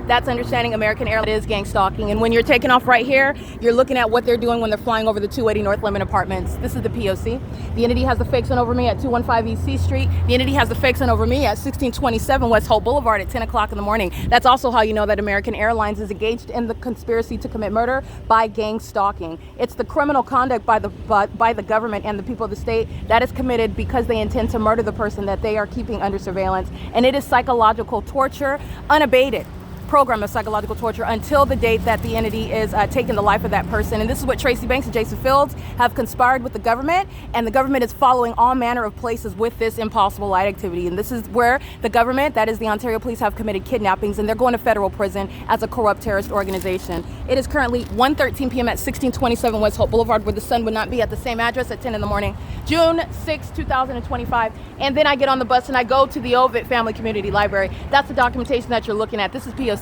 That's understanding American Airlines is gang stalking. And when you're taking off right here, you're looking at what they're doing when they're flying over the 280 North Lemon Apartments. This is the P.O.C. The entity has the fake sun over me at 215 E.C. Street. The entity has the fake sun over me at 1627 West Holt Boulevard at 10 o'clock in the morning. That's also how you know that American Airlines is engaged in the conspiracy to commit murder by gang stalking. It's the criminal conduct by the government and the people of the state that is committed because they intend to murder the person that they are keeping under surveillance. And it is psychological torture, unabated program of psychological torture until the date that the entity is taking the life of that person. And this is what Tracy Banks and Jason Fields have conspired with the government, and the government is following all manner of places with this impossible light activity. And this is where the government, that is the Ontario Police, have committed kidnappings, and they're going to federal prison as a corrupt terrorist organization. It is currently 1:13 p.m. at 1627 West Holt Boulevard, where the sun would not be at the same address at 10 in the morning, June 6, 2025. And then I get on the bus and I go to the OVITT Family Community Library. That's the documentation that you're looking at. This is P.O.C.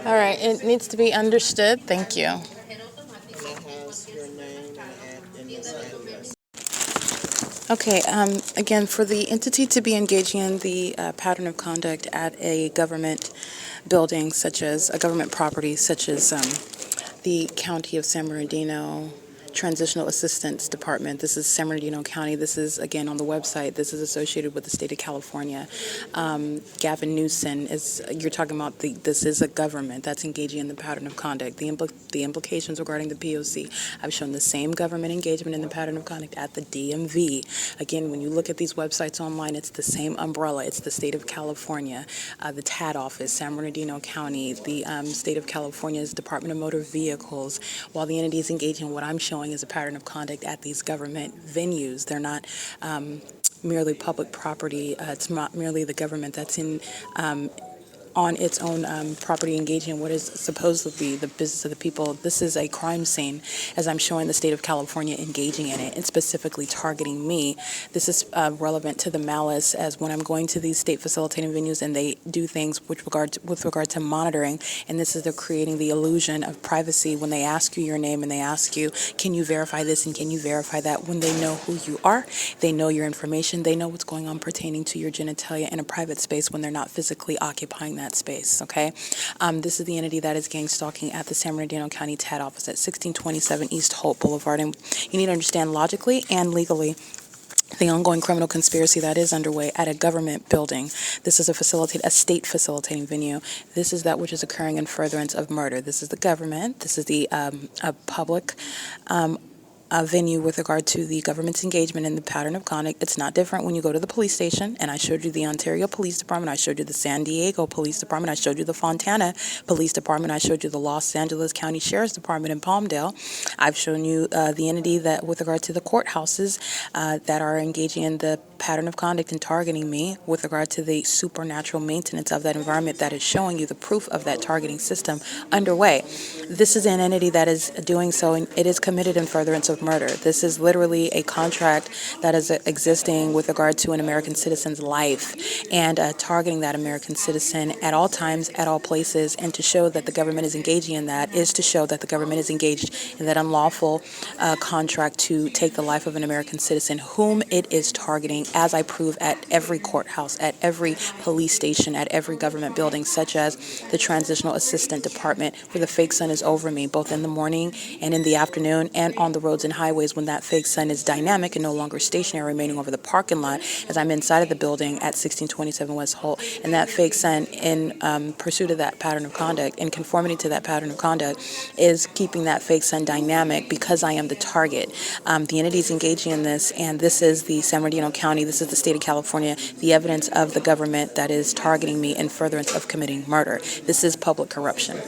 All right, it needs to be understood. Thank you. Okay, again, for the entity to be engaging in the pattern of conduct at a government building, such as a government property, such as the County of San Bernardino Transitional Assistance Department. This is San Bernardino County. This is, again, on the website. This is associated with the state of California. Gavin Newsom is, you're talking about this is a government that's engaging in the pattern of conduct. The implications regarding the P.O.C. I've shown the same government engagement in the pattern of conduct at the DMV. Again, when you look at these websites online, it's the same umbrella. It's the state of California, the TAD office, San Bernardino County, the state of California's Department of Motor Vehicles, while the entity is engaging in what I'm showing is a pattern of conduct at these government venues. They're not merely public property. It's not merely the government that's in on its own property engaging in what is supposedly the business of the people. This is a crime scene, as I'm showing the state of California engaging in it and specifically targeting me. This is relevant to the malice, as when I'm going to these state facilitating venues and they do things with regard to monitoring, and this is they're creating the illusion of privacy when they ask you your name and they ask you, can you verify this and can you verify that, when they know who you are, they know your information, they know what's going on pertaining to your genitalia in a private space when they're not physically occupying that space, okay? This is the entity that is gang stalking at the San Bernardino County TAD office at 1627 East Holt Boulevard. And you need to understand logically and legally the ongoing criminal conspiracy that is underway at a government building. This is a state facilitating venue. This is that which is occurring in furtherance of murder. This is the government. This is the a public venue with regard to the government's engagement in the pattern of conduct. It's not different when you go to the police station, and I showed you the Ontario Police Department, I showed you the San Diego Police Department, I showed you the Fontana Police Department, I showed you the Los Angeles County Sheriff's Department in Palmdale. I've shown you the entity that with regard to the courthouses that are engaging in the pattern of conduct and targeting me with regard to the supernatural maintenance of that environment that is showing you the proof of that targeting system underway. This is an entity that is doing so, and it is committed in furtherance of murder. This is literally a contract that is existing with regard to an American citizen's life and targeting that American citizen at all times, at all places, and to show that the government is engaging in that is to show that the government is engaged in that unlawful contract to take the life of an American citizen whom it is targeting, as I prove at every courthouse, at every police station, at every government building, such as the Transitional Assistant Department, where the fake sun is over me, both in the morning and in the afternoon, and on the roads and highways when that fake sun is dynamic and no longer stationary, remaining over the parking lot as I'm inside of the building at 1627 West Holt. And that fake sun, in pursuit of that pattern of conduct, in conformity to that pattern of conduct, is keeping that fake sun dynamic because I am the target. The entity is engaging in this, and this is the San Bernardino County, this is the state of California, the evidence of the government that is targeting me in furtherance of committing murder. This is public corruption.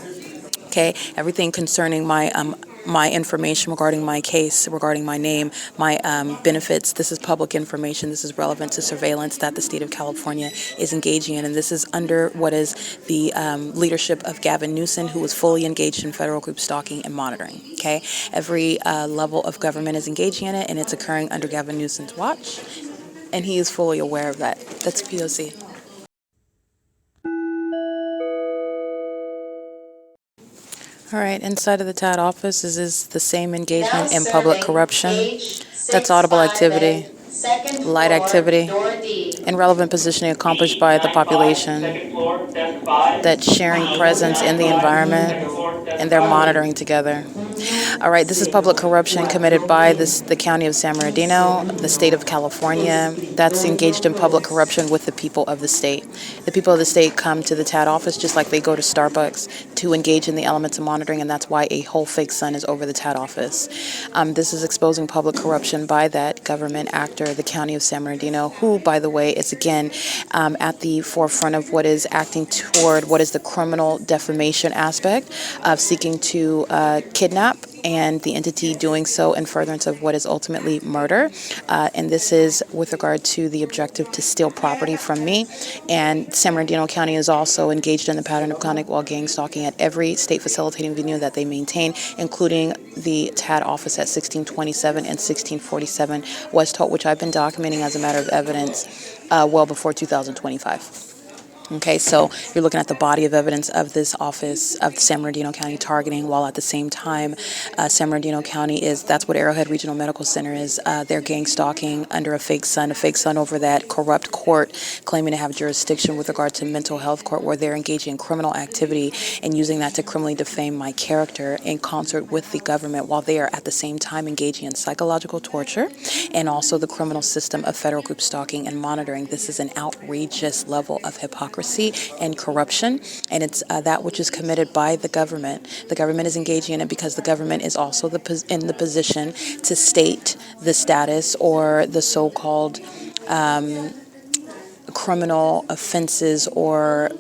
Okay, everything concerning my information regarding my case, regarding my name, my benefits, this is public information. This is relevant to surveillance that the state of California is engaging in, and this is under what is the leadership of Gavin Newsom, who is fully engaged in federal group stalking and monitoring. Okay, every level of government is engaging in it, and it's occurring under Gavin Newsom's watch, and he is fully aware of that. That's P.O.C. All right, inside of the TAD office is the same engagement in public corruption. That's audible activity. light activity, and relevant positioning accomplished by the population, that sharing presence in the environment, and they're monitoring together. All right, this is public corruption committed by the county of San Bernardino, the state of California, that's engaged in public corruption with the people of the state. The people of the state come to the TAD office just like they go to Starbucks to engage in the elements of monitoring, and that's why a whole fake sun is over the TAD office. This is exposing public corruption by that government actor, the county of San Bernardino, who, by the way, is again at the forefront of what is acting toward what is the criminal defamation aspect of seeking to kidnap, and the entity doing so in furtherance of what is ultimately murder. And this is with regard to the objective to steal property from me. And San Bernardino County is also engaged in the pattern of conduct while gang stalking at every state facilitating venue that they maintain, including the TAD office at 1627 and 1647 West Holt, which I've been documenting as a matter of evidence well before 2025. Okay, so you're looking at the body of evidence of this office of the San Bernardino County targeting, while at the same time, San Bernardino County that's what Arrowhead Regional Medical Center is. They're gang stalking under a fake sun over that corrupt court, claiming to have jurisdiction with regard to mental health court, where they're engaging in criminal activity and using that to criminally defame my character in concert with the government, while they are at the same time engaging in psychological torture and also the criminal system of federal group stalking and monitoring. This is an outrageous level of hypocrisy and corruption, and it's that which is committed by the government. The government is engaging in it because the government is also in the position to state the status or the so-called criminal offenses or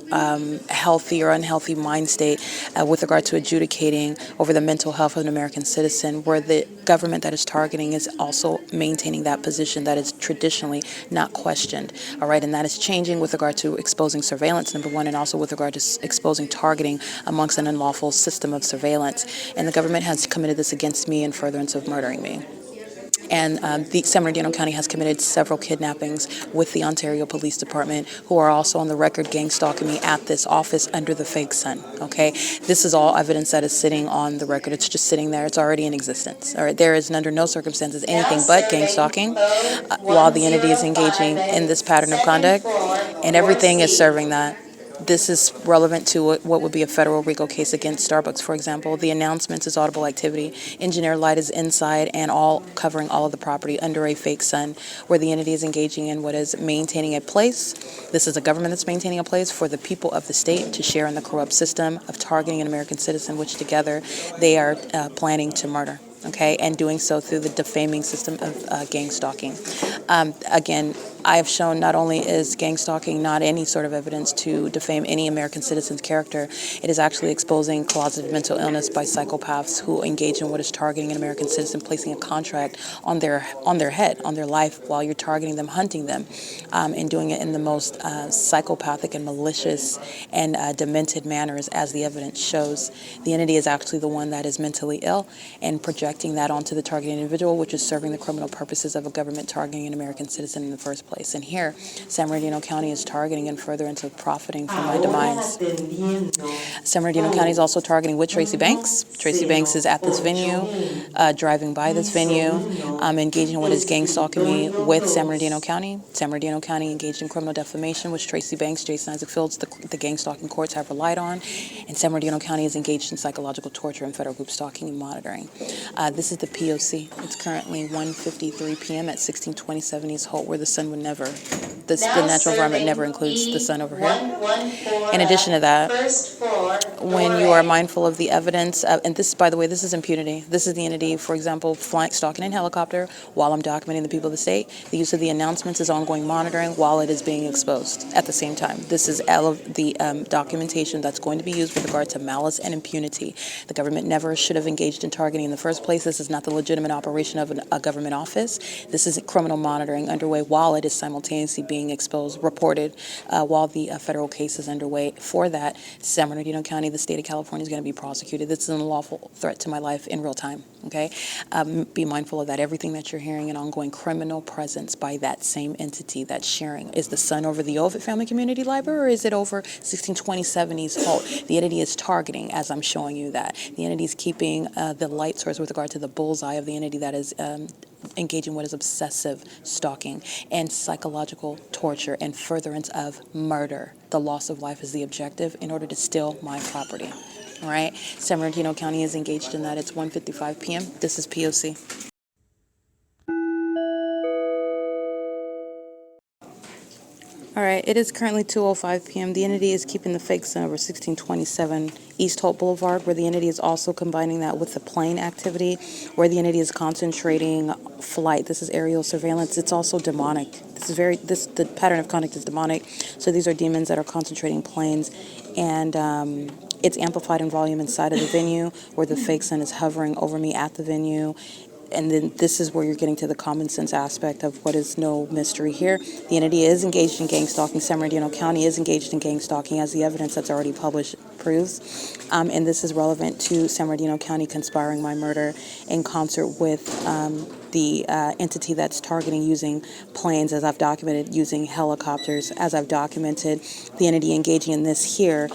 healthy or unhealthy mind state with regard to adjudicating over the mental health of an American citizen, where the government that is targeting is also maintaining that position that is traditionally not questioned. All right, and that is changing with regard to exposing surveillance, number one, and also with regard to exposing targeting amongst an unlawful system of surveillance. And the government has committed this against me in furtherance of murdering me. And the San Bernardino County has committed several kidnappings with the Ontario Police Department, who are also on the record gang stalking me at this office under the fake sun. Okay, this is all evidence that is sitting on the record. It's just sitting there. It's already in existence. All right, there is under no circumstances anything but gang stalking while the entity is engaging in this pattern of conduct, and everything is serving that. This is relevant to what would be a federal RICO case against Starbucks, for example. The announcements is audible activity. Engineer light is inside and all covering all of the property under a fake sun, where the entity is engaging in what is maintaining a place. This is a government that's maintaining a place for the people of the state to share in the corrupt system of targeting an American citizen, which together they are planning to murder. Okay, and doing so through the defaming system of gang stalking. Again, I have shown not only is gang stalking not any sort of evidence to defame any American citizen's character, it is actually exposing closeted mental illness by psychopaths who engage in what is targeting an American citizen, placing a contract on their head, on their life, while you're targeting them, hunting them, and doing it in the most psychopathic and malicious and demented manners, as the evidence shows. The entity is actually the one that is mentally ill and projecting that onto the targeted individual, which is serving the criminal purposes of a government targeting an American citizen in the first place. And here, San Bernardino County is targeting in furtherance of profiting from my demise. San Bernardino County is also targeting with Tracy Banks. Tracy Banks is at this venue, driving by this venue, engaging in what is gang stalking me with San Bernardino County. San Bernardino County engaged in criminal defamation, which Tracy Banks, Jason Isaac Fields, the gang stalking courts have relied on. And San Bernardino County is engaged in psychological torture and federal group stalking and monitoring. This is the P.O.C. It's currently 1:53 p.m. at 1627 East Holt, where the sun would never, the natural environment never includes the sun overhead. In addition to that, when you are mindful of the evidence, and this, by the way, this is impunity. This is the entity, for example, stalking in helicopter while I'm documenting the people of the state. The use of the announcements is ongoing monitoring while it is being exposed at the same time. This is the documentation that's going to be used with regard to malice and impunity. The government never should have engaged in targeting in the first place. This is not the legitimate operation of a government office. This is criminal monitoring underway while it is simultaneously being exposed, reported, while the federal case is underway. For that, San Bernardino County, the state of California, is going to be prosecuted. This is an unlawful threat to my life in real time. Okay, be mindful of that. Everything that you're hearing, an ongoing criminal presence by that same entity that's sharing. Is the sun over the OVITT Family Community Library, or is it over 1627 East Holt? The entity is targeting, as I'm showing you that. The entity is keeping the light source with regard to the bullseye of the entity that is engaging what is obsessive stalking and psychological torture and furtherance of murder. The loss of life is the objective in order to steal my property. All right, San Bernardino County is engaged in that. It's 1:55 p.m. This is P.O.C. All right, it is currently 2:05 p.m. The entity is keeping the fake sun over 1627 East Holt Boulevard, where the entity is also combining that with the plane activity, where the entity is concentrating flight. This is aerial surveillance. It's also demonic. The pattern of conduct is demonic. So these are demons that are concentrating planes, and it's amplified in volume inside of the venue, where the fake sun is hovering over me at the venue. And then this is where you're getting to the common sense aspect of what is no mystery here. The entity is engaged in gang stalking. San Bernardino County is engaged in gang stalking, as the evidence that's already published proves. And this is relevant to San Bernardino County conspiring my murder in concert with the entity that's targeting using planes, as I've documented, using helicopters, as I've documented, the entity engaging in this here.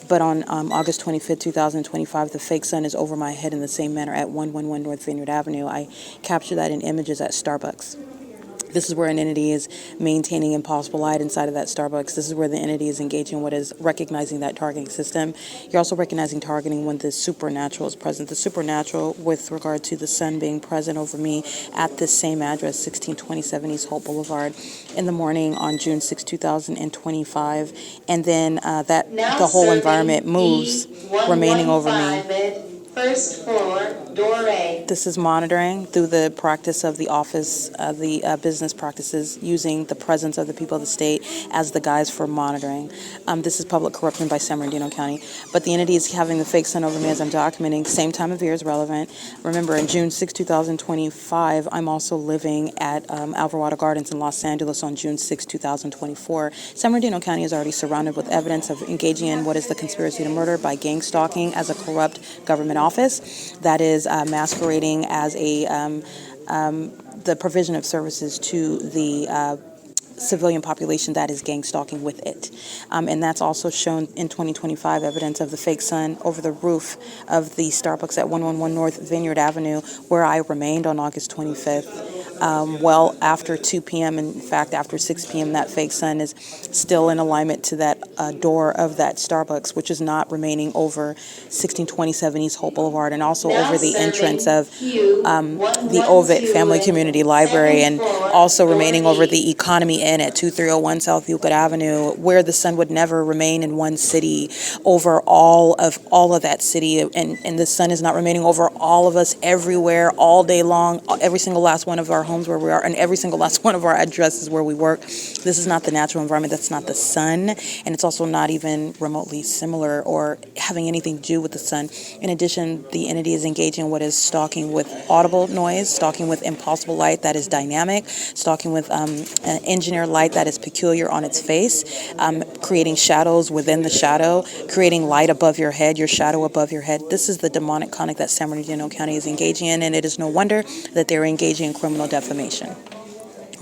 But on August 25th, 2025, the fake sun is over my head in the same manner at 111 North Vineyard Avenue. I captured that in images at Starbucks. This is where an entity is maintaining impossible light inside of that Starbucks. This is where the entity is engaging what is recognizing that targeting system. You're also recognizing targeting when the supernatural is present. The supernatural with regard to the sun being present over me at this same address, 1627 East Holt Boulevard, in the morning on June 6, 2025. And then the whole environment moves, remaining over me. First floor, door A. This is monitoring through the practice of the office, the business practices, using the presence of the people of the state as the guise for monitoring. This is public corruption by San Bernardino County. But the entity is having the fake sun over me as I'm documenting. Same time of year is relevant. Remember, in June 6, 2025, I'm also living at Alvarado Gardens in Los Angeles on June 6, 2024. San Bernardino County is already surrounded with evidence of engaging in what is the conspiracy to murder by gang stalking as a corrupt government office that is masquerading as the provision of services to the civilian population that is gang stalking with it. And that's also shown in 2025 evidence of the fake sun over the roof of the Starbucks at 111 North Vineyard Avenue, where I remained on August 25th. Well after 2 p.m., in fact, after 6 p.m., that fake sun is still in alignment to that door of that Starbucks, which is not remaining over 1627 East Holt Boulevard, and also Now over the entrance of the OVITT OVITT Family Community Library, and also remaining over the Economy Inn at 2301 South Euclid Avenue, where the sun would never remain in one city over all of that city, and the sun is not remaining over all of us everywhere all day long, every single last one of our homes where we are, and every single last one of our addresses where we work. This is not the natural environment. That's not the sun, and it's also not even remotely similar or having anything to do with the sun. In addition, the entity is engaging in what is stalking with audible noise, stalking with impossible light that is dynamic, stalking with an engineered light that is peculiar on its face, creating shadows within the shadow, creating light above your head, your shadow above your head. This is the demonic conduct that San Bernardino County is engaging in, and it is no wonder that they're engaging in criminal defamation.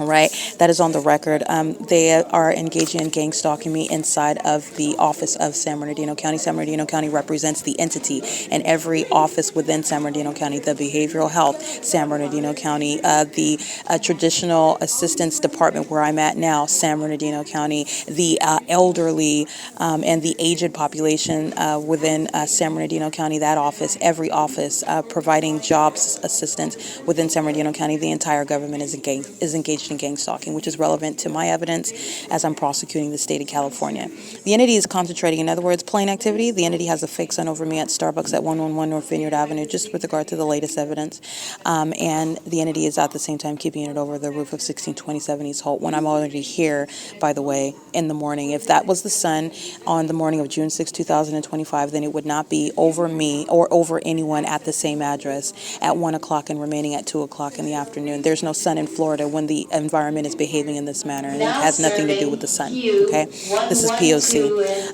All right, that is on the record. They are engaging in gang stalking me inside of the office of San Bernardino County. San Bernardino County represents the entity, and every office within San Bernardino County, the behavioral health, San Bernardino County, the traditional assistance department where I'm at now, San Bernardino County, the elderly and the aged population within San Bernardino County, that office, every office providing jobs assistance within San Bernardino County, the entire government is engaged in gang stalking, which is relevant to my evidence as I'm prosecuting the state of California. The entity is concentrating, in other words, plane activity. The entity has a fake sun over me at Starbucks at 111 North Vineyard Avenue, just with regard to the latest evidence. And the entity is at the same time keeping it over the roof of 1627 East Holt when I'm already here, by the way, in the morning. If that was the sun on the morning of June 6, 2025, then it would not be over me or over anyone at the same address at 1 o'clock and remaining at 2 o'clock in the afternoon. There's no sun in Florida when the environment is behaving in this manner, and it has nothing to do with the sun. Okay, this is P.O.C.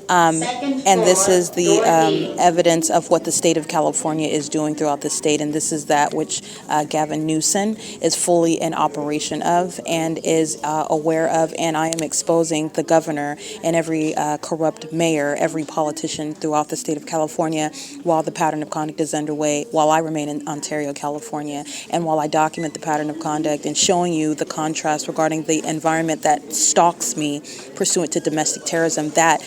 And this is the evidence of what the state of California is doing throughout the state, and this is that which Gavin Newsom is fully in operation of and is aware of, and I am exposing the governor and every corrupt mayor, every politician throughout the state of California while the pattern of conduct is underway, while I remain in Ontario, California, and while I document the pattern of conduct and showing you the contrast regarding the environment that stalks me pursuant to domestic terrorism that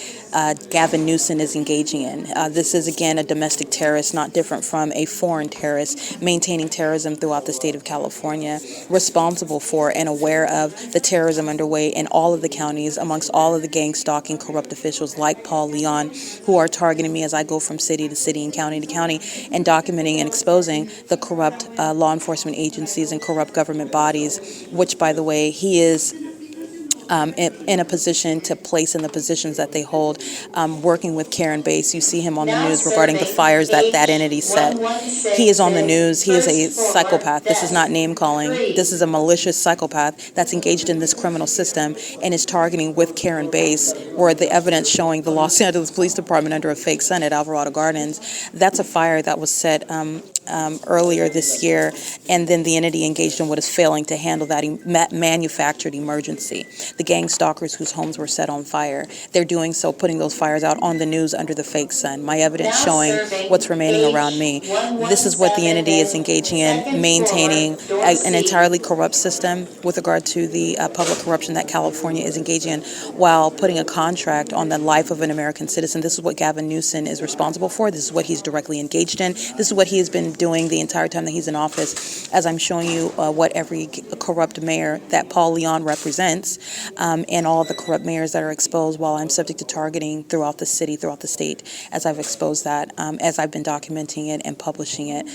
Gavin Newsom is engaging in. This is, again, a domestic terrorist, not different from a foreign terrorist, maintaining terrorism throughout the state of California, responsible for and aware of the terrorism underway in all of the counties, amongst all of the gang stalking corrupt officials like Paul Leon, who are targeting me as I go from city to city and county to county, and documenting and exposing the corrupt law enforcement agencies and corrupt government bodies, which, by the way, he is in a position to place in the positions that they hold, working with Karen Bass. You see him on the news regarding the fires that that entity set. He is on the news. He is a psychopath. This is not name calling. This is a malicious psychopath that's engaged in this criminal system and is targeting with Karen Bass, where the evidence showing the Los Angeles Police Department under a fake sun at Alvarado Gardens. That's a fire that was set earlier this year, and then the entity engaged in what is failing to handle that manufactured emergency. The gang stalkers whose homes were set on fire, they're doing so, putting those fires out on the news under the fake sun. My evidence showing what's remaining around me. This is what the entity is engaging in, maintaining an entirely corrupt system with regard to the public corruption that California is engaging in, while putting a contract on the life of an American citizen. This is what Gavin Newsom is responsible for. This is what he's directly engaged in. This is what he has been doing the entire time that he's in office, as I'm showing you what every corrupt mayor that Paul Leon represents, and all the corrupt mayors that are exposed, while I'm subject to targeting throughout the city, throughout the state, as I've exposed that, as I've been documenting it and publishing it.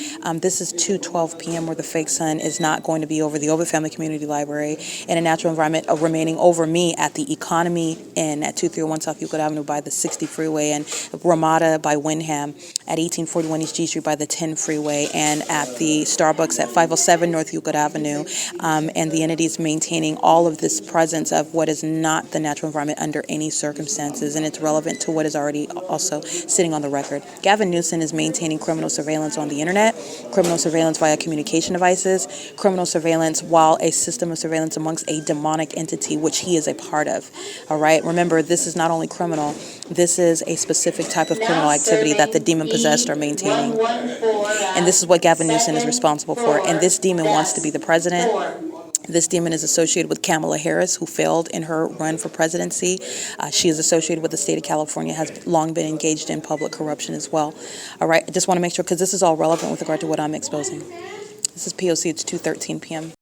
This is 2:12 p.m. where the fake sun is not going to be over the OVITT Family Community Library in a natural environment remaining over me at the Economy Inn at 2301 South Euclid Avenue by the 60 freeway, and Ramada by Wyndham at 1841 East G Street by the 10 freeway, and at the Starbucks at 507 North Euclid Avenue. And the entity is maintaining all of this presence of what is not the natural environment under any circumstances, and it's relevant to what is already also sitting on the record. Gavin Newsom is maintaining criminal surveillance on the internet, criminal surveillance via communication devices, criminal surveillance while a system of surveillance amongst a demonic entity, which he is a part of. All right, remember, this is not only criminal, this is a specific type of criminal activity that the demon-possessed are maintaining. And this is what Gavin Newsom is responsible for. And this demon wants to be the president. This demon is associated with Kamala Harris, who failed in her run for presidency. She is associated with the state of California, has long been engaged in public corruption as well. All right, I just want to make sure, because this is all relevant with regard to what I'm exposing. This is P.O.C. It's 2:13 p.m.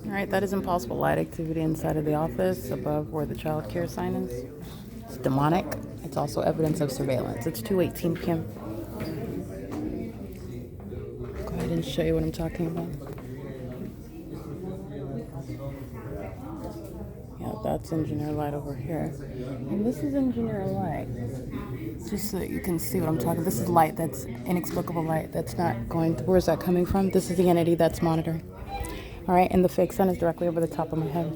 All right, that is impossible light activity inside of the office above where the child care sign is. It's demonic. It's also evidence of surveillance. It's 2:18 p.m. Go ahead and show you what I'm talking about. Yeah, that's engineer light over here. And this is engineer light. Just so that you can see what I'm talking about. This is light that's inexplicable light that's not going to, where's that coming from? This is the entity that's monitoring. All right, and the fake sun is directly over the top of my head.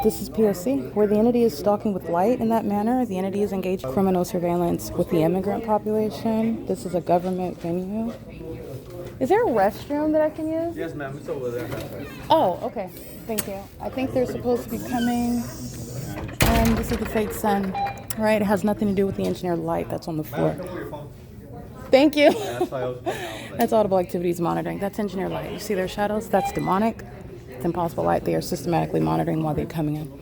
This is P.O.C., where the entity is stalking with light in that manner. The entity is engaged in criminal surveillance with the immigrant population. This is a government venue. Is there a restroom that I can use? Yes, ma'am. It's over there. Oh, okay. Thank you. I think they're supposed to be coming. This is the fake sun. Right, it has nothing to do with the engineered light that's on the floor. Thank you. That's audible activities monitoring. That's engineer light. You see their shadows? That's demonic. It's impossible light. They are systematically monitoring while they're coming in.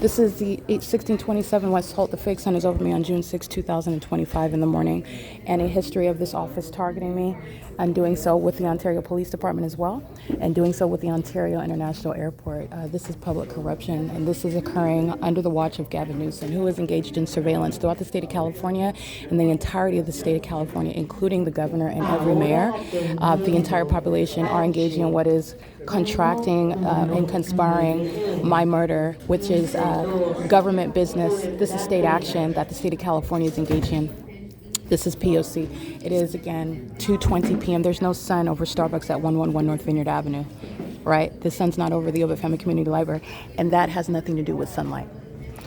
This is the 1627 West Holt. The fake sun is over me on June 6, 2025 in the morning. And a history of this office targeting me, and doing so with the Ontario Police Department as well, and doing so with the Ontario International Airport. This is public corruption, and this is occurring under the watch of Gavin Newsom, who is engaged in surveillance throughout the state of California and the entirety of the state of California, including the governor and every mayor. The entire population are engaging in what is contracting and conspiring my murder, which is government business. This is state action that the state of California is engaged in. This is P.O.C. It is, again, 2:20 p.m. There's no sun over Starbucks at 111 North Vineyard Avenue, right? The sun's not over the OVITT Family Community Library, and that has nothing to do with sunlight.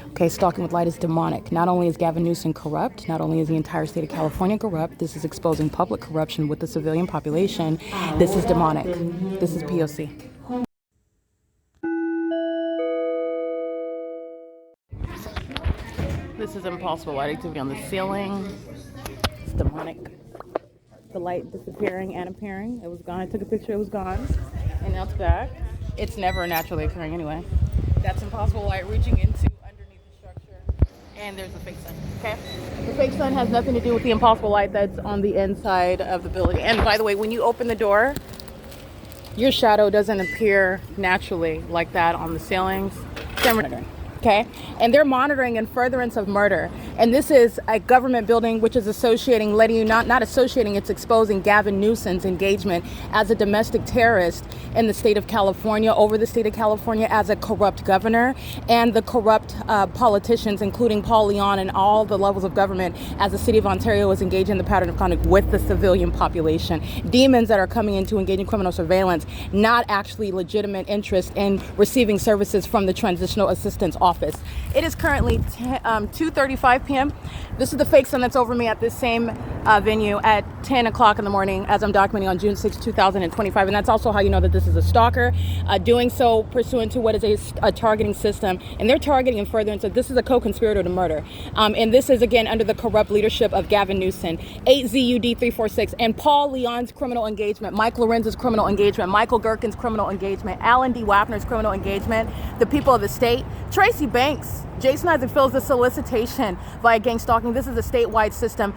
Okay, stalking with light is demonic. Not only is Gavin Newsom corrupt, not only is the entire state of California corrupt, this is exposing public corruption with the civilian population. This is demonic. This is P.O.C. This is impossible light activity on the ceiling. It's demonic. The light disappearing and appearing. It was gone. I took a picture. It was gone. And now it's back. It's never naturally occurring anyway. That's impossible light reaching into underneath the structure. And there's a fake sun. Okay? The fake sun has nothing to do with the impossible light that's on the inside of the building. And by the way, when you open the door, your shadow doesn't appear naturally like that on the ceilings. Okay, and they're monitoring in furtherance of murder. And this is a government building which is associating, letting you not associating, it's exposing Gavin Newsom's engagement as a domestic terrorist in the state of California, over the state of California, as a corrupt governor, and the corrupt politicians, including Paul Leon and all the levels of government, as the city of Ontario is engaged in the pattern of conduct with the civilian population. Demons that are coming in to engage in criminal surveillance, not actually legitimate interest in receiving services from the Transitional Assistance Office. It is currently 2:35 p.m. This is the fake sun that's over me at this same venue at 10 o'clock in the morning, as I'm documenting on June 6, 2025. And that's also how you know that this is a stalker, doing so pursuant to what is a targeting system. And they're targeting in furtherance. So this is a co-conspirator to murder. And this is, again, under the corrupt leadership of Gavin Newsom, 8ZUD346, and Paul Leon's criminal engagement, Mike Lorenz's criminal engagement, Michael GERKEN's criminal engagement, Alan D. WAPNER's criminal engagement, the people of the state, Tracy Banks, Jason Isaac Phil's the solicitation via gang stalking. This is a statewide system.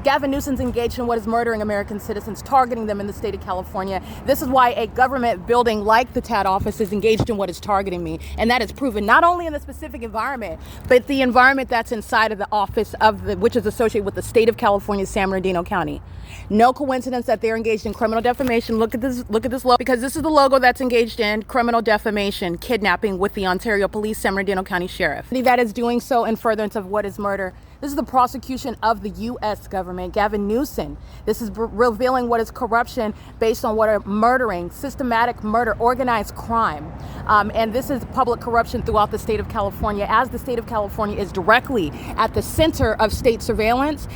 Gavin Newsom's engaged in what is murdering American citizens, targeting them in the state of California. This is why a government building like the TAD office is engaged in what is targeting me. And that is proven not only in the specific environment, but the environment that's inside of the office which is associated with the state of California, San Bernardino County. No coincidence that they're engaged in criminal defamation. Look at this logo, because this is the logo that's engaged in criminal defamation, kidnapping with the Ontario Police, San Bernardino County Sheriff. That is doing so in furtherance of what is murder. This is the prosecution of the U.S. government, Gavin Newsom. This is revealing what is corruption based on what are murdering, systematic murder, organized crime. And this is public corruption throughout the state of California, as the state of California is directly at the center of state surveillance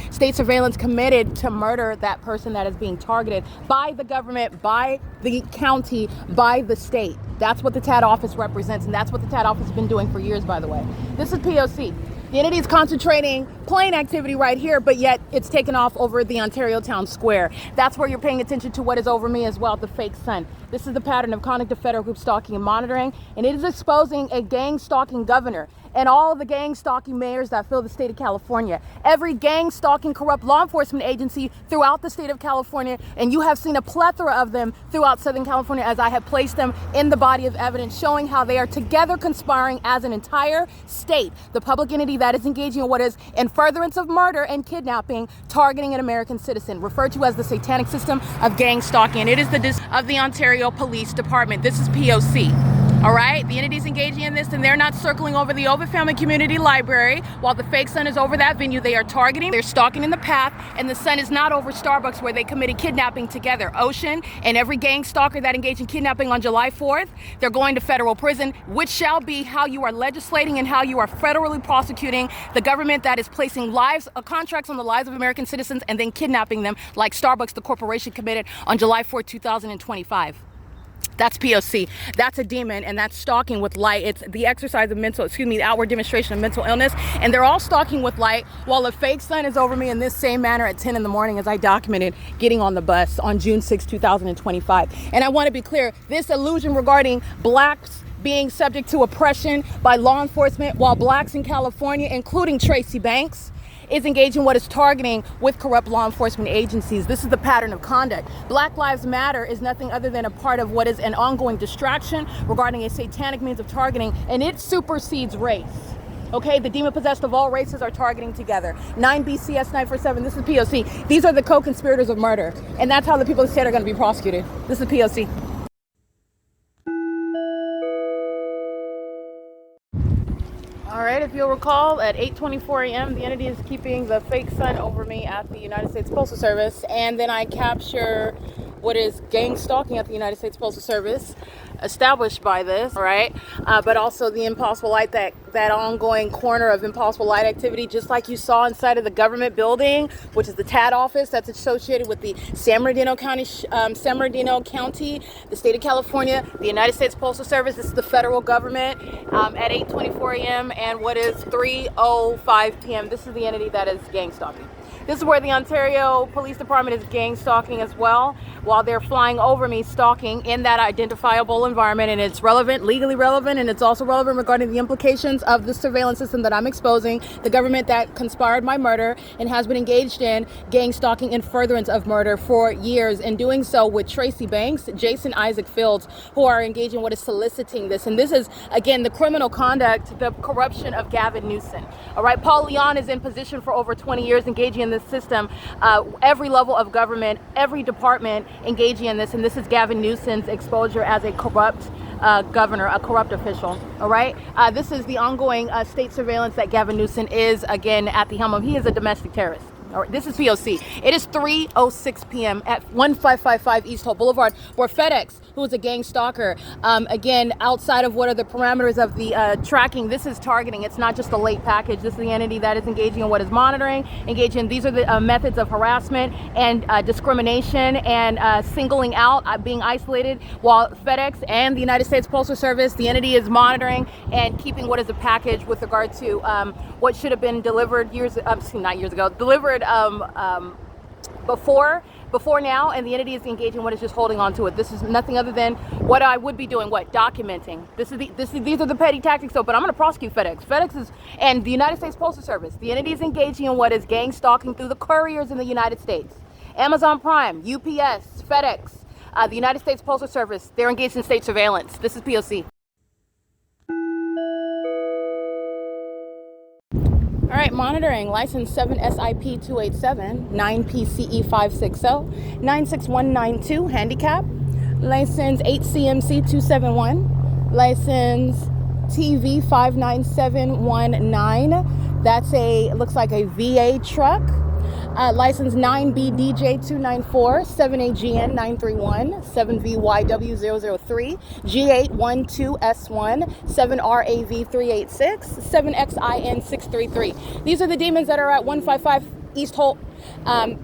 committed to murder that person that is being targeted by the government, by the county, by the state. That's what the TAD office represents, and that's what the TAD office has been doing for years, by the way. This is P.O.C. The entity is concentrating plain activity right here, but yet it's taken off over the Ontario Town Square. That's where you're paying attention to what is over me as well, the fake sun. This is the pattern of conduct of federal group stalking and monitoring, and it is exposing a gang stalking governor and all the gang stalking mayors that fill the state of California. Every gang stalking corrupt law enforcement agency throughout the state of California, and you have seen a plethora of them throughout Southern California as I have placed them in the body of evidence, showing how they are together conspiring as an entire state, the public entity that is engaging in what is in furtherance of murder and kidnapping, targeting an American citizen, referred to as the satanic system of gang stalking. And it is of the Ontario Police Department. This is P.O.C. All right, the entity's engaging in this, and they're not circling over the OVITT Family Community Library while the fake sun is over that venue. They are targeting, they're stalking in the path, and the sun is not over Starbucks where they committed kidnapping together. Ocean and every gang stalker that engaged in kidnapping on July 4th, they're going to federal prison, which shall be how you are legislating and how you are federally prosecuting the government that is placing contracts on the lives of American citizens and then kidnapping them, like Starbucks, the corporation, committed on July 4th, 2025. That's P.O.C. That's a demon, and that's stalking with light. It's the exercise of the outward demonstration of mental illness. And they're all stalking with light while a fake sun is over me in this same manner at 10 in the morning as I documented getting on the bus on June 6, 2025. And I want to be clear, this illusion regarding blacks being subject to oppression by law enforcement while blacks in California, including Tracy Banks, is engaged in what is targeting with corrupt law enforcement agencies. This is the pattern of conduct. Black Lives Matter is nothing other than a part of what is an ongoing distraction regarding a satanic means of targeting, and it supersedes race. Okay, the demon possessed of all races are targeting together. 9 BCS 947, this is P.O.C. These are the co-conspirators of murder, and that's how the people of the state are going to be prosecuted. This is P.O.C. All right, if you'll recall, at 8:24 a.m., the entity is keeping the fake sun over me at the United States Postal Service, and then I capture what is gang stalking at the United States Postal Service, established by this, right? But also the impossible light, that ongoing corner of impossible light activity, just like you saw inside of the government building, which is the TAD office that's associated with the San Bernardino County, the state of California, the United States Postal Service. This is the federal government at 8:24 a.m. and what is 3:05 p.m. This is the entity that is gang stalking. This is where the Ontario Police Department is gang stalking as well, while they're flying over me, stalking in that identifiable environment. And it's relevant, legally relevant, and it's also relevant regarding the implications of the surveillance system that I'm exposing, the government that conspired my murder and has been engaged in gang stalking in furtherance of murder for years, and doing so with Tracy Banks, Jason Isaac Fields, who are engaging in what is soliciting this. And this is, again, the criminal conduct, the corruption of Gavin Newsom. All right, Paul Leon is in position for over 20 years, engaging in this system, every level of government, every department engaging in this, and this is Gavin Newsom's exposure as a corrupt governor, a corrupt official. All right, this is the ongoing state surveillance that Gavin Newsom is, again, at the helm of. He is a domestic terrorist. All right, this is P.O.C. It is 3:06 p.m. at 1555 East Holt Boulevard, where FedEx, who is a gang stalker, again, outside of what are the parameters of the tracking, this is targeting. It's not just a late package. This is the entity that is engaging in what is monitoring, engaging. These are the methods of harassment and discrimination and singling out, being isolated, while FedEx and the United States Postal Service, the entity is monitoring and keeping what is a package with regard to what should have been delivered delivered before now, and the entity is engaging what is just holding on to it. This is nothing other than what I would be doing, documenting. These are the petty tactics, though, but I'm going to prosecute FedEx and the United States Postal Service. The entity is engaging in what is gang stalking through the couriers in the United States. Amazon Prime, UPS, FedEx, the United States Postal Service, they're engaged in state surveillance. This is P.O.C. All right, monitoring, license 7SIP287, 9PCE560, 96192, handicap, license 8CMC271, license TV59719, looks like a VA truck. License 9BDJ294, 7AGN931, 7VYW003, G812S1, 7RAV386, 7XIN633. These are the demons that are at 155 East Holt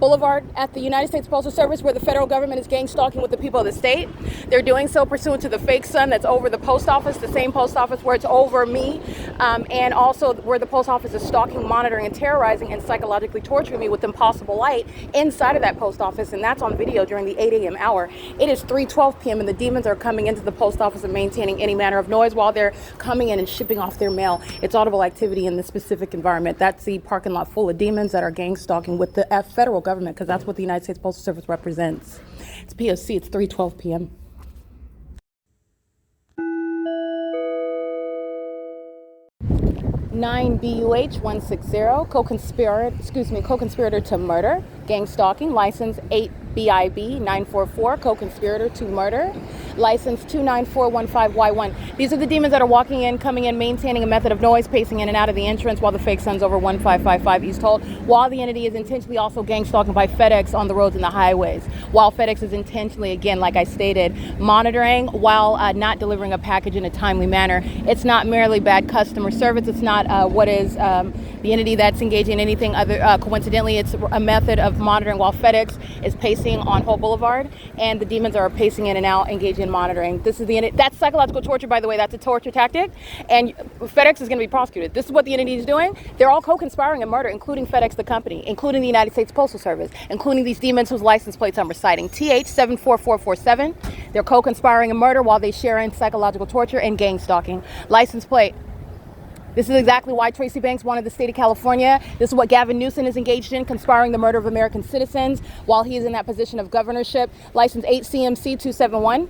Boulevard at the United States Postal Service, where the federal government is gang stalking with the people of the state. They're doing so pursuant to the fake sun that's over the post office, the same post office where it's over me, and also where the post office is stalking, monitoring, and terrorizing and psychologically torturing me with impossible light inside of that post office, and that's on video during the 8 a.m. hour. It is 3:12 p.m. and the demons are coming into the post office and maintaining any manner of noise while they're coming in and shipping off their mail. It's audible activity in this specific environment. That's the parking lot full of demons that are gang stalking with the federal government, because that's what the United States Postal Service represents. It's P.O.C. It's 3:12 p.m. Nine BUH 160, co-conspirator to murder, gang stalking, license 8 BIB 944, co-conspirator to murder, license 29415Y1. These are the demons that are walking in, coming in, maintaining a method of noise, pacing in and out of the entrance while the fake sun's over 1555 East Holt, while the entity is intentionally also gang stalking by FedEx on the roads and the highways, while FedEx is intentionally, again, like I stated, monitoring while not delivering a package in a timely manner. It's not merely bad customer service. It's not the entity that's engaging in anything other. Coincidentally, it's a method of monitoring while FedEx is pacing on Holt Boulevard and the demons are pacing in and out, engaging in monitoring. This is that's psychological torture, by the way. That's a torture tactic, and FedEx is going to be prosecuted. This is what the entity is doing. They're all co-conspiring in murder, including FedEx, the company, including the United States Postal Service, including these demons whose license plates I'm reciting, TH74447. They're co-conspiring in murder while they share in psychological torture and gang stalking. License plate. This is exactly why Tracy Banks wanted the state of California. This is what Gavin Newsom is engaged in, conspiring the murder of American citizens while he is in that position of governorship. License 8CMC271.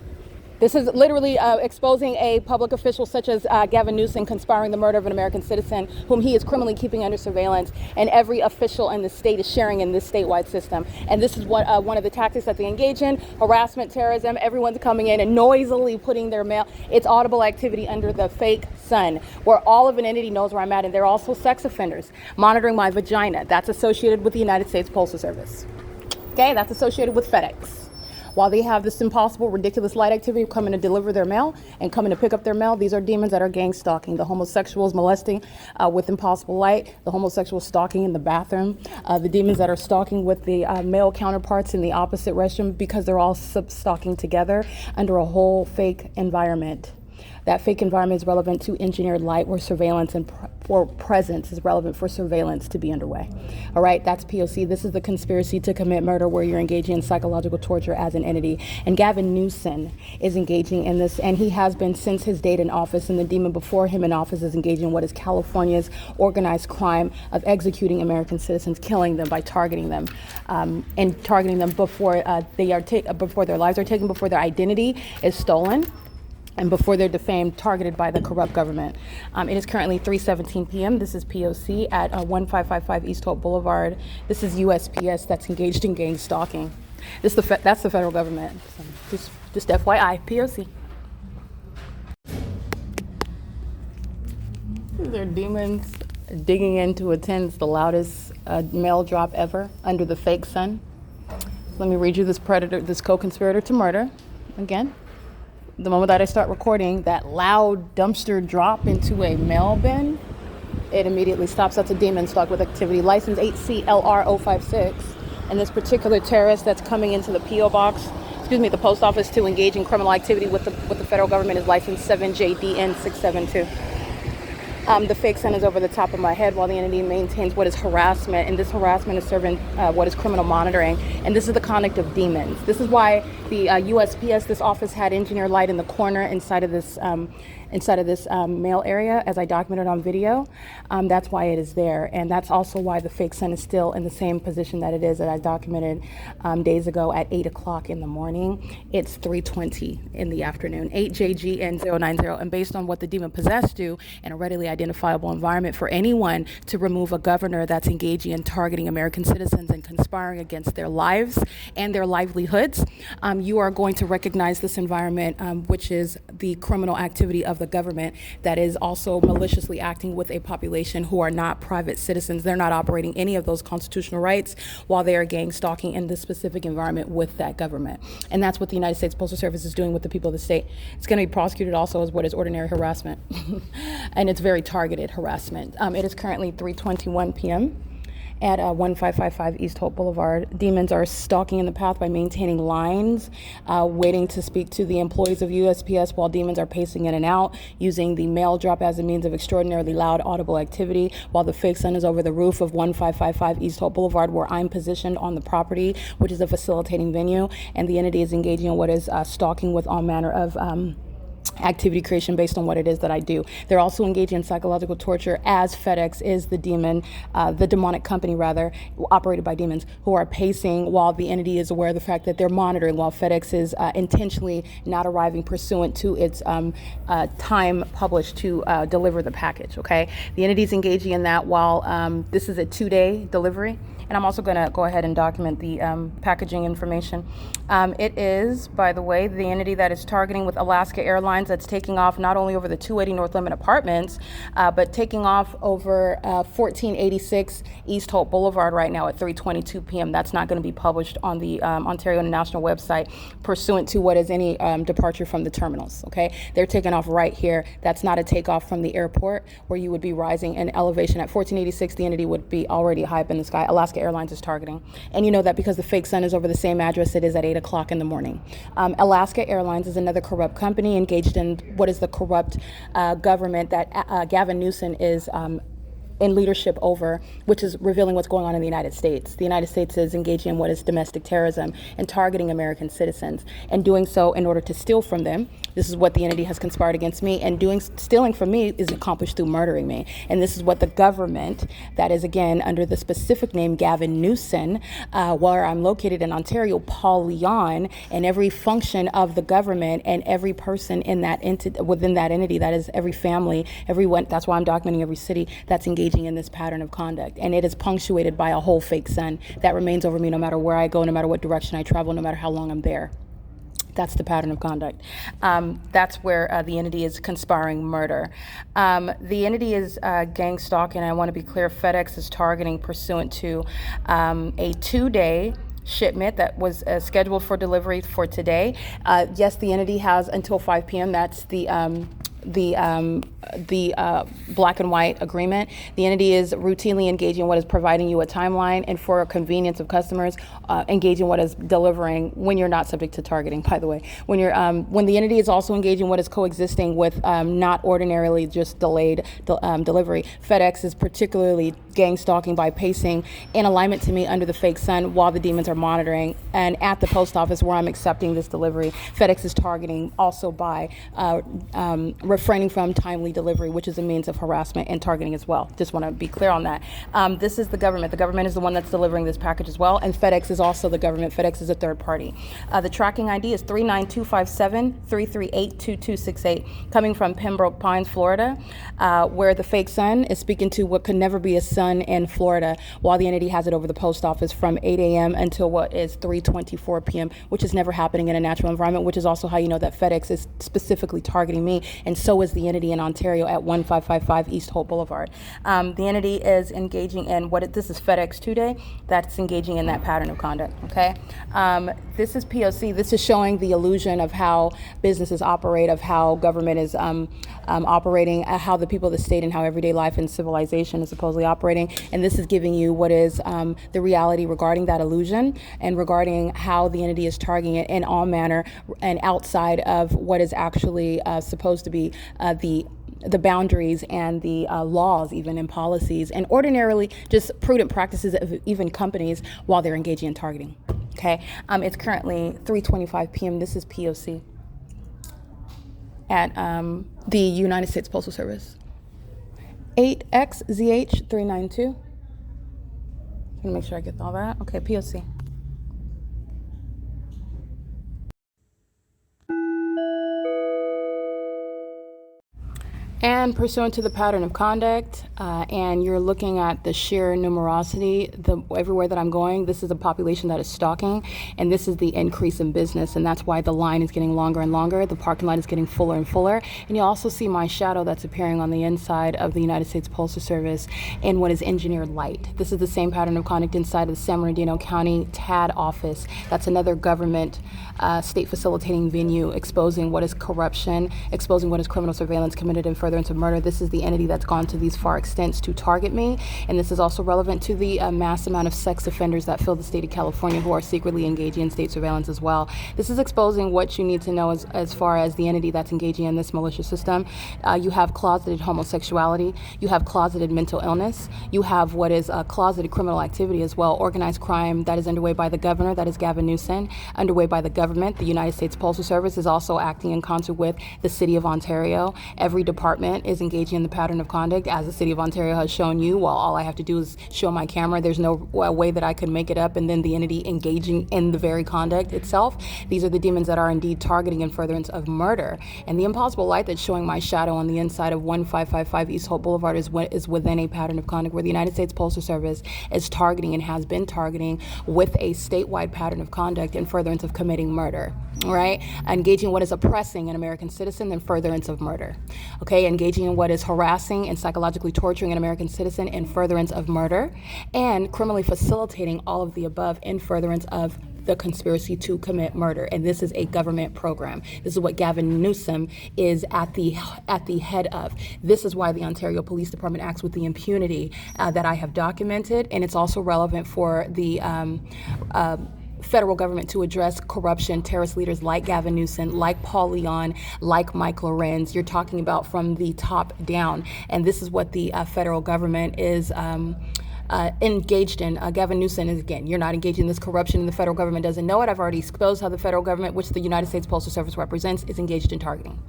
This is literally exposing a public official such as Gavin Newsom conspiring the murder of an American citizen whom he is criminally keeping under surveillance, and every official in the state is sharing in this statewide system. And this is what one of the tactics that they engage in: harassment, terrorism. Everyone's coming in and noisily putting their mail. It's audible activity under the fake sun, where all of an entity knows where I'm at, and they're also sex offenders. Monitoring my vagina. That's associated with the United States Postal Service. Okay, that's associated with FedEx. While they have this impossible, ridiculous light activity of coming to deliver their mail and coming to pick up their mail, these are demons that are gang stalking. The homosexuals molesting with impossible light, the homosexuals stalking in the bathroom, the demons that are stalking with the male counterparts in the opposite restroom, because they're all stalking together under a whole fake environment. That fake environment is relevant to engineered light, where surveillance and for presence is relevant for surveillance to be underway. All right, that's P.O.C. This is the conspiracy to commit murder, where you're engaging in psychological torture as an entity. And Gavin Newsom is engaging in this, and he has been since his date in office, and the demon before him in office is engaging in what is California's organized crime of executing American citizens, killing them by targeting them, and targeting them before before their lives are taken, before their identity is stolen, and before they're defamed, targeted by the corrupt government. It is currently 3:17 p.m. This is P.O.C. at 1555 East Holt Boulevard. This is U.S.P.S. that's engaged in gang stalking. That's the federal government. So just FYI, P.O.C. These are demons digging in to attend the loudest mail drop ever under the fake sun. Let me read you this co-conspirator to murder again. The moment that I start recording that loud dumpster drop into a mail bin, it immediately stops. That's a demon stalk with activity. License 8CLR056. And this particular terrorist that's coming into the the post office to engage in criminal activity with the federal government is license 7JDN672. The fake sun is over the top of my head while the entity maintains what is harassment, and this harassment is serving what is criminal monitoring, and this is the conduct of demons. This is why the USPS, this office, had engineered light in the corner inside of this mail area, as I documented on video. That's why it is there, and that's also why the fake sun is still in the same position that it is, that I documented days ago at 8 o'clock in the morning. It's 3:20 in the afternoon, 8JGN090, and based on what the demon possessed do in a readily identifiable environment for anyone to remove a governor that's engaging in targeting American citizens and conspiring against their lives and their livelihoods, you are going to recognize this environment, which is the criminal activity of the government that is also maliciously acting with a population who are not private citizens. They're not operating any of those constitutional rights while they are gang stalking in this specific environment with that government. And that's what the United States Postal Service is doing with the people of the state. It's going to be prosecuted also as what is ordinary harassment. And it's very targeted harassment. It is currently 3:21 p.m. at 1555 East Holt Boulevard. Demons are stalking in the path by maintaining lines, waiting to speak to the employees of USPS, while demons are pacing in and out, using the mail drop as a means of extraordinarily loud audible activity, while the fake sun is over the roof of 1555 East Holt Boulevard, where I'm positioned on the property, which is a facilitating venue, and the entity is engaging in what is stalking with all manner of activity creation based on what it is that I do. They're also engaging in psychological torture, as FedEx is the demon, the demonic company rather, operated by demons, who are pacing while the entity is aware of the fact that they're monitoring, while FedEx is intentionally not arriving pursuant to its time published to deliver the package, okay? The entity is engaging in that while this is a 2-day delivery. And I'm also going to go ahead and document the packaging information. It is, by the way, the entity that is targeting with Alaska Airlines, that's taking off not only over the 280 North Lemon Apartments, but taking off over 1486 East Holt Boulevard right now at 3:22 p.m. That's not going to be published on the Ontario International website pursuant to what is any departure from the terminals, okay? They're taking off right here. That's not a takeoff from the airport where you would be rising in elevation. At 1486, the entity would be already high up in the sky. Alaska Airlines is targeting. And you know that because the fake sun is over the same address it is at 8 o'clock in the morning. Alaska Airlines is another corrupt company engaged in what is the corrupt government that Gavin Newsom is in leadership over, which is revealing what's going on in the United States. The United States is engaging in what is domestic terrorism and targeting American citizens, and doing so in order to steal from them. This is what the entity has conspired against me, and stealing from me is accomplished through murdering me. And this is what the government, that is again under the specific name Gavin Newsom, where I'm located in Ontario, Paul Leon, and every function of the government and every person in that within that entity, that is every family, everyone. That's why I'm documenting every city that's engaging in this pattern of conduct. And it is punctuated by a whole fake sun that remains over me no matter where I go, no matter what direction I travel, no matter how long I'm there. That's the pattern of conduct. That's where the entity is conspiring murder. The entity is gang stalking. I want to be clear, FedEx is targeting pursuant to a 2-day shipment that was scheduled for delivery for today. Yes, the entity has until 5 p.m. That's the black and white agreement. The entity is routinely engaging what is providing you a timeline, and for convenience of customers, engaging what is delivering when you're not subject to targeting, by the way. When the entity is also engaging what is coexisting with not ordinarily just delayed delivery. FedEx is particularly gang stalking by pacing in alignment to me under the fake sun while the demons are monitoring. And at the post office where I'm accepting this delivery, FedEx is targeting also by refraining from timely delivery, which is a means of harassment and targeting as well. Just want to be clear on that. This is the government. The government is the one that's delivering this package as well, and FedEx is also the government. FedEx is a third party. The tracking ID is 39257-338-2268, coming from Pembroke Pines, Florida, where the fake sun is speaking to what could never be a sun in Florida, while the entity has it over the post office from 8 a.m. until what is 3:24 p.m., which is never happening in a natural environment, which is also how you know that FedEx is specifically targeting me, and so is the entity in Ontario at 1555 East Holt Boulevard. The entity is engaging in this is FedEx 2-day, that's engaging in that pattern of conduct, okay? This is P.O.C. This is showing the illusion of how businesses operate, of how government is operating, how the people of the state and how everyday life and civilization is supposedly operating. And this is giving you what is the reality regarding that illusion and regarding how the entity is targeting it in all manner and outside of what is actually supposed to be the boundaries and the laws, even in policies, and ordinarily just prudent practices of even companies while they're engaging in targeting. Okay, it's currently 3:25 p.m. This is P.O.C. at the United States Postal Service. 8XZH392. Let me make sure I get all that. Okay, P.O.C. And pursuant to the pattern of conduct, and you're looking at the sheer numerosity, everywhere that I'm going, this is a population that is stalking, and this is the increase in business, and that's why the line is getting longer and longer, the parking lot is getting fuller and fuller, and you also see my shadow that's appearing on the inside of the United States Postal Service in what is engineered light. This is the same pattern of conduct inside of the San Bernardino County TAD office. That's another government state facilitating venue, exposing what is corruption, exposing what is criminal surveillance committed in furtherance of murder. This is the entity that's gone to these far extents to target me, and this is also relevant to the mass amount of sex offenders that fill the state of California who are secretly engaging in state surveillance as well. This is exposing what you need to know as far as the entity that's engaging in this malicious system. You have closeted homosexuality, you have closeted mental illness, you have what is closeted criminal activity as well, organized crime that is underway by the governor, that is Gavin Newsom, underway by the government. The United States Postal Service is also acting in concert with the City of Ontario. Every department is engaging in the pattern of conduct, as the City of Ontario has shown you. While all I have to do is show my camera, there's no way that I could make it up, and then the entity engaging in the very conduct itself. These are the demons that are indeed targeting in furtherance of murder. And the impossible light that's showing my shadow on the inside of 1555 East Holt Boulevard is within a pattern of conduct where the United States Postal Service is targeting and has been targeting with a statewide pattern of conduct in furtherance of committing murder, right? Engaging what is oppressing an American citizen in furtherance of murder, okay? Engaging in what is harassing and psychologically torturing an American citizen in furtherance of murder, and criminally facilitating all of the above in furtherance of the conspiracy to commit murder. And this is a government program. This is what Gavin Newsom is at the head of. This is why the Ontario Police Department acts with the impunity that I have documented, and it's also relevant for the federal government to address corruption, terrorist leaders like Gavin Newsom, like Paul Leon, like Mike Lorenz. You're talking about from the top down. And this is what the federal government is engaged in. Gavin Newsom is, again, you're not engaged in this corruption and the federal government doesn't know it. I've already exposed how the federal government, which the United States Postal Service represents, is engaged in targeting.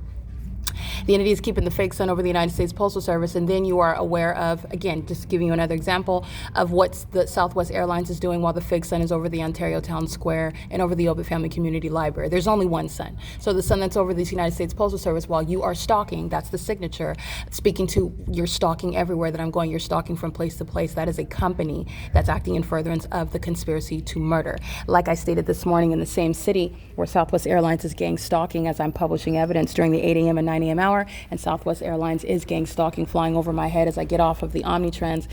The entity is keeping the fake sun over the United States Postal Service, and then you are aware of, again, just giving you another example of what the Southwest Airlines is doing while the fake sun is over the Ontario Town Square and over the OVITT Family Community Library. There's only one sun. So the sun that's over the United States Postal Service while you are stalking, that's the signature, speaking to you're stalking everywhere that I'm going, you're stalking from place to place. That is a company that's acting in furtherance of the conspiracy to murder. Like I stated this morning, in the same city where Southwest Airlines is gang stalking, as I'm publishing evidence during the 8 a.m. and 9 a.m. hour, and Southwest Airlines is gang stalking, flying over my head as I get off of the Omnitrans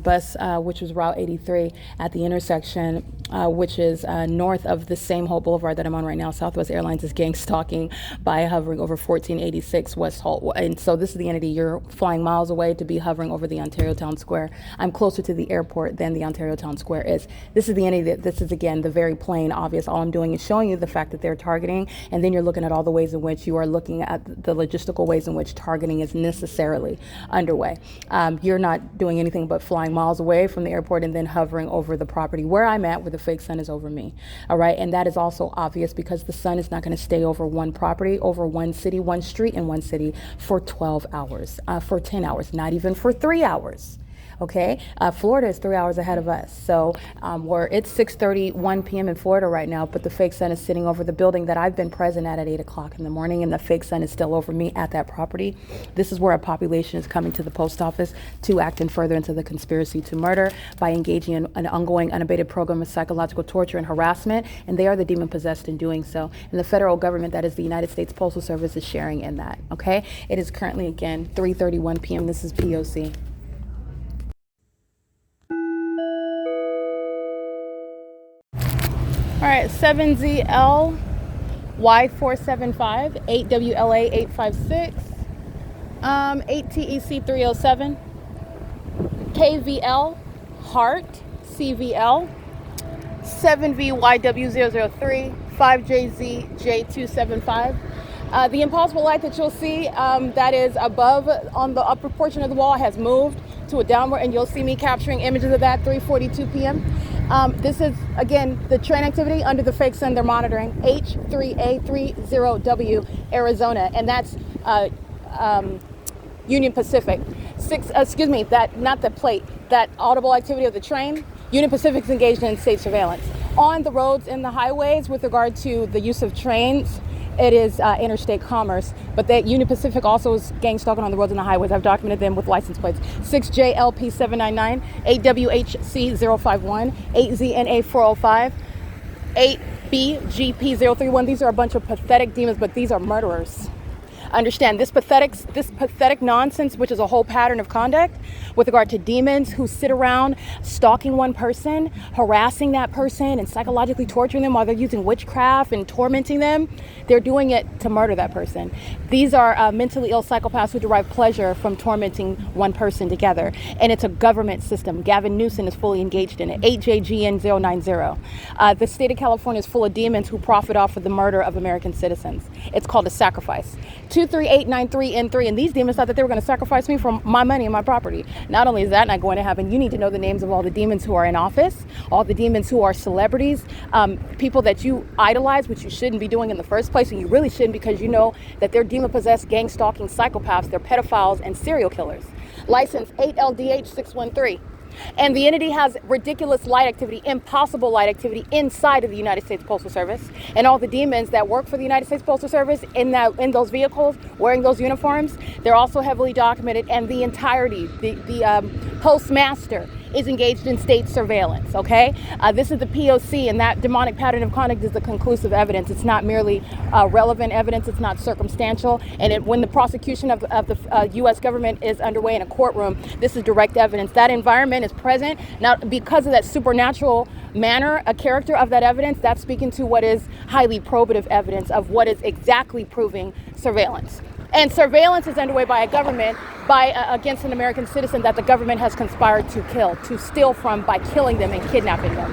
bus, which was Route 83 at the intersection, which is north of the same HOLT Boulevard that I'm on right now. Southwest Airlines is gang stalking by hovering over 1486 West HOLT. And so this is the entity. You're flying miles away to be hovering over the Ontario Town Square. I'm closer to the airport than the Ontario Town Square is. This is the entity that, this is again, the very plain obvious. All I'm doing is showing you the fact that they're targeting, and then you're looking at all the ways in which you are looking at the logistical ways in which targeting is necessarily underway. You're not doing anything but flying miles away from the airport and then hovering over the property where I'm at, where the fake sun is over me. All right, and that is also obvious because the sun is not going to stay over one property, over one city, one street in one city for 12 hours, for 10 hours, not even for 3 hours. Okay, Florida is 3 hours ahead of us. So it's 6:31 p.m. in Florida right now, but the fake sun is sitting over the building that I've been present at 8 o'clock in the morning, and the fake sun is still over me at that property. This is where a population is coming to the post office to act in furtherance of the conspiracy to murder by engaging in an ongoing, unabated program of psychological torture and harassment, and they are the demon-possessed in doing so. And the federal government, that is the United States Postal Service, is sharing in that, okay? It is currently, again, 3:31 p.m. This is P.O.C. All right, 7ZL Y475, 8WLA 856, 8TEC 307, KVL HART CVL, 7VYW003, 5JZ J275. The impossible light that you'll see that is above on the upper portion of the wall has moved to a downward, and you'll see me capturing images of that 3:42 p.m. This is, again, the train activity under the fake sun they're monitoring, H3A30W, Arizona, and that's Union Pacific. Not the plate, that audible activity of the train. Union Pacific's engaged in state surveillance. On the roads and the highways with regard to the use of trains, it is interstate commerce, but that Union Pacific also is gang stalking on the roads and the highways. I've documented them with license plates. 6JLP799, 8WHC051, 8ZNA405, 8BGP031. These are a bunch of pathetic demons, but these are murderers. Understand this pathetic nonsense, which is a whole pattern of conduct with regard to demons who sit around stalking one person, harassing that person, and psychologically torturing them while they're using witchcraft and tormenting them. They're doing it to murder that person. These are mentally ill psychopaths who derive pleasure from tormenting one person together. And it's a government system. Gavin Newsom is fully engaged in it. 8JGN090. The state of California is full of demons who profit off of the murder of American citizens. It's called a sacrifice. 23893N3, and these demons thought that they were going to sacrifice me for my money and my property. Not only is that not going to happen, you need to know the names of all the demons who are in office, all the demons who are celebrities, people that you idolize, which you shouldn't be doing in the first place, and you really shouldn't, because you know that they're demon-possessed, gang-stalking psychopaths, they're pedophiles and serial killers. License 8LDH613. And the entity has ridiculous light activity, impossible light activity inside of the United States Postal Service. And all the demons that work for the United States Postal Service in those vehicles, wearing those uniforms, they're also heavily documented. And the entirety, the postmaster is engaged in state surveillance, okay? This is the P.O.C, and that demonic pattern of conduct is the conclusive evidence. It's not merely relevant evidence, it's not circumstantial. And when the prosecution of the U.S. government is underway in a courtroom, this is direct evidence. That environment is present. Now, because of that supernatural manner, a character of that evidence, that's speaking to what is highly probative evidence of what is exactly proving surveillance. And surveillance is underway by a government against an American citizen that the government has conspired to kill, to steal from by killing them and kidnapping them.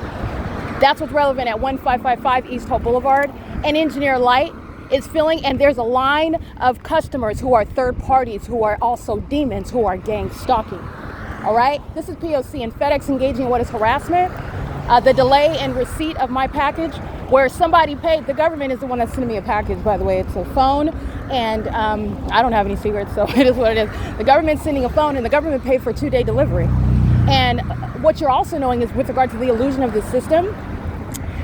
That's what's relevant at 1555 East Hope Boulevard. And Engineer Light is filling, and there's a line of customers who are third parties, who are also demons, who are gang stalking. All right, this is P.O.C. and FedEx engaging in what is harassment. The delay in receipt of my package, where somebody paid, the government is the one that's sending me a package, by the way. It's a phone, and I don't have any secrets, so it is what it is. The government's sending a phone, and the government paid for a 2-day delivery. And what you're also knowing is, with regard to the illusion of the system,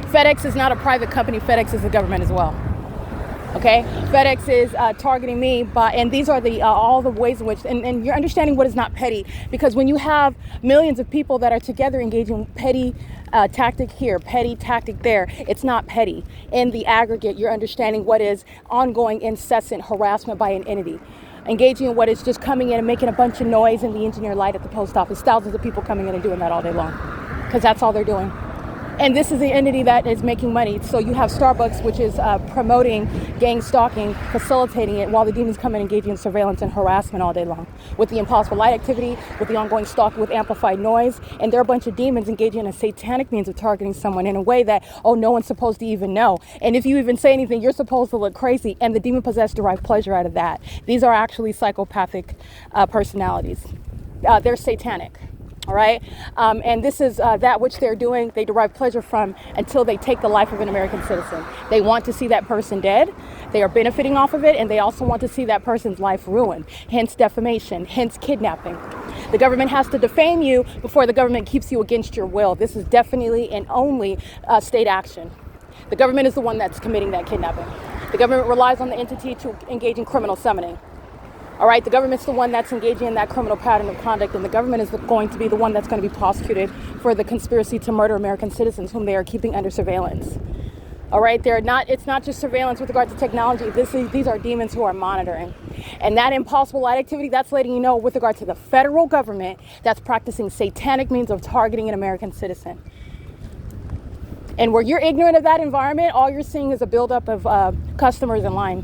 FedEx is not a private company. FedEx is the government as well. Okay, FedEx is targeting me and these are the all the ways in which, and you're understanding what is not petty, because when you have millions of people that are together engaging petty tactic here, petty tactic there, it's not petty. In the aggregate, you're understanding what is ongoing, incessant harassment by an entity. Engaging in what is just coming in and making a bunch of noise in the Engineer Light at the post office. Thousands of people coming in and doing that all day long, because that's all they're doing. And this is the entity that is making money. So you have Starbucks, which is promoting gang stalking, facilitating it, while the demons come in engaging in surveillance and harassment all day long. With the impossible light activity, with the ongoing stalking, with amplified noise. And there are a bunch of demons engaging in a satanic means of targeting someone in a way that, oh, no one's supposed to even know. And if you even say anything, you're supposed to look crazy. And the demon-possessed derive pleasure out of that. These are actually psychopathic personalities. They're satanic. All right. And this is that which they're doing. They derive pleasure from until they take the life of an American citizen. They want to see that person dead. They are benefiting off of it. And they also want to see that person's life ruined. Hence defamation, hence kidnapping. The government has to defame you before the government keeps you against your will. This is definitely and only state action. The government is the one that's committing that kidnapping. The government relies on the entity to engage in criminal summoning. All right, the government's the one that's engaging in that criminal pattern of conduct, and the government is going to be the one that's going to be prosecuted for the conspiracy to murder American citizens whom they are keeping under surveillance. All right, it's not just surveillance with regard to technology. These are demons who are monitoring. And that impossible light activity, that's letting you know with regard to the federal government that's practicing satanic means of targeting an American citizen. And where you're ignorant of that environment, all you're seeing is a buildup of customers in line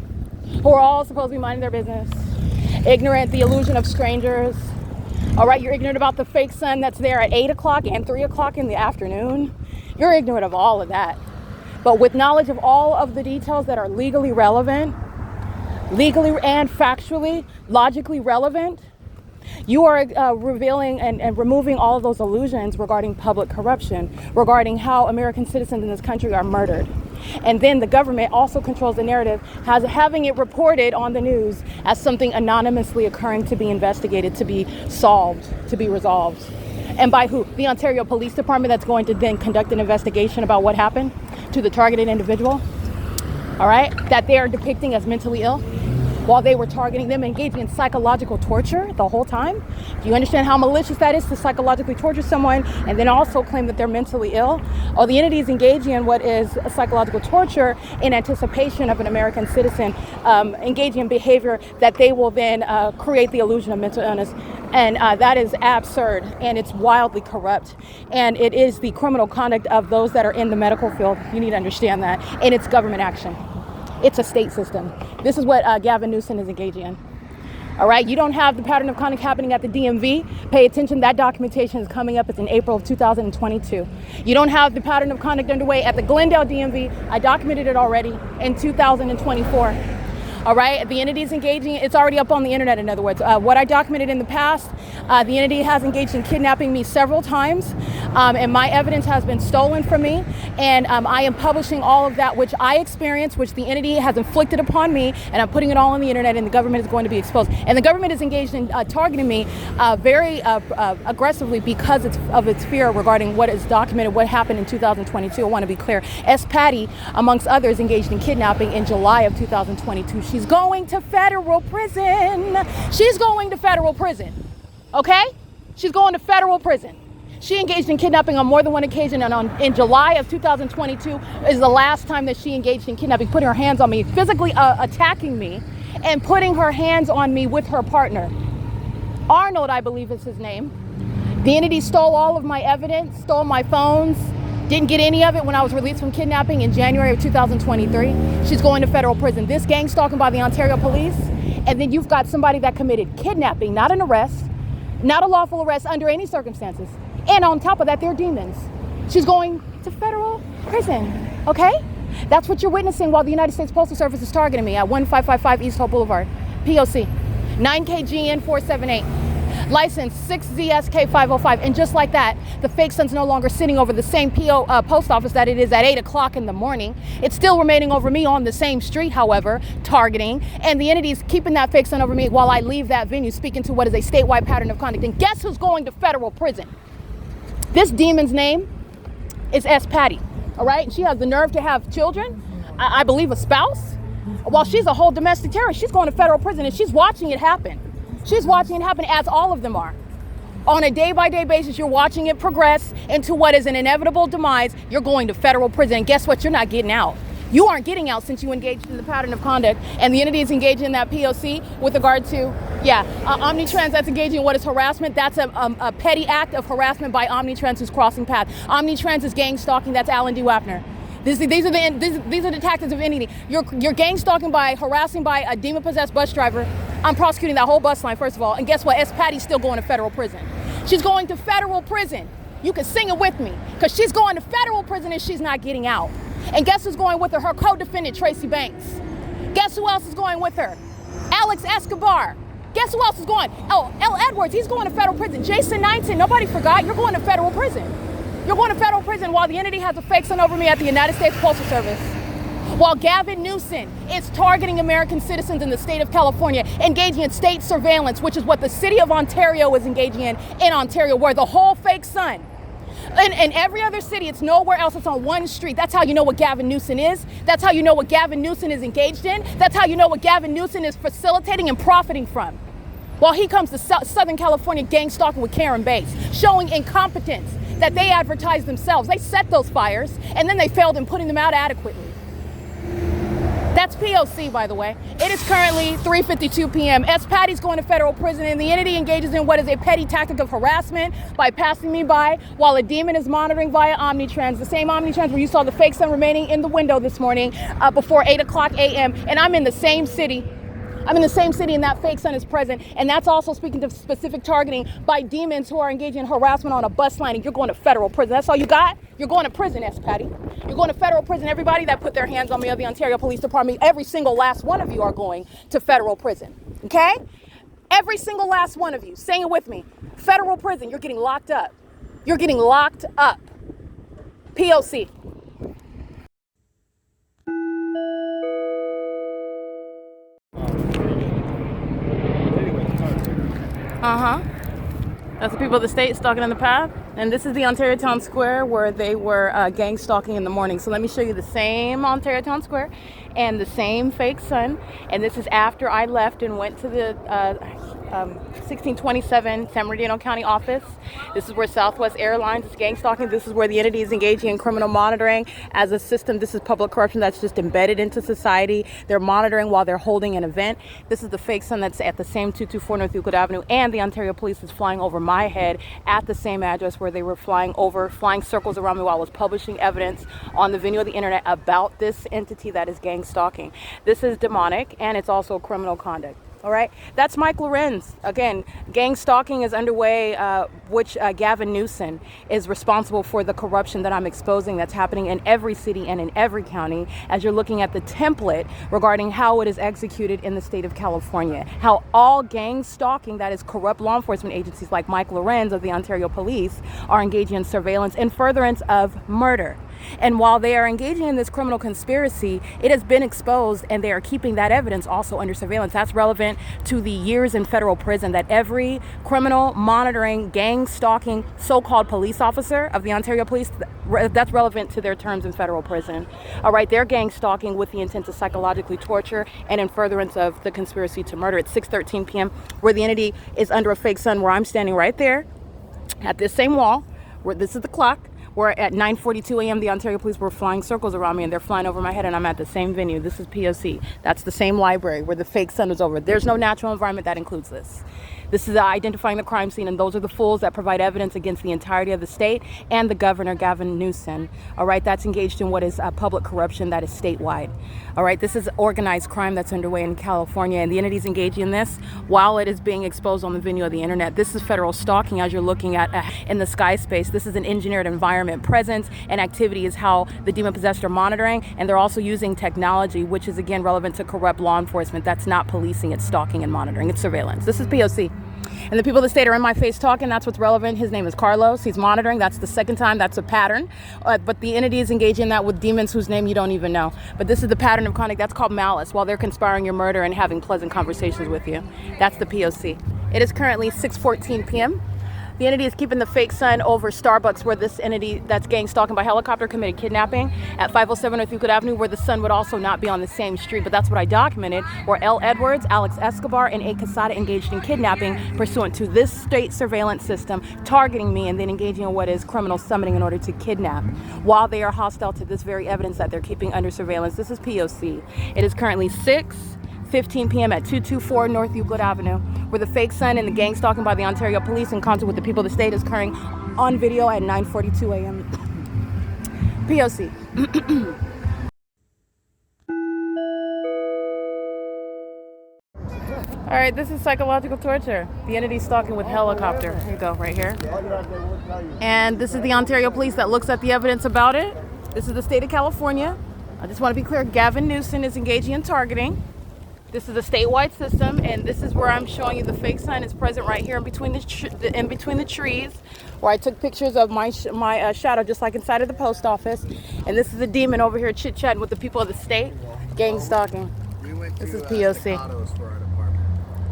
who are all supposed to be minding their business. Ignorant, the illusion of strangers. All right, you're ignorant about the fake sun that's there at 8 o'clock and 3 o'clock in the afternoon. You're ignorant of all of that. But with knowledge of all of the details that are legally relevant, legally and factually, logically relevant, you are revealing and removing all of those illusions regarding public corruption, regarding how American citizens in this country are murdered. And then the government also controls the narrative, having it reported on the news as something anonymously occurring to be investigated, to be solved, to be resolved. And by who? The Ontario Police Department, that's going to then conduct an investigation about what happened to the targeted individual, all right, that they are depicting as mentally ill, while they were targeting them, engaging in psychological torture the whole time. Do you understand how malicious that is, to psychologically torture someone and then also claim that they're mentally ill? Or the entity is engaging in what is a psychological torture in anticipation of an American citizen engaging in behavior that they will then create the illusion of mental illness. And that is absurd, and it's wildly corrupt. And it is the criminal conduct of those that are in the medical field. You need to understand that. And it's government action. It's a state system. This is what Gavin Newsom is engaging in. All right, you don't have the pattern of conduct happening at the DMV. Pay attention, that documentation is coming up. It's in April of 2022. You don't have the pattern of conduct underway at the Glendale DMV. I documented it already in 2024. All right, the entity is engaging, it's already up on the internet, in other words. What I documented in the past, the entity has engaged in kidnapping me several times, and my evidence has been stolen from me, and I am publishing all of that which I experienced, which the entity has inflicted upon me, and I'm putting it all on the internet, and the government is going to be exposed. And the government is engaged in targeting me very aggressively because of its fear regarding what is documented, what happened in 2022. I want to be clear. S. Patty, amongst others, engaged in kidnapping in July of 2022. She's going to federal prison. She's going to federal prison. Okay? She's going to federal prison. She engaged in kidnapping on more than one occasion, and in July of 2022 is the last time that she engaged in kidnapping, putting her hands on me, physically attacking me, and putting her hands on me with her partner. Arnold, I believe is his name. The entity stole all of my evidence, stole my phones, didn't get any of it when I was released from kidnapping in January of 2023. She's going to federal prison. This gang stalking by the Ontario police. And then you've got somebody that committed kidnapping, not an arrest, not a lawful arrest under any circumstances. And on top of that, they're demons. She's going to federal prison, okay? That's what you're witnessing while the United States Postal Service is targeting me at 1555 East Hope Boulevard, P.O.C. 9KGN 478. License 6ZSK505. And just like that, the fake sun's no longer sitting over the same post office that it is at 8 o'clock in the morning. It's still remaining over me on the same street, however, targeting. And the entity's keeping that fake sun over me while I leave that venue, speaking to what is a statewide pattern of conduct. And guess who's going to federal prison? This demon's name is S. Patty, all right? She has the nerve to have children, I believe a spouse. While she's a whole domestic terrorist, she's going to federal prison, and she's watching it happen. She's watching it happen, as all of them are. On a day-by-day basis, you're watching it progress into what is an inevitable demise. You're going to federal prison, and guess what? You're not getting out. You aren't getting out since you engaged in the pattern of conduct, and the entity is engaging in that P.O.C. with regard to, Omnitrans, that's engaging in what is harassment. That's a petty act of harassment by Omnitrans who's crossing paths. Omnitrans is gang stalking. That's Alan D. WAPNER. These are the tactics of entity. You're gang stalking by harassing by a demon-possessed bus driver. I'm prosecuting that whole bus line, first of all. And guess what? S. Patty's still going to federal prison. She's going to federal prison. You can sing it with me, because she's going to federal prison and she's not getting out. And guess who's going with her? Her co-defendant, Tracy Banks. Guess who else is going with her? Alex Escobar. Guess who else is going? Oh, L. Edwards, he's going to federal prison. Jason Knighton, nobody forgot, you're going to federal prison. You're going to federal prison while the entity has a fake sun over me at the United States Postal Service. While Gavin Newsom is targeting American citizens in the state of California, engaging in state surveillance, which is what the city of Ontario is engaging in Ontario, where the whole fake sun. In every other city, it's nowhere else. It's on one street. That's how you know what Gavin Newsom is. That's how you know what Gavin Newsom is engaged in. That's how you know what Gavin Newsom is facilitating and profiting from. While he comes to Southern California gang stalking with Karen Bates, showing incompetence that they advertised themselves. They set those fires, and then they failed in putting them out adequately. That's P.O.C, by the way. It is currently 3:52 p.m. S. Patty's going to federal prison, and the entity engages in what is a petty tactic of harassment by passing me by while a demon is monitoring via Omnitrans, the same Omnitrans where you saw the fake sun remaining in the window this morning before 8 o'clock a.m. And I'm in the same city. I'm in the same city, and that fake sun is present. And that's also speaking to specific targeting by demons who are engaging in harassment on a bus line, and you're going to federal prison. That's all you got? You're going to prison, S. Patty. You're going to federal prison. Everybody that put their hands on me of the Ontario Police Department, every single last one of you are going to federal prison, okay? Every single last one of you. Saying it with me. Federal prison. You're getting locked up. You're getting locked up. P.O.C. That's the people of the state stalking in the path. And this is the Ontario Town Square where they were gang stalking in the morning. So let me show you the same Ontario Town Square and the same fake sun. And this is after I left and went to the 1627 San Bernardino County office. This is where Southwest Airlines is gang stalking. This is where the entity is engaging in criminal monitoring as a system. This is public corruption that's just embedded into society. They're monitoring while they're holding an event. This is the fake sun that's at the same 224 North Euclid Avenue, and the Ontario Police is flying over my head at the same address where they were flying circles around me while I was publishing evidence on the venue of the internet about this entity that is gang stalking. This is demonic, and it's also criminal conduct. All right, that's Mike Lorenz. Again, gang stalking is underway, which Gavin Newsom is responsible for the corruption that I'm exposing that's happening in every city and in every county, as you're looking at the template regarding how it is executed in the state of California. How all gang stalking, that is corrupt law enforcement agencies like Mike Lorenz of the Ontario Police, are engaging in surveillance in furtherance of murder. And while they are engaging in this criminal conspiracy, it has been exposed, and they are keeping that evidence also under surveillance. That's relevant to the years in federal prison that every criminal monitoring, gang stalking, so-called police officer of the Ontario Police, that's relevant to their terms in federal prison. All right, they're gang stalking with the intent to psychologically torture and in furtherance of the conspiracy to murder. It's 6:13 p.m. where the entity is under a fake sun, where I'm standing right there at this same wall, where this is the clock. Where at 9:42 a.m. the Ontario Police were flying circles around me, and they're flying over my head, and I'm at the same venue. This is P.O.C. That's the same library where the fake sun is over. There's no natural environment that includes this. This is identifying the crime scene, and those are the fools that provide evidence against the entirety of the state and the governor, Gavin Newsom. All right, that's engaged in what is public corruption that is statewide. All right, this is organized crime that's underway in California, and the entities engaging in this while it is being exposed on the venue of the internet. This is federal stalking, as you're looking at in the sky space. This is an engineered environment. Presence and activity is how the demon-possessed are monitoring, and they're also using technology, which is again relevant to corrupt law enforcement. That's not policing, it's stalking and monitoring. It's surveillance. This is P.O.C. And the people of the state are in my face talking. That's what's relevant. His name is Carlos. He's monitoring. That's the second time. That's a pattern. But the entity is engaging in that with demons whose name you don't even know. But this is the pattern of conduct. That's called malice, while they're conspiring your murder and having pleasant conversations with you. That's the POC. It is currently 6:14 p.m. The entity is keeping the fake sun over Starbucks, where this entity that's gang stalking by helicopter committed kidnapping at 507 North Euclid Avenue, where the sun would also not be on the same street. But that's what I documented, where L. Edwards, Alex Escobar, and A. Quesada engaged in kidnapping pursuant to this state surveillance system, targeting me and then engaging in what is criminal summoning in order to kidnap, while they are hostile to this very evidence that they're keeping under surveillance. This is POC. It is currently 6:15 p.m. at 224 North Euclid Avenue, where the fake sun and the gang stalking by the Ontario Police in concert with the people of the state is occurring on video at 9:42 a.m. POC. All right, this is psychological torture. The entity stalking with helicopter. Here you go, right here. And this is the Ontario Police that looks at the evidence about it. This is the state of California. I just want to be clear, Gavin Newsom is engaging in targeting. This is a statewide system, and this is where I'm showing you the fake sun is present right here in between the trees, where I took pictures of my shadow, just like inside of the post office. And this is a demon over here chit-chatting with the people of the state, gang stalking. This is POC.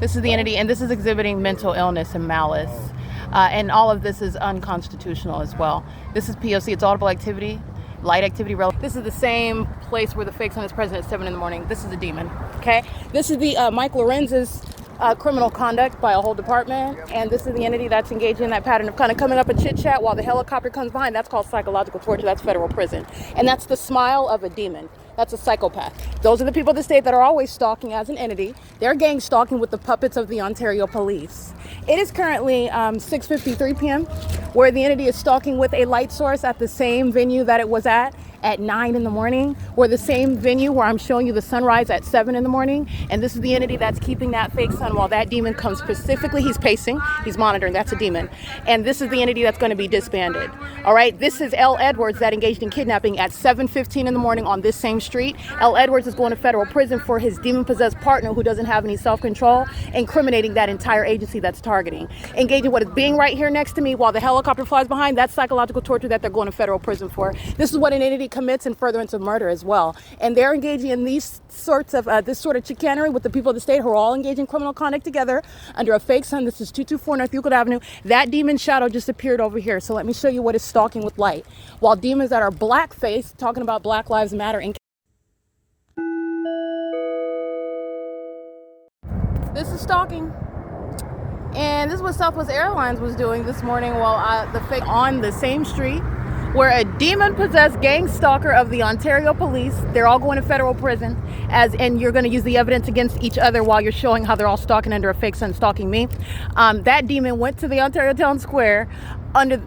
This is the entity, and this is exhibiting mental illness and malice. And all of this is unconstitutional as well. This is POC. It's audible activity. Light activity relevant. This is the same place where the fake sun is present at 7 in the morning. This is a demon, okay? This is the Mike Lorenz's criminal conduct by a whole department, and this is the entity that's engaged in that pattern of kind of coming up and chit-chat while the helicopter comes behind. That's called psychological torture. That's federal prison. And that's the smile of a demon. That's a psychopath. Those are the people of the state that are always stalking as an entity. They're gang stalking with the puppets of the Ontario Police. It is currently 6:53 p.m. where the entity is stalking with a light source at the same venue that it was at 9 in the morning, or the same venue where I'm showing you the sunrise at 7 in the morning. And this is the entity that's keeping that fake sun while that demon comes specifically. He's pacing, he's monitoring, that's a demon. And this is the entity that's going to be disbanded. All right, this is L. Edwards that engaged in kidnapping at 7:15 in the morning on this same street. L. Edwards is going to federal prison for his demon-possessed partner who doesn't have any self-control, incriminating that entire agency that's targeting. Engaging what is being right here next to me while the helicopter flies behind, that's psychological torture that they're going to federal prison for. This is what an entity commits in furtherance of murder as well. And they're engaging in these sorts of, this sort of chicanery with the people of the state who are all engaging in criminal conduct together under a fake sun. This is 224 North Euclid Avenue. That demon shadow just appeared over here. So let me show you what is stalking with light. While demons that are black-faced, talking about Black Lives Matter. This is stalking. And this is what Southwest Airlines was doing this morning while the fake on the same street, where a demon-possessed gang stalker of the Ontario Police, they're all going to federal prison, and you're going to use the evidence against each other while you're showing how they're all stalking under a fake sun, stalking me. That demon went to the Ontario Town Square.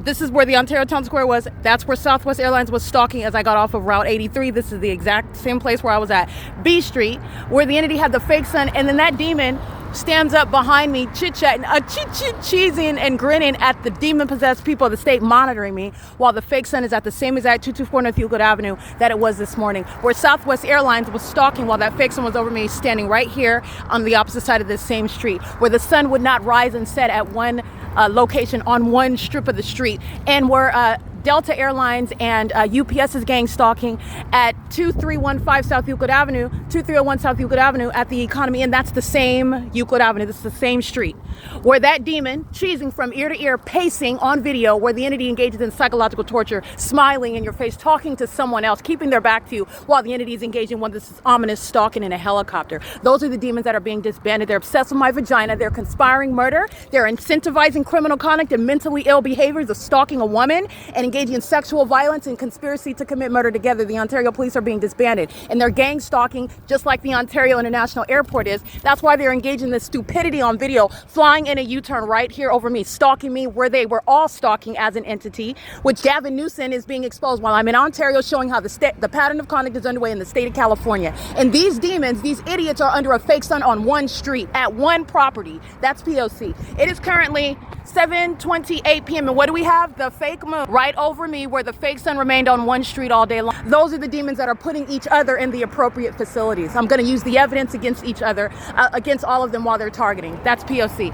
This is where the Ontario Town Square was. That's where Southwest Airlines was stalking as I got off of Route 83. This is the exact same place where I was at B Street, where the entity had the fake sun, and then that demon stands up behind me, chit-chatting, cheesing and grinning at the demon-possessed people of the state monitoring me, while the fake sun is at the same exact 224 North Euclid Avenue that it was this morning, where Southwest Airlines was stalking while that fake sun was over me, standing right here on the opposite side of this same street, where the sun would not rise and set at one location on one strip of the street, and where Delta Airlines and UPS is gang stalking at 2315 South Euclid Avenue, 2301 South Euclid Avenue at the Economy, and that's the same Euclid Avenue. This is the same street where that demon, cheesing from ear to ear, pacing on video, where the entity engages in psychological torture, smiling in your face, talking to someone else, keeping their back to you, while the entity is engaging in one of this ominous stalking in a helicopter. Those are the demons that are being disbanded. They're obsessed with my vagina. They're conspiring murder. They're incentivizing criminal conduct and mentally ill behaviors of stalking a woman and engaging in sexual violence and conspiracy to commit murder together. The Ontario police are being disbanded, and they're gang stalking just like the Ontario International Airport is. That's why they're engaging in this stupidity on video, flying in a U-turn right here over me, stalking me where they were all stalking as an entity, which Gavin Newsom is being exposed while I'm in Ontario, showing how the pattern of conduct is underway in the state of California. And these demons, these idiots, are under a fake sun on one street at one property. That's P.O.C. It is currently 7:28 p.m. and what do we have? The fake moon right over me where the fake sun remained on one street all day long. Those are the demons that are putting each other in the appropriate facilities. I'm going to use the evidence against each other, against all of them while they're targeting. That's P.O.C.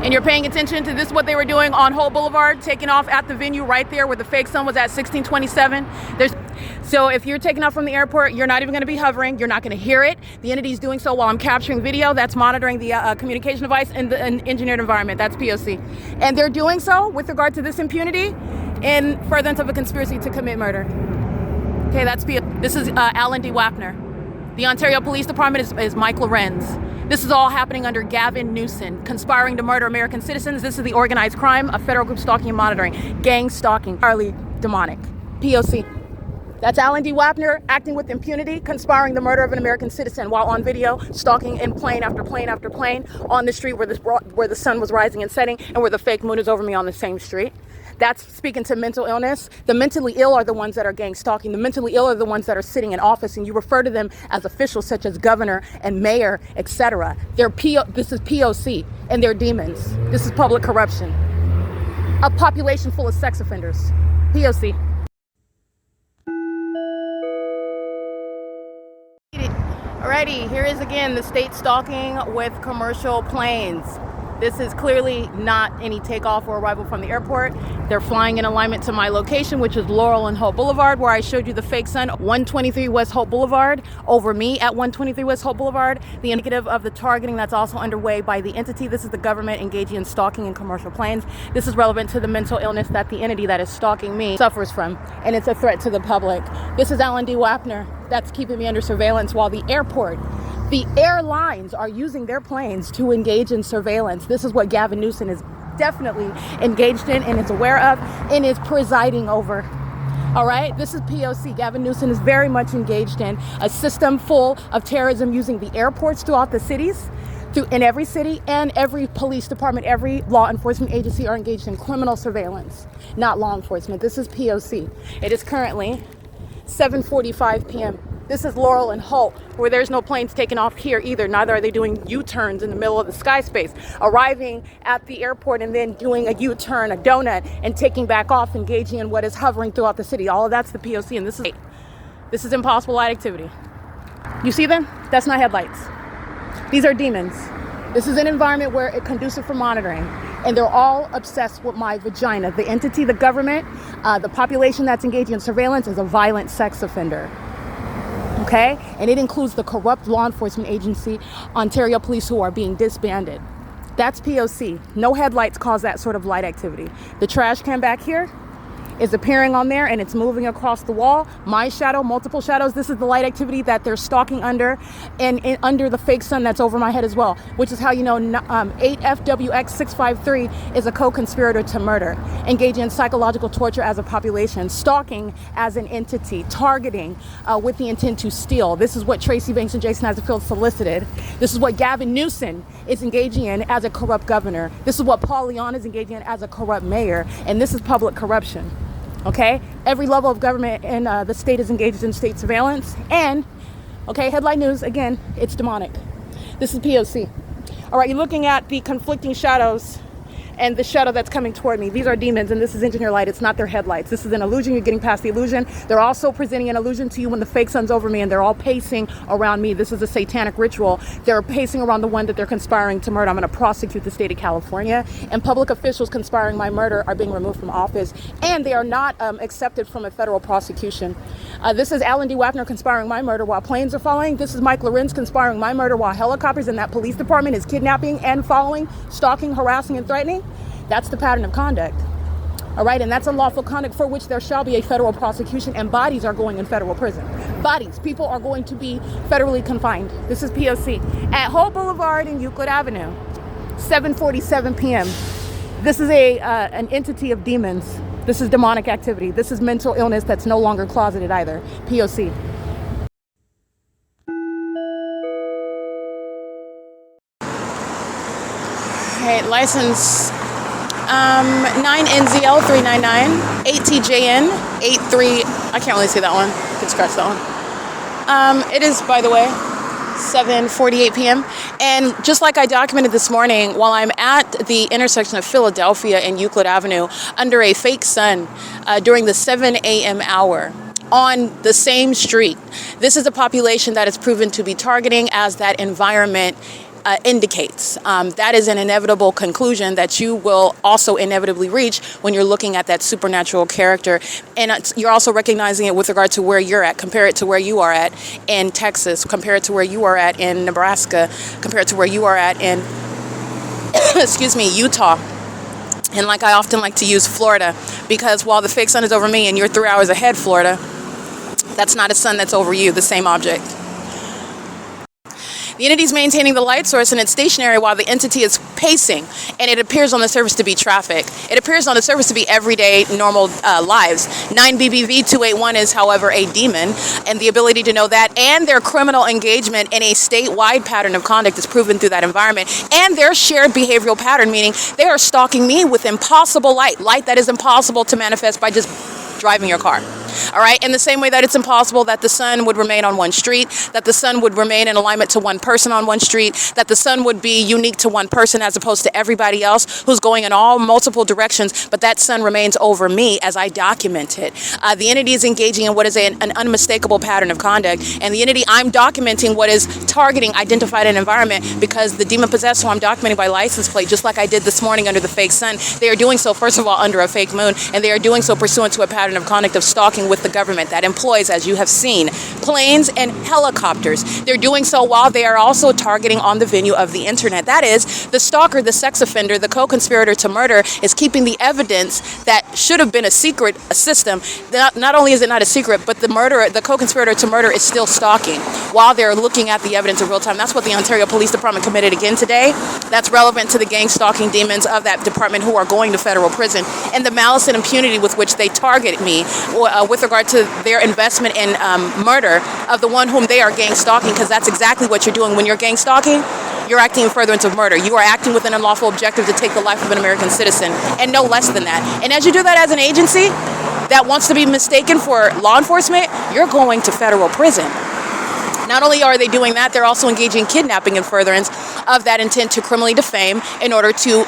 And you're paying attention to this, what they were doing on Holt Boulevard, taking off at the venue right there where the fake sun was at 1627. So if you're taking off from the airport, you're not even going to be hovering. You're not going to hear it. The entity's doing so while I'm capturing video. That's monitoring the communication device in the engineered environment. That's P.O.C. And they're doing so with regard to this impunity in furtherance of a conspiracy to commit murder. Okay, that's P.O.C. This is Alan D. WAPNER. The Ontario Police Department is Mike Lorenz. This is all happening under Gavin Newsom, conspiring to murder American citizens. This is the organized crime of federal group stalking and monitoring, gang stalking, entirely demonic. P.O.C. That's Alan D. WAPNER acting with impunity, conspiring the murder of an American citizen while on video, stalking in plane after plane after plane on the street where the sun was rising and setting and where the fake moon is over me on the same street. That's speaking to mental illness. The mentally ill are the ones that are gang stalking. The mentally ill are the ones that are sitting in office, and you refer to them as officials such as governor and mayor, etc. This is P.O.C. and they're demons. This is public corruption. A population full of sex offenders. P.O.C. Alrighty, here is again the state stalking with commercial planes. This is clearly not any takeoff or arrival from the airport. They're flying in alignment to my location, which is Laurel and Holt Boulevard, where I showed you the fake sun, 123 West Holt Boulevard, over me at 123 West Holt Boulevard. The indicative of the targeting that's also underway by the entity. This is the government engaging in stalking in commercial planes. This is relevant to the mental illness that the entity that is stalking me suffers from, and it's a threat to the public. This is Alan D. WAPNER. That's keeping me under surveillance while the airlines are using their planes to engage in surveillance. This is what Gavin Newsom is definitely engaged in and is aware of and is presiding over. All right, this is P.O.C. Gavin Newsom is very much engaged in a system full of terrorism using the airports throughout the cities. In every city and every police department, every law enforcement agency are engaged in criminal surveillance, not law enforcement. This is P.O.C. It is currently 7:45 p.m. This is Laurel and Holt, where there's no planes taking off here either. Neither are they doing U-turns in the middle of the sky space, arriving at the airport and then doing a U-turn, a donut, and taking back off, engaging in what is hovering throughout the city. All of that's the P.O.C. and this is impossible light activity. You see them? That's not headlights. These are demons. This is an environment where it's conducive for monitoring, and they're all obsessed with my vagina. The entity, the government, the population that's engaging in surveillance is a violent sex offender. Okay? And it includes the corrupt law enforcement agency, Ontario Police, who are being disbanded. That's P.O.C. No headlights cause that sort of light activity. The trash can back here is appearing on there and it's moving across the wall. My shadow, multiple shadows. This is the light activity that they're stalking under and under the fake sun that's over my head as well, which is how you know 8FWX653 is a co-conspirator to murder, engaging in psychological torture as a population, stalking as an entity, targeting with the intent to steal. This is what Tracy Banks and Jason Azerfield solicited. This is what Gavin Newsom is engaging in as a corrupt governor. This is what Paul Leon is engaging in as a corrupt mayor. And this is public corruption. Okay, every level of government in the state is engaged in state surveillance. And, okay, headline news, again, it's demonic. This is P.O.C. All right, you're looking at the conflicting shadows and the shadow that's coming toward me. These are demons, and this is engineer light. It's not their headlights. This is an illusion. You're getting past the illusion. They're also presenting an illusion to you when the fake sun's over me, and they're all pacing around me. This is a satanic ritual. They're pacing around the one that they're conspiring to murder. I'm going to prosecute the state of California, and public officials conspiring my murder are being removed from office, and they are not accepted from a federal prosecution. This is Alan D. WAPNER conspiring my murder while planes are following. This is Mike Lorenz conspiring my murder while helicopters in that police department is kidnapping and following, stalking, harassing, and threatening. That's the pattern of conduct. All right, and that's unlawful conduct for which there shall be a federal prosecution, and bodies are going in federal prison. Bodies, people are going to be federally confined. This is P.O.C. at Holt Boulevard and Euclid Avenue, 7:47 p.m. This is an entity of demons. This is demonic activity. This is mental illness that's no longer closeted either. P.O.C. Alright, license 9NZL 399, 8TJN 83. I can't really see that one. You can scratch that one. It is, by the way, 7:48 p.m. And just like I documented this morning, while I'm at the intersection of Philadelphia and Euclid Avenue under a fake sun during the 7 a.m. hour, on the same street, this is a population that is proven to be targeting as that environment indicates. That is an inevitable conclusion that you will also inevitably reach when you're looking at that supernatural character. And you're also recognizing it with regard to where you're at. Compare it to where you are at in Texas. Compare it to where you are at in Nebraska. Compare it to where you are at in, excuse me, Utah. And like I often like to use Florida, because while the fake sun is over me and you're 3 hours ahead, Florida, that's not a sun that's over you, the same object. The entity is maintaining the light source and it's stationary while the entity is pacing, and it appears on the surface to be traffic. It appears on the surface to be everyday, normal lives. 9BBV281 is, however, a demon, and the ability to know that, and their criminal engagement in a statewide pattern of conduct is proven through that environment, and their shared behavioral pattern, meaning they are stalking me with impossible light that is impossible to manifest by just driving your car. All right, in the same way that it's impossible that the sun would remain on one street, that the sun would remain in alignment to one person on one street, that the sun would be unique to one person as opposed to everybody else who's going in all multiple directions, but that sun remains over me as I document it. The entity is engaging in what is an unmistakable pattern of conduct, and the entity, I'm documenting what is targeting identified an environment, because the demon possessed who I'm documenting by license plate, just like I did this morning under the fake sun, they are doing so, first of all, under a fake moon, and they are doing so pursuant to a pattern of conduct of stalking with the government that employs, as you have seen, planes and helicopters. They're doing so while they are also targeting on the venue of the internet. That is, the stalker, the sex offender, the co-conspirator to murder is keeping the evidence that should have been a secret system. Not only is it not a secret, but the murderer, the co-conspirator to murder, is still stalking while they're looking at the evidence in real time. That's what the Ontario Police Department committed again today. That's relevant to the gang stalking demons of that department who are going to federal prison, and the malice and impunity with which they target me with regard to their investment in murder of the one whom they are gang stalking, because that's exactly what you're doing when you're gang stalking. You're acting in furtherance of murder. You are acting with an unlawful objective to take the life of an American citizen, and no less than that. And as you do that as an agency that wants to be mistaken for law enforcement, you're going to federal prison. Not only are they doing that, they're also engaging in kidnapping in furtherance of that intent to criminally defame in order to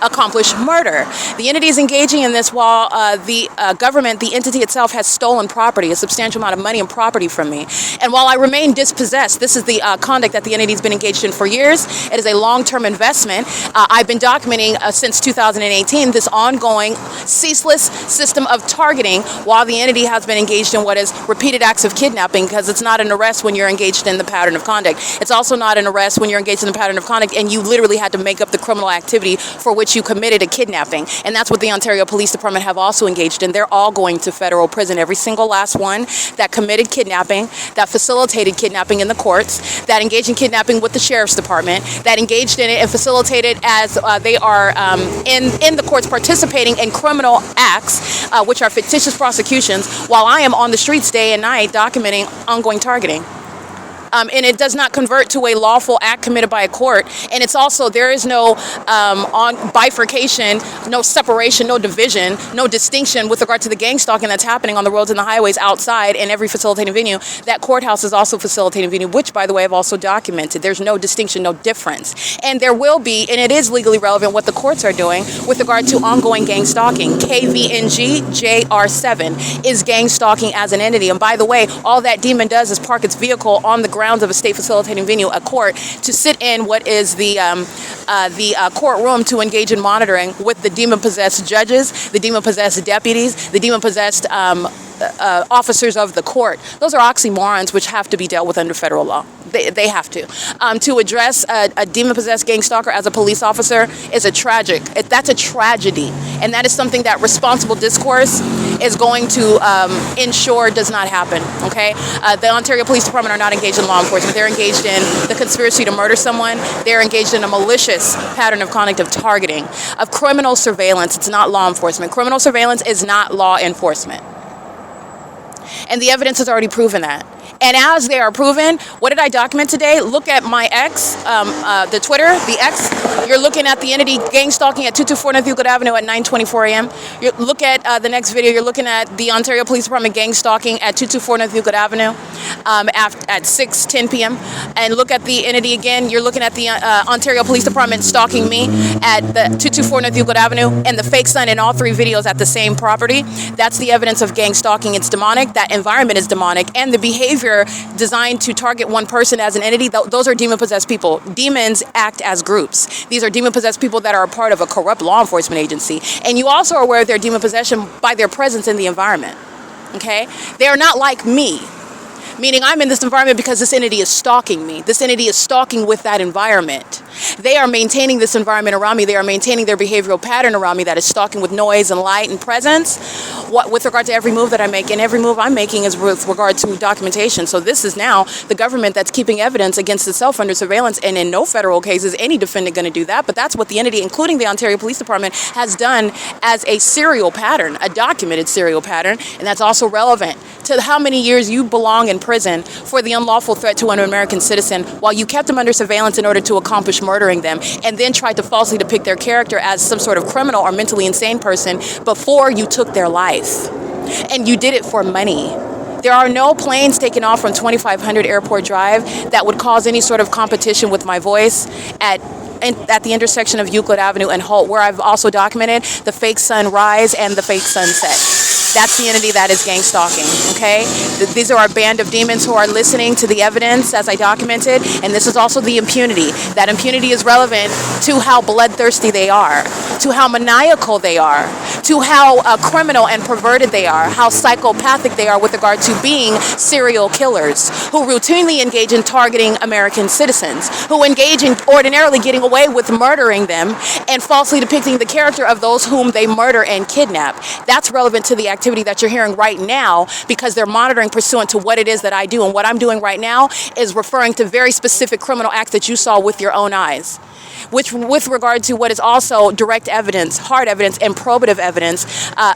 accomplish murder. The entity is engaging in this while the government, the entity itself, has stolen property, a substantial amount of money and property from me. And while I remain dispossessed, this is the conduct that the entity has been engaged in for years. It is a long-term investment. I've been documenting since 2018 this ongoing, ceaseless system of targeting while the entity has been engaged in what is repeated acts of kidnapping, because it's not an arrest when you're engaged in the pattern of conduct. It's also not an arrest when you're engaged in the pattern of conduct and you literally had to make up the criminal activity for which you committed a kidnapping. And that's what the Ontario Police Department have also engaged in. They're all going to federal prison. Every single last one that committed kidnapping, that facilitated kidnapping in the courts, that engaged in kidnapping with the Sheriff's Department, that engaged in it and facilitated as they are in the courts participating in criminal acts, which are fictitious prosecutions, while I am on the streets day and night documenting ongoing targeting. And it does not convert to a lawful act committed by a court. And it's also, there is no bifurcation, no separation, no division, no distinction with regard to the gang stalking that's happening on the roads and the highways outside in every facilitating venue. That courthouse is also facilitating venue, which, by the way, I've also documented. There's no distinction, no difference. And there will be, and it is legally relevant what the courts are doing with regard to ongoing gang stalking. KVNG JR7 is gang stalking as an entity. And by the way, all that demon does is park its vehicle on the grounds of a state facilitating venue, a court, to sit in what is the courtroom to engage in monitoring with the demon-possessed judges, the demon-possessed deputies, the demon-possessed officers of the court. Those are oxymorons which have to be dealt with under federal law. They have to. To address a demon-possessed gang stalker as a police officer is that's a tragedy. And that is something that responsible discourse is going to ensure does not happen, okay? The Ontario Police Department are not engaged in law enforcement. They're engaged in the conspiracy to murder someone. They're engaged in a malicious pattern of conduct of targeting, of criminal surveillance. It's not law enforcement. Criminal surveillance is not law enforcement. And the evidence has already proven that. And as they are proven, what did I document today? Look at my X, the Twitter, the X. You're looking at the entity gang stalking at 224 North Euclid Avenue at 9:24 a.m. You look at the next video. You're looking at the Ontario Police Department gang stalking at 224 North Euclid Avenue at 6:10 p.m. And look at the entity again. You're looking at the Ontario Police Department stalking me at the 224 North Euclid Avenue, and the fake sun in all three videos at the same property. That's the evidence of gang stalking. It's demonic. That environment is demonic, and the behavior designed to target one person as an entity, those are demon-possessed people. Demons act as groups. These are demon-possessed people that are a part of a corrupt law enforcement agency. And you also are aware of their demon possession by their presence in the environment. Okay? They are not like me. Meaning I'm in this environment because this entity is stalking me. This entity is stalking with that environment. They are maintaining this environment around me. They are maintaining their behavioral pattern around me that is stalking with noise and light and presence with regard to every move that I make. And every move I'm making is with regard to documentation. So this is now the government that's keeping evidence against itself under surveillance. And in no federal case is any defendant going to do that. But that's what the entity, including the Ontario Police Department, has done as a serial pattern, a documented serial pattern. And that's also relevant to how many years you belong in prison for the unlawful threat to an American citizen while you kept them under surveillance in order to accomplish murdering them, and then tried to falsely depict their character as some sort of criminal or mentally insane person before you took their life. And you did it for money. There are no planes taking off from 2500 Airport Drive that would cause any sort of competition with my voice at the intersection of Euclid Avenue and HOLT, where I've also documented the fake sunrise and the fake sunset. That's the entity that is gang stalking, okay? These are a band of demons who are listening to the evidence as I documented, and this is also the impunity. That impunity is relevant to how bloodthirsty they are, to how maniacal they are, to how criminal and perverted they are, how psychopathic they are with regard to being serial killers, who routinely engage in targeting American citizens, who engage in ordinarily getting away with murdering them and falsely depicting the character of those whom they murder and kidnap. That's relevant to the activity that you're hearing right now, because they're monitoring pursuant to what it is that I do. And what I'm doing right now is referring to very specific criminal acts that you saw with your own eyes, which with regard to what is also direct evidence, hard evidence, and probative evidence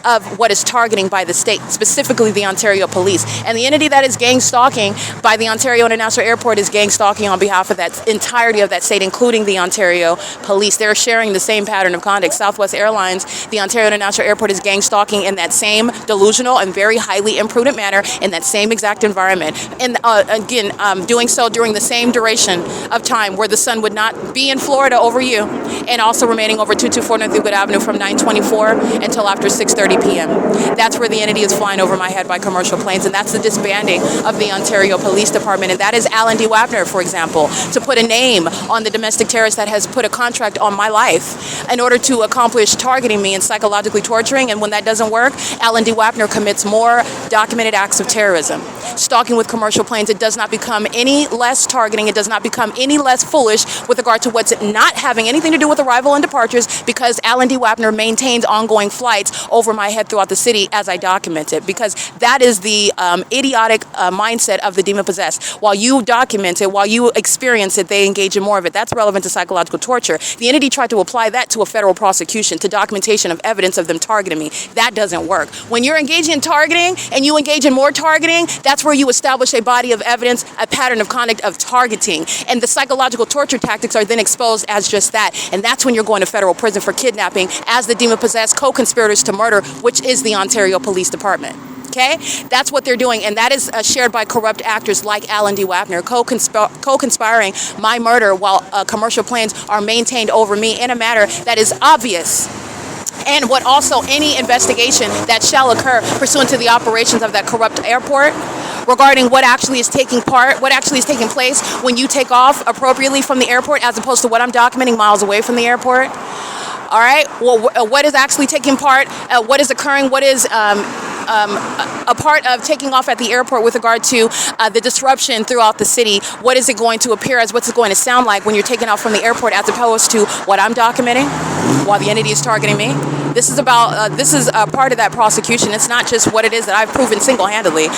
of what is targeting by the state, specifically the Ontario Police. And the entity that is gang stalking by the Ontario International Airport is gang stalking on behalf of that entirety of that state, including the Ontario Police. They're sharing the same pattern of conduct. Southwest Airlines, the Ontario International Airport, is gang stalking in that same delusional and very highly imprudent manner in that same exact environment. And again, doing so during the same duration of time where the sun would not be in Florida over you, and also remaining over 224 North Euclid Avenue from 9:24 until after 6:30 p.m. That's where the entity is flying over my head by commercial planes, and that's the disbanding of the Ontario Police Department. And that is Alan D. WAPNER, for example, to put a name on the domestic terrorist that has put a contract on my life in order to accomplish targeting me and psychologically torturing. And when that doesn't work, Alan D. WAPNER commits more documented acts of terrorism. Stalking with commercial planes, it does not become any less targeting. It does not become any less foolish with regard to what's not having anything to do with arrival and departures, because Alan D. WAPNER maintains ongoing flights over my head throughout the city as I document it, because that is the idiotic mindset of the demon-possessed. While you document it, while you experience it, they engage in more of it. That's relevant to psychological torture. The entity tried to apply that to a federal prosecution, to documentation of evidence of them targeting me. That doesn't work. When you're engaging in targeting and you engage in more targeting, that's where you establish a body of evidence, a pattern of conduct of targeting. And the psychological torture tactics are then exposed as just that. And that's when you're going to federal prison for kidnapping as the demon-possessed co-conspirators to murder, which is the Ontario Police Department. Okay? That's what they're doing, and that is shared by corrupt actors like Alan D. WAPNER, co-conspiring my murder while commercial planes are maintained over me in a manner that is obvious. And what also any investigation that shall occur pursuant to the operations of that corrupt airport regarding what actually is taking place when you take off appropriately from the airport, as opposed to what I'm documenting miles away from the airport. All right, well, what is actually taking part, what is occurring, what is a part of taking off at the airport with regard to the disruption throughout the city. What is it going to appear as, what's it going to sound like when you're taking off from the airport, as opposed to what I'm documenting while the entity is targeting me? This is about, this is part of that prosecution. It's not just what it is that I've proven single-handedly.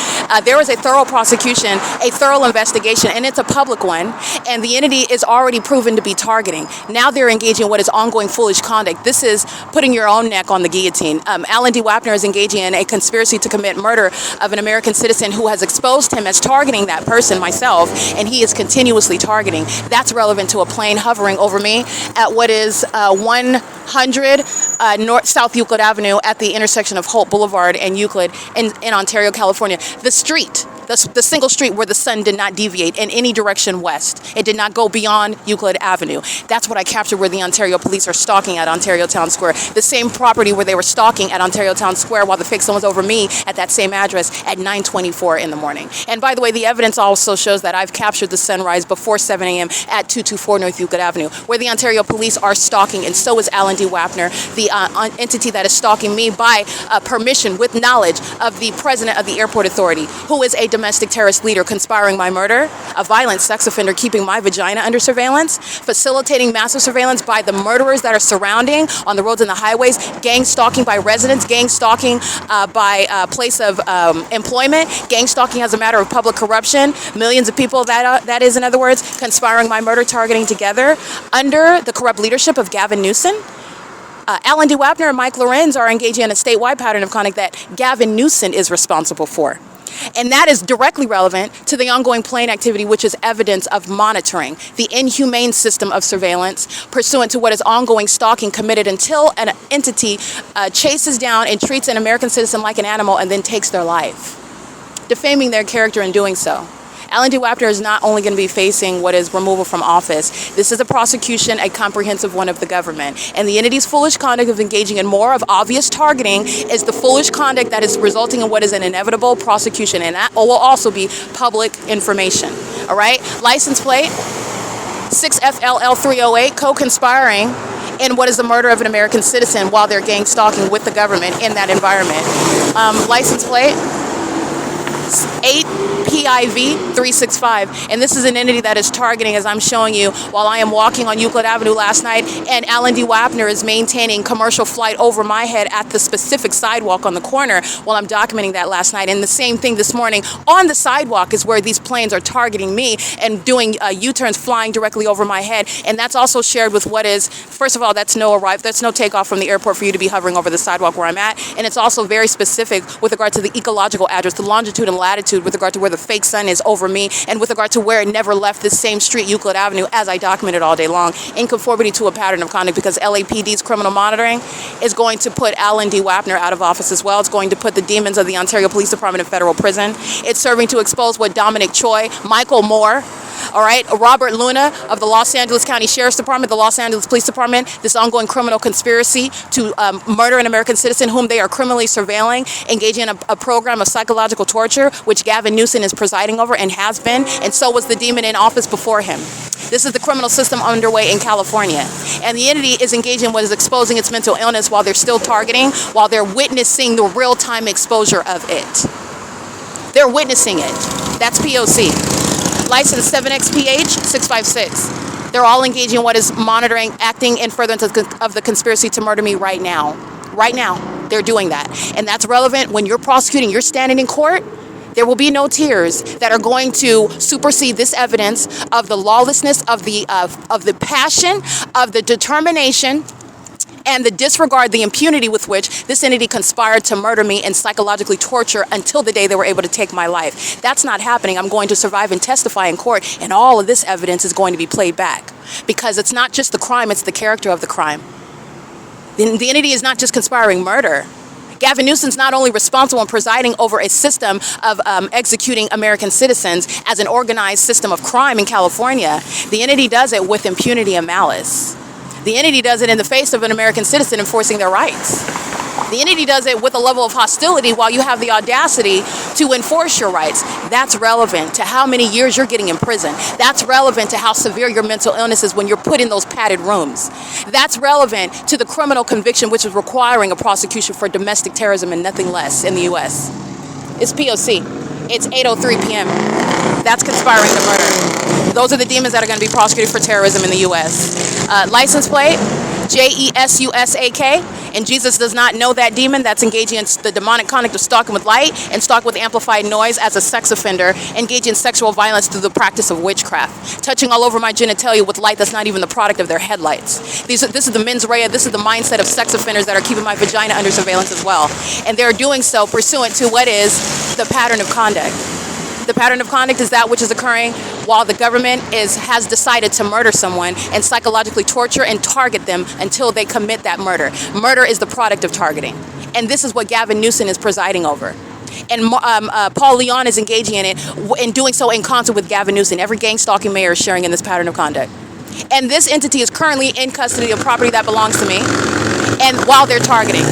There was a thorough prosecution, a thorough investigation, and it's a public one, and the entity is already proven to be targeting. Now they're engaging in what is ongoing foolish conduct. This is putting your own neck on the guillotine. Alan D. Wapner is engaging in a conspiracy to commit murder of an American citizen who has exposed him as targeting that person, myself, and he is continuously targeting. That's relevant to a plane hovering over me at what is 100 South Euclid Avenue at the intersection of Holt Boulevard and Euclid in Ontario, California. The street, the single street where the sun did not deviate in any direction west. It did not go beyond Euclid Avenue. That's what I captured where the Ontario police are stalking at Ontario Town Square. The same property where they were stalking at Ontario Town Square while the fake sun was over me at that same address at 9:24 in the morning. And by the way, the evidence also shows that I've captured the sunrise before 7 a.m. at 224 North Euclid Avenue, where the Ontario police are stalking, and so is Alan D. Wapner, the entity that is stalking me by permission with knowledge of the president of the airport authority, who is a domestic terrorist leader conspiring my murder, a violent sex offender keeping my vagina under surveillance, facilitating massive surveillance by the murderers that are surrounding on the roads and the highways, gang stalking by residents, gang stalking by place of employment, gang stalking as a matter of public corruption, millions of people, that is, in other words, conspiring my murder, targeting together under the corrupt leadership of Gavin Newsom. Alan D. Wapner and Mike Lorenz are engaging in a statewide pattern of conduct that Gavin Newsom is responsible for. And that is directly relevant to the ongoing plane activity, which is evidence of monitoring the inhumane system of surveillance pursuant to what is ongoing stalking committed until an entity chases down and treats an American citizen like an animal and then takes their life, defaming their character in doing so. Alan D. Wapner is not only going to be facing what is removal from office. This is a prosecution, a comprehensive one of the government. And the entity's foolish conduct of engaging in more of obvious targeting is the foolish conduct that is resulting in what is an inevitable prosecution. And that will also be public information. All right? License plate 6FLL308, co-conspiring in what is the murder of an American citizen while they're gang stalking with the government in that environment. License plate 8PIV365, and this is an entity that is targeting, as I'm showing you, while I am walking on Euclid Avenue last night, and Alan D. Wapner is maintaining commercial flight over my head at the specific sidewalk on the corner while I'm documenting that last night. And the same thing this morning on the sidewalk is where these planes are targeting me and doing U-turns, flying directly over my head. And that's also shared with what is, first of all, that's no takeoff from the airport for you to be hovering over the sidewalk where I'm at. And it's also very specific with regard to the ecological address, the longitude and latitude with regard to where the fake sun is over me, and with regard to where it never left this same street, Euclid Avenue, as I documented all day long, in conformity to a pattern of conduct, because LAPD's criminal monitoring is going to put Alan D. Wapner out of office as well. It's going to put the demons of the Ontario Police Department in federal prison. It's serving to expose what Dominic Choi, Michael Moore, all right, Robert Luna of the Los Angeles County Sheriff's Department, the Los Angeles Police Department, this ongoing criminal conspiracy to murder an American citizen whom they are criminally surveilling, engaging in a program of psychological torture, which Gavin Newsom is presiding over and has been, and so was the demon in office before him. This is the criminal system underway in California. And the entity is engaging in what is exposing its mental illness while they're still targeting, while they're witnessing the real-time exposure of it. They're witnessing it. That's P.O.C. License 7XPH656. They're all engaging in what is monitoring, acting in furtherance of the conspiracy to murder me right now. Right now, they're doing that. And that's relevant when you're prosecuting, you're standing in court. There will be no tears that are going to supersede this evidence of the lawlessness, of the passion, of the determination, and the disregard, the impunity with which this entity conspired to murder me and psychologically torture until the day they were able to take my life. That's not happening. I'm going to survive and testify in court, and all of this evidence is going to be played back, because it's not just the crime, it's the character of the crime. The entity is not just conspiring murder. Gavin Newsom's not only responsible in presiding over a system of executing American citizens as an organized system of crime in California, the entity does it with impunity and malice. The entity does it in the face of an American citizen enforcing their rights. The entity does it with a level of hostility while you have the audacity to enforce your rights. That's relevant to how many years you're getting in prison. That's relevant to how severe your mental illness is when you're put in those padded rooms. That's relevant to the criminal conviction, which is requiring a prosecution for domestic terrorism and nothing less in the U.S. It's P.O.C. It's 8:03 p.m. That's conspiring to murder. Those are the demons that are going to be prosecuted for terrorism in the U.S. License plate, JESUSAK, And Jesus does not know that demon that's engaging in the demonic conduct of stalking with light and stalking with amplified noise as a sex offender, engaging in sexual violence through the practice of witchcraft, touching all over my genitalia with light that's not even the product of their headlights. This is the mens rea, this is the mindset of sex offenders that are keeping my vagina under surveillance as well. And they're doing so pursuant to what is the pattern of conduct. The pattern of conduct is that which is occurring while the government has decided to murder someone and psychologically torture and target them until they commit that murder. Murder is the product of targeting. And this is what Gavin Newsom is presiding over. And Paul Leon is engaging in it, in doing so in concert with Gavin Newsom. Every gang stalking mayor is sharing in this pattern of conduct. And this entity is currently in custody of property that belongs to me, and while they're targeting.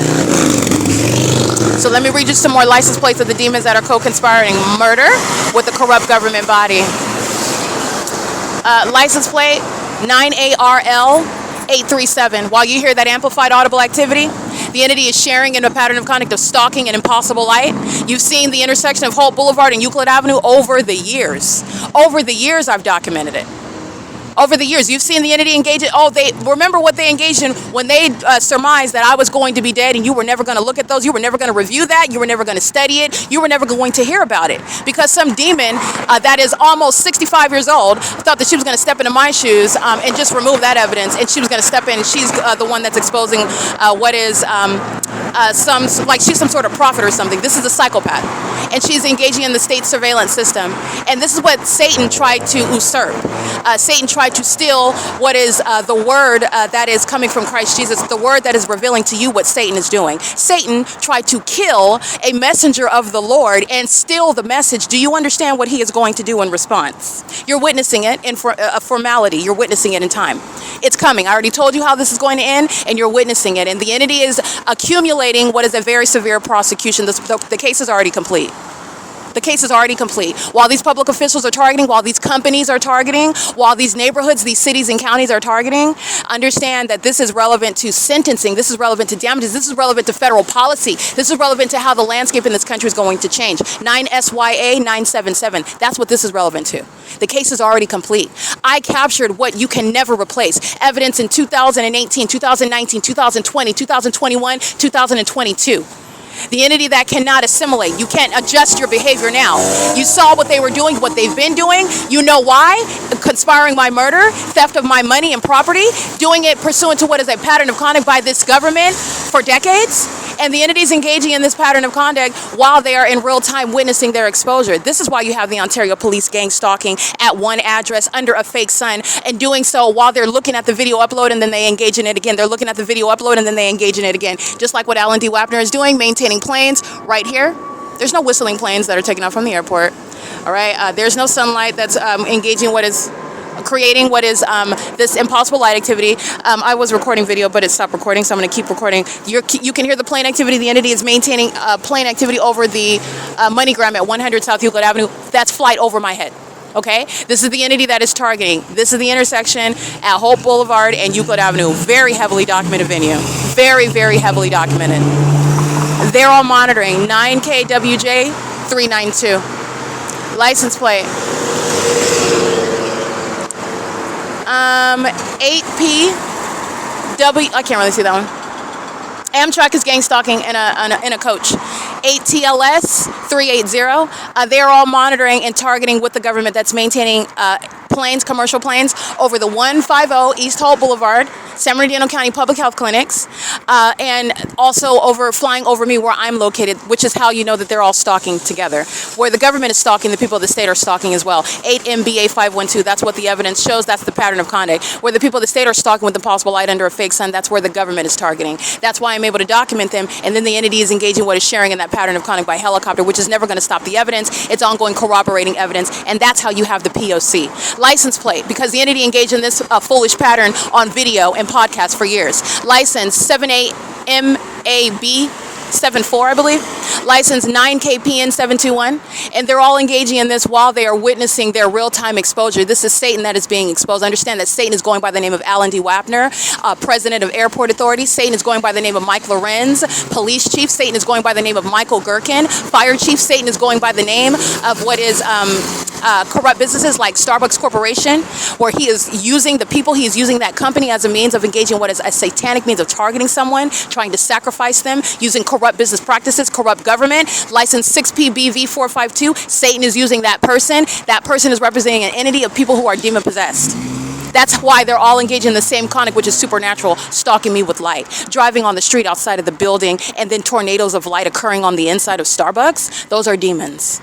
So let me read you some more license plates of the demons that are co-conspiring murder with the corrupt government body. License plate 9ARL837. While you hear that amplified audible activity, the entity is sharing in a pattern of conduct of stalking and impossible light. You've seen the intersection of Holt Boulevard and Euclid Avenue over the years. Over the years, I've documented it. Over the years, you've seen the entity engage in, they remember what they engaged in when they surmised that I was going to be dead, and you were never going to look at those, you were never going to review that, you were never going to study it, you were never going to hear about it. Because some demon that is almost 65 years old thought that she was going to step into my shoes and just remove that evidence, and she was going to step in, and she's the one that's exposing what is she's some sort of prophet or something. This is a psychopath. And she's engaging in the state surveillance system. And this is what Satan tried to usurp. Satan tried to steal what is the word that is coming from Christ Jesus, the word that is revealing to you what Satan is doing. Satan tried to kill a messenger of the Lord and steal the message. Do you understand what he is going to do in response? You're witnessing it in a formality. You're witnessing it in time. It's coming. I already told you how this is going to end, and you're witnessing it. And the entity is accumulating what is a very severe prosecution. The case is already complete. The case is already complete. While these public officials are targeting, while these companies are targeting, while these neighborhoods, these cities and counties are targeting, understand that this is relevant to sentencing. This is relevant to damages. This is relevant to federal policy. This is relevant to how the landscape in this country is going to change. 9SYA977. That's what this is relevant to. The case is already complete. I captured what you can never replace. Evidence in 2018, 2019, 2020, 2021, 2022. The entity that cannot assimilate. You can't adjust your behavior now. You saw what they were doing, what they've been doing. You know why? Conspiring my murder, theft of my money and property, doing it pursuant to what is a pattern of conduct by this government for decades. And the entities engaging in this pattern of conduct while they are in real time witnessing their exposure. This is why you have the Ontario Police gang stalking at one address under a fake sun, and doing so while they're looking at the video upload and then they engage in it again. They're looking at the video upload and then they engage in it again. Just like what Alan D. WAPNER is doing, maintaining planes right here. There's no whistling planes that are taken off from the airport. All right. There's no sunlight that's engaging what is creating what is this impossible light activity. I was recording video, but it stopped recording, so I'm going to keep recording. You can hear the plane activity. The entity is maintaining plane activity over the MoneyGram at 100 South Euclid Avenue. That's flight over my head. Okay, this is the entity that is targeting. This is the intersection at Holt Boulevard and Euclid Avenue. Very heavily documented venue. Very, very heavily documented. They're all monitoring 9KWJ392. License plate 8PW. I can't really see that one. Amtrak is gang stalking in a coach. 8TLS 380. They're all monitoring and targeting with the government that's maintaining planes, commercial planes, over the 150 East Holt Boulevard, San Bernardino County Public Health Clinics, and also flying over me where I'm located, which is how you know that they're all stalking together. Where the government is stalking, the people of the state are stalking as well. 8MBA512, that's what the evidence shows. That's the pattern of conduct. Where the people of the state are stalking with impossible light under a fake sun, that's where the government is targeting. That's why I'm able to document them, and then the entity is engaging what is sharing in that pattern of conduct by helicopter, which is never going to stop the evidence. It's ongoing corroborating evidence, and that's how you have the P.O.C. License plate, because the entity engaged in this foolish pattern on video and podcast for years. License 78MAB74, I believe. License 9KPN721. And they're all engaging in this while they are witnessing their real-time exposure. This is Satan that is being exposed. Understand that Satan is going by the name of Alan D. WAPNER, president of Airport Authority. Satan is going by the name of Mike LORENZ, police chief. Satan is going by the name of Michael GERKEN, fire chief. Satan is going by the name of what is corrupt businesses like Starbucks Corporation, where he is using the people, he is using that company as a means of engaging what is a satanic means of targeting someone, trying to sacrifice them, using corrupt business practices, corrupt government. License 6PBV452, Satan is using that person. That person is representing an entity of people who are demon possessed. That's why they're all engaged in the same conduct, which is supernatural, stalking me with light, driving on the street outside of the building, and then tornadoes of light occurring on the inside of Starbucks. Those are demons.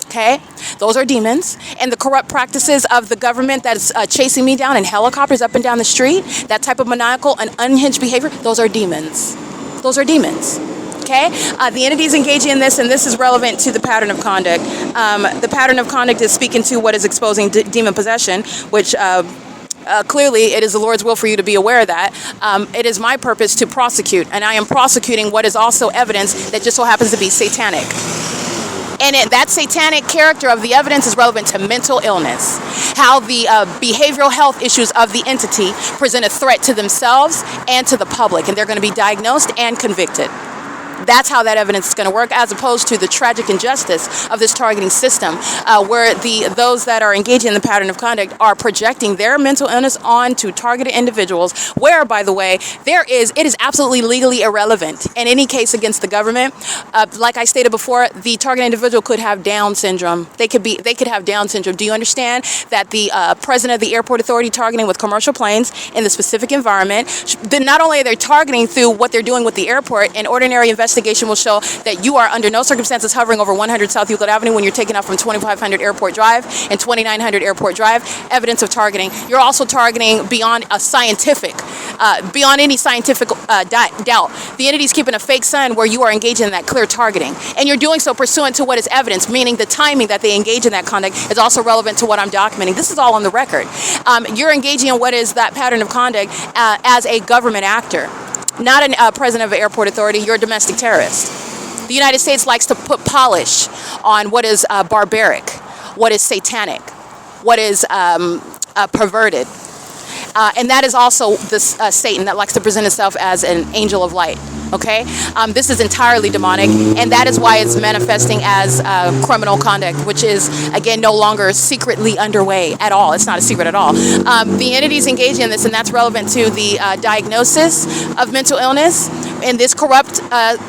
Okay? Those are demons. And the corrupt practices of the government that's chasing me down in helicopters up and down the street, that type of maniacal and unhinged behavior, those are demons. Those are demons. Okay? The entities engaging in this, and this is relevant to the pattern of conduct. The pattern of conduct is speaking to what is exposing demon possession, which clearly it is the Lord's will for you to be aware of that. It is my purpose to prosecute, and I am prosecuting what is also evidence that just so happens to be satanic. And that satanic character of the evidence is relevant to mental illness, how the behavioral health issues of the entity present a threat to themselves and to the public, and they're going to be diagnosed and convicted. That's how that evidence is going to work, as opposed to the tragic injustice of this targeting system, where those that are engaging in the pattern of conduct are projecting their mental illness onto targeted individuals, where, by the way, it is absolutely legally irrelevant in any case against the government. Like I stated before, the targeted individual could have Down syndrome. They could have Down syndrome. Do you understand that the president of the airport authority targeting with commercial planes in the specific environment, then not only are they targeting through what they're doing with the airport, an ordinary investigation will show that you are under no circumstances hovering over 100 South Euclid Avenue when you're taking off from 2500 Airport Drive and 2900 Airport Drive. Evidence of targeting. You're also targeting beyond a scientific, beyond any scientific doubt. The entity is keeping a fake sun where you are engaging in that clear targeting, and you're doing so pursuant to what is evidence, meaning the timing that they engage in that conduct is also relevant to what I'm documenting. This is all on the record. You're engaging in what is that pattern of conduct as a government actor. Not a president of an airport authority, you're a domestic terrorist. The United States likes to put polish on what is barbaric, what is satanic, what is perverted. And that is also this Satan that likes to present itself as an angel of light. Okay? This is entirely demonic, and that is why it's manifesting as criminal conduct, which is, again, no longer secretly underway at all. It's not a secret at all. The entities engaging in this, and that's relevant to the diagnosis of mental illness in this corrupt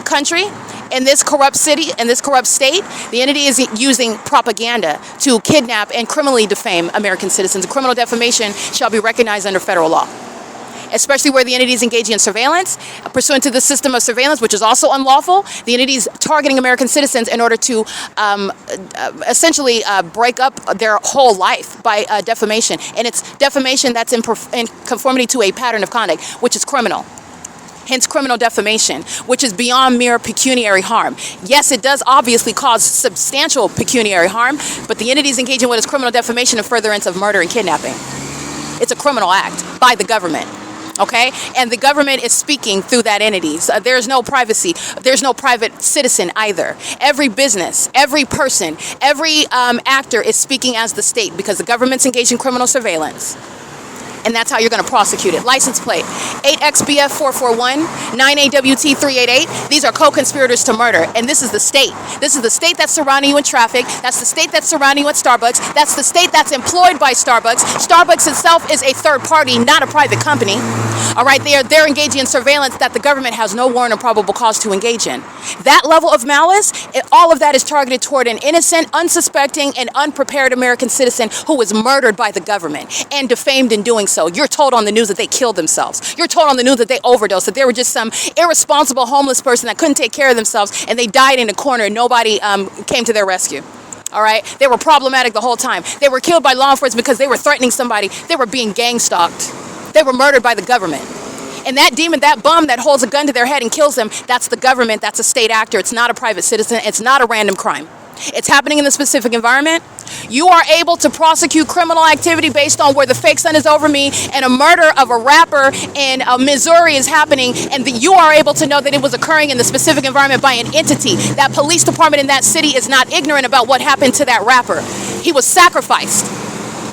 country, in this corrupt city, in this corrupt state. The entity is using propaganda to kidnap and criminally defame American citizens. Criminal defamation shall be recognized under federal law, especially where the entity is engaging in surveillance, pursuant to the system of surveillance, which is also unlawful. The entity is targeting American citizens in order to essentially break up their whole life by defamation. And it's defamation that's in conformity to a pattern of conduct, which is criminal. Hence criminal defamation, which is beyond mere pecuniary harm. Yes, it does obviously cause substantial pecuniary harm, but the entity is engaging in what is criminal defamation and furtherance of murder and kidnapping. It's a criminal act by the government. Okay? And the government is speaking through that entity. So there's no privacy. There's no private citizen either. Every business, every person, every actor is speaking as the state, because the government's engaged in criminal surveillance. And that's how you're going to prosecute it. License plate 8XBF441, 9AWT388. These are co-conspirators to murder. And this is the state. This is the state that's surrounding you in traffic. That's the state that's surrounding you at Starbucks. That's the state that's employed by Starbucks. Starbucks itself is a third party, not a private company. All right, they're engaging in surveillance that the government has no warrant or probable cause to engage in. That level of malice, all of that is targeted toward an innocent, unsuspecting, and unprepared American citizen who was murdered by the government and defamed in doing so. You're told on the news that they killed themselves. You're told on the news that they overdosed, that they were just some irresponsible homeless person that couldn't take care of themselves, and they died in a corner and nobody came to their rescue. All right? They were problematic the whole time. They were killed by law enforcement because they were threatening somebody. They were being gang stalked. They were murdered by the government. And that demon, that bum that holds a gun to their head and kills them, that's the government. That's a state actor. It's not a private citizen. It's not a random crime. It's happening in the specific environment. You are able to prosecute criminal activity based on where the fake sun is over me and a murder of a rapper in Missouri is happening, and you are able to know that it was occurring in the specific environment by an entity. That police department in that city is not ignorant about what happened to that rapper. He was sacrificed.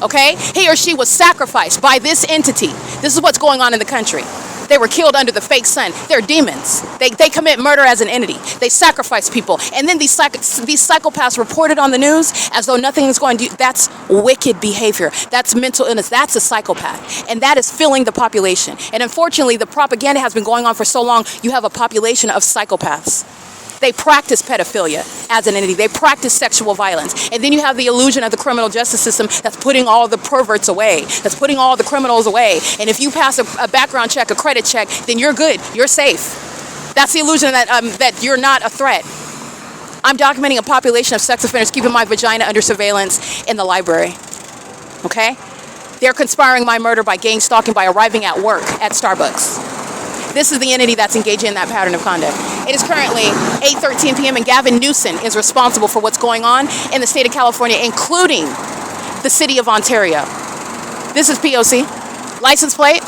Okay? He or she was sacrificed by this entity. This is what's going on in the country. They were killed under the fake sun. They're demons. They commit murder as an entity. They sacrifice people. And then these psychopaths reported on the news as though nothing is going to do. That's wicked behavior. That's mental illness. That's a psychopath. And that is filling the population. And unfortunately, the propaganda has been going on for so long, you have a population of psychopaths. They practice pedophilia as an entity. They practice sexual violence. And then you have the illusion of the criminal justice system that's putting all the perverts away, that's putting all the criminals away. And if you pass a background check, a credit check, then you're good. You're safe. That's the illusion that you're not a threat. I'm documenting a population of sex offenders keeping my vagina under surveillance in the library. Okay? They're conspiring my murder by gang stalking, by arriving at work at Starbucks. This is the entity that's engaging in that pattern of conduct. It is currently 8:13 p.m. and Gavin Newsom is responsible for what's going on in the state of California, including the city of Ontario. This is P.O.C. License plate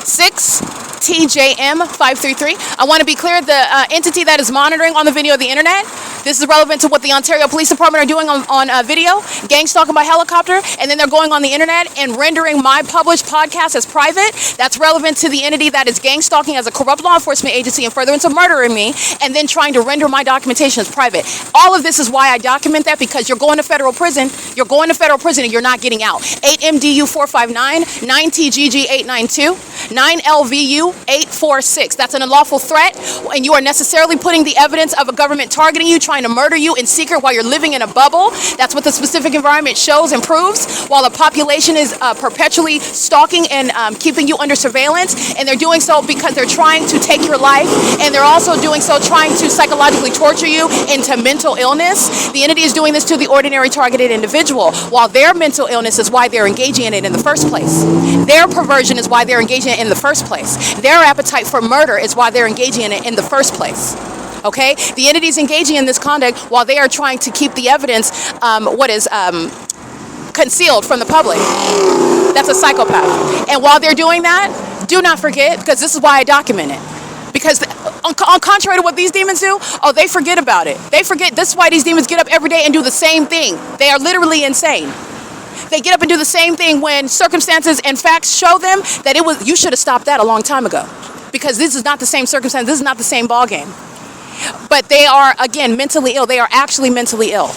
6TJM533. I want to be clear, the entity that is monitoring on the video of the internet, this is relevant to what the Ontario Police Department are doing on video, gang stalking by helicopter, and then they're going on the internet and rendering my published podcast as private. That's relevant to the entity that is gang stalking as a corrupt law enforcement agency and furtherance of murdering me, and then trying to render my documentation as private. All of this is why I document that, because you're going to federal prison. You're going to federal prison and you're not getting out. 8MDU459, 9TGG892, 9LVU846. That's an unlawful threat, and you are necessarily putting the evidence of a government targeting you, trying to murder you in secret while you're living in a bubble. That's what the specific environment shows and proves, while the population is perpetually stalking and keeping you under surveillance. And they're doing so because they're trying to take your life, and they're also doing so trying to psychologically torture you into mental illness. The entity is doing this to the ordinary targeted individual, while their mental illness is why they're engaging in it in the first place. Their perversion is why they're engaging in it in the first place. Their appetite for murder is why they're engaging in it in the first place. Okay? The entity is engaging in this conduct while they are trying to keep the evidence concealed from the public. That's a psychopath. And while they're doing that, do not forget, because this is why I document it. Because on contrary to what these demons do, they forget about it. They forget. This is why these demons get up every day and do the same thing. They are literally insane. They get up and do the same thing when circumstances and facts show them that you should have stopped that a long time ago. Because this is not the same circumstance. This is not the same ball game. But they are, again, mentally ill. They are actually mentally ill.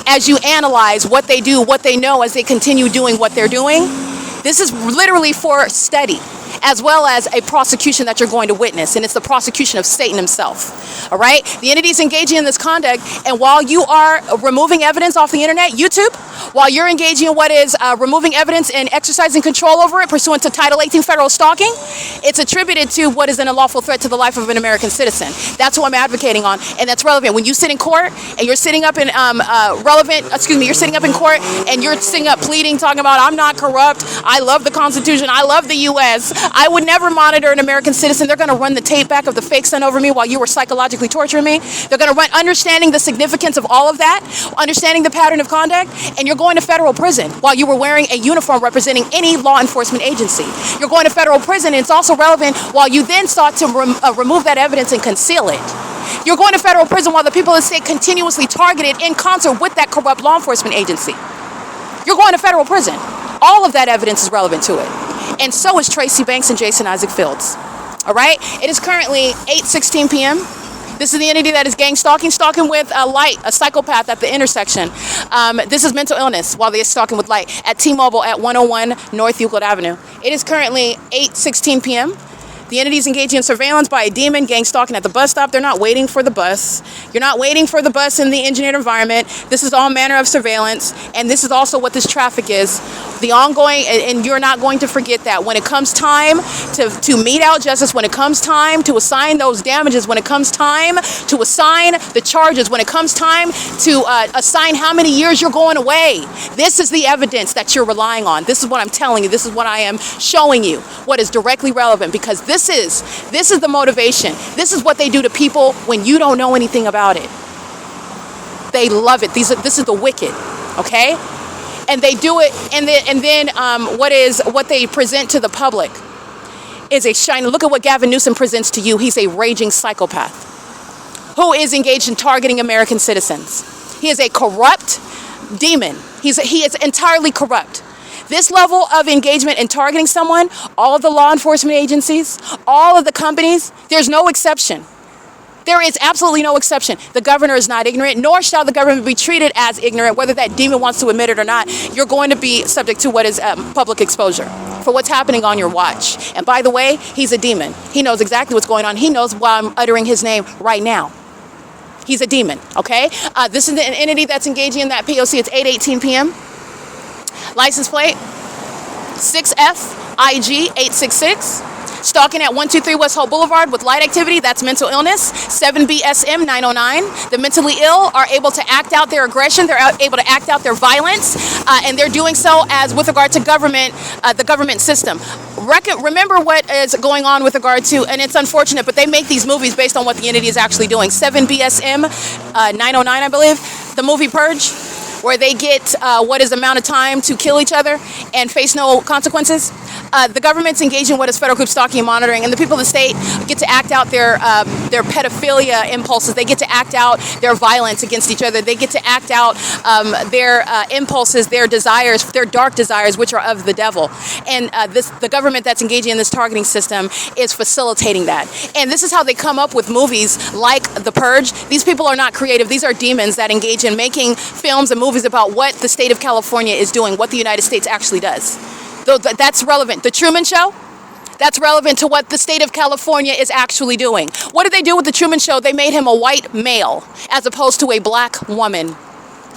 As you analyze what they do, what they know as they continue doing what they're doing, this is literally for study, as well as a prosecution that you're going to witness, and it's the prosecution of Satan himself. All right? The entity is engaging in this conduct, and while you are removing evidence off the internet, YouTube, while you're engaging in what is removing evidence and exercising control over it pursuant to Title 18 federal stalking, it's attributed to what is an unlawful threat to the life of an American citizen. That's what I'm advocating on, and that's relevant. When you sit in court and you're sitting up in you're sitting up in court and you're sitting up pleading, talking about, I'm not corrupt, I love the Constitution, I love the U.S., I would never monitor an American citizen. They're going to run the tape back of the fake sun over me while you were psychologically torturing me. They're going to run, understanding the significance of all of that, understanding the pattern of conduct, and you're going to federal prison while you were wearing a uniform representing any law enforcement agency. You're going to federal prison, and it's also relevant while you then sought to remove that evidence and conceal it. You're going to federal prison while the people of the state continuously targeted in concert with that corrupt law enforcement agency. You're going to federal prison. All of that evidence is relevant to it. And so is Tracy Banks and Jason Isaac Fields. All right? It is currently 8:16 p.m. This is the entity that is gang stalking with a psychopath at the intersection. This is mental illness while they're stalking with light at T-Mobile at 101 North Euclid Avenue. It is currently 8:16 p.m. The entity is engaging in surveillance by a demon, gang stalking at the bus stop. They're not waiting for the bus. You're not waiting for the bus in the engineered environment. This is all manner of surveillance, and this is also what this traffic is. The ongoing, and you're not going to forget that when it comes time to mete out justice, when it comes time to assign those damages, when it comes time to assign the charges, when it comes time to assign how many years you're going away, this is the evidence that you're relying on. This is what I'm telling you. This is what I am showing you, what is directly relevant, because this is the motivation. This is what they do to people when you don't know anything about it. They love it. This is the wicked, okay? And they do it, and then what they present to the public is a shiny. Look at what Gavin Newsom presents to you. He's a raging psychopath who is engaged in targeting American citizens. He is a corrupt demon. He is entirely corrupt. This level of engagement in targeting someone, all of the law enforcement agencies, all of the companies, there's no exception. There is absolutely no exception. The governor is not ignorant, nor shall the government be treated as ignorant, whether that demon wants to admit it or not. You're going to be subject to what is public exposure for what's happening on your watch. And by the way, he's a demon. He knows exactly what's going on. He knows why I'm uttering his name right now. He's a demon, okay? This is an entity that's engaging in that POC. It's 8:18 p.m. License plate 6FIG 866. Stalking at 123 West Holt Boulevard with light activity, that's mental illness. 7BSM 909. The mentally ill are able to act out their aggression, they're able to act out their violence, and they're doing so as with regard to government, the government system. Remember what is going on with regard to, and it's unfortunate, but they make these movies based on what the entity is actually doing. 7BSM 909, I believe, the movie Purge, where they get what is amount of time to kill each other and face no consequences. The government's engaging what is federal group stalking and monitoring, and the people of the state get to act out their pedophilia impulses. They get to act out their violence against each other. They get to act out their impulses, their desires, their dark desires, which are of the devil. And the government that's engaging in this targeting system is facilitating that. And this is how they come up with movies like The Purge. These people are not creative. These are demons that engage in making films and movies about what the state of California is doing, what the United States actually does. That's relevant. The Truman Show, that's relevant to what the state of California is actually doing. What did they do with the Truman Show? They made him a white male as opposed to a black woman.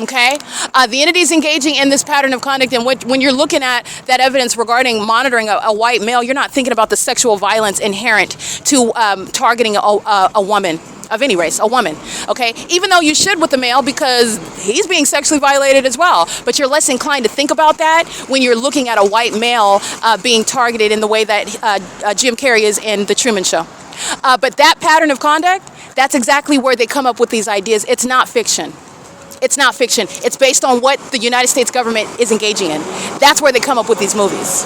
Okay? The entities engaging in this pattern of conduct, and when you're looking at that evidence regarding monitoring a white male, you're not thinking about the sexual violence inherent to targeting a woman of any race, a woman, okay? Even though you should with the male because he's being sexually violated as well, but you're less inclined to think about that when you're looking at a white male being targeted in the way that Jim Carrey is in The Truman Show. But that pattern of conduct, that's exactly where they come up with these ideas. It's not fiction. It's not fiction. It's based on what the United States government is engaging in. That's where they come up with these movies.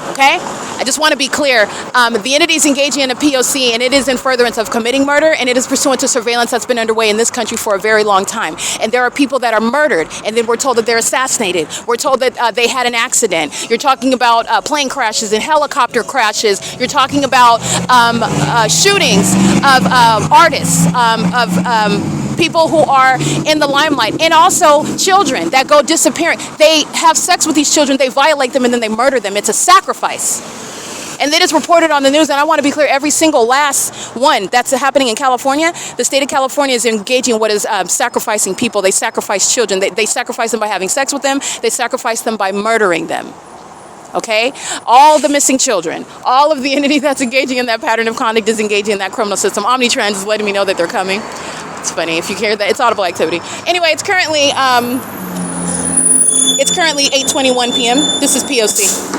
Okay? I just want to be clear. The entity is engaging in a POC, and it is in furtherance of committing murder, and it is pursuant to surveillance that's been underway in this country for a very long time. And there are people that are murdered, and then we're told that they're assassinated. We're told that they had an accident. You're talking about plane crashes and helicopter crashes. You're talking about shootings of artists, people who are in the limelight, and also children that go disappearing. They have sex with these children, they violate them, and then they murder them. It's a sacrifice. And it is reported on the news, and I want to be clear, every single last one that's happening in California, the state of California is engaging in what is sacrificing people. They sacrifice children. They sacrifice them by having sex with them. They sacrifice them by murdering them. Okay? All the missing children, all of the entity that's engaging in that pattern of conduct is engaging in that criminal system. Omnitrans is letting me know that they're coming. It's funny if you hear that. It's audible activity. Anyway, it's currently 8:21 p.m. This is POC.